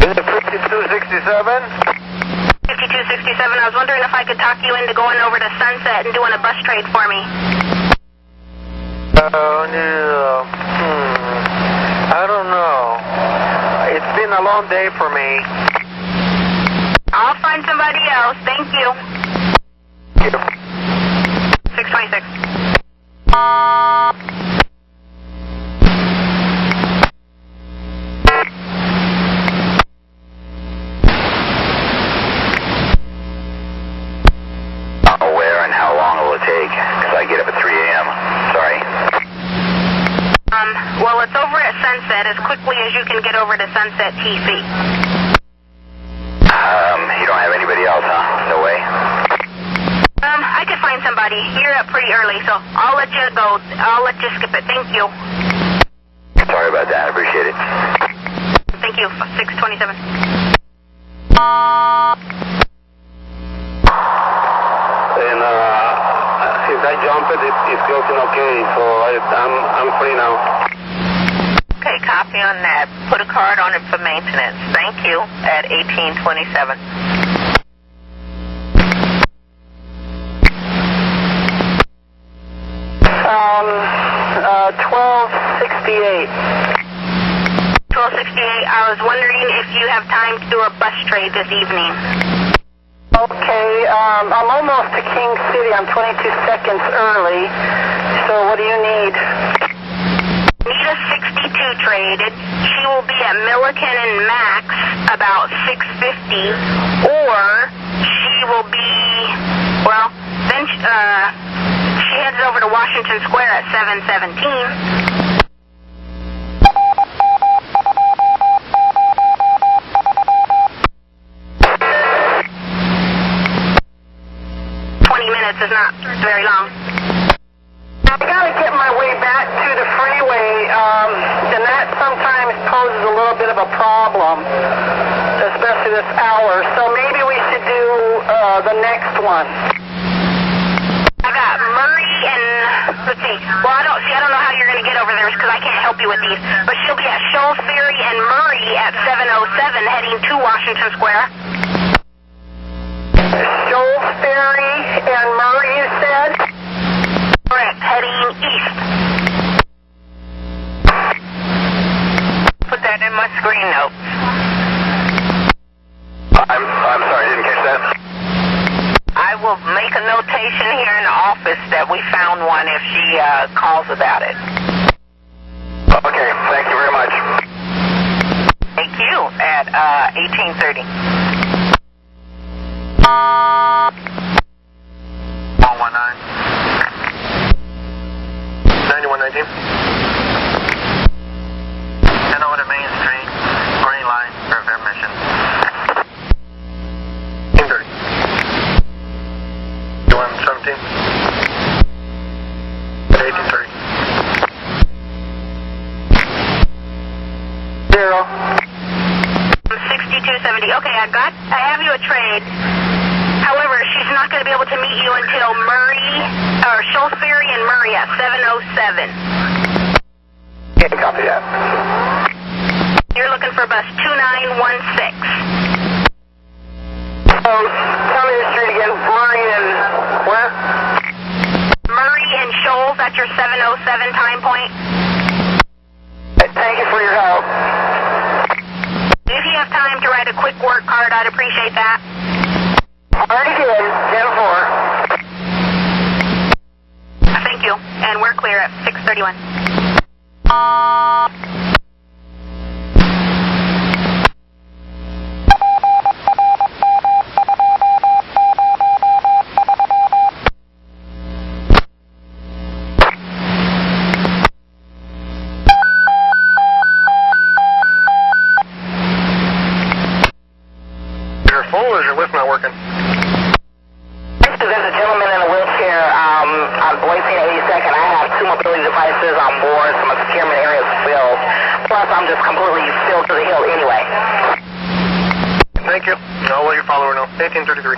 Is it 5267? 5267, I was wondering if I could talk you into going over to Sunset and doing a bus trade for me. Oh, no. I don't know. It's been a long day for me. I'll I'll find somebody else. Thank you. 626. Where and how long will it take? Because I get up at 3 a.m. Sorry. Well, it's over at Sunset as quickly as you can get over to Sunset TC. You don't have anybody else, huh? No way. I could find somebody. You're up pretty early, so I'll let you go. I'll let you skip it. Thank you. Sorry about that. I appreciate it. Thank you. 627. And if I jump it, it's closing okay, so I'm free now. Okay, copy on that. Put a card on it for maintenance. Thank you. At 1827. 1268. 1268. I was wondering if you have time to do a bus trade this evening. Okay, I'm almost to King City. I'm 22 seconds early. So what do you need? Need a 62 traded. She will be at Milliken and Max about 6:50, or she will be, well, then she heads over to Washington Square at 7:17. 20 minutes is not very long. I gotta get my way back to the freeway, and that sometimes poses a little bit of a problem, especially this hour. So maybe we should do the next one. I got Murray and, let's see, well, I don't know how you're going to get over there because I can't help you with these, but she'll be at Shoals Ferry and Murray at 7:07 heading to Washington Square. Shoals Ferry and Murray, you said? Correct, heading east. Put that in my screen notes. I'm sorry, I didn't catch that. I will make a notation here in the office that we found one if she calls about it. Okay, thank you very much. Thank you. At 1830. 119. 9119. Head over to Main Street, green line for their mission. 1830. 2117. At 1830. 0. 6270. Okay, I have you a trade. However, she's not going to be able to meet you until Shoals Ferry and Murray at 7:07. Can't copy that. You're looking for bus 2916. So, tell me the street again. Murray and where? Murray and Shoals at your 7:07 time point. Thank you for your help. If you have time to write a quick work card, I'd appreciate that. Already did. 10-4. Thank you. And we're clear at 6:31. Is your phone or is your lift not working? There's a gentleman in a wheelchair on Boise and 82nd. I have 2 mobility devices on board, so my securement area is filled. Plus, I'm just completely filled to the hill anyway. Thank you. I'll let your follower know. 1833.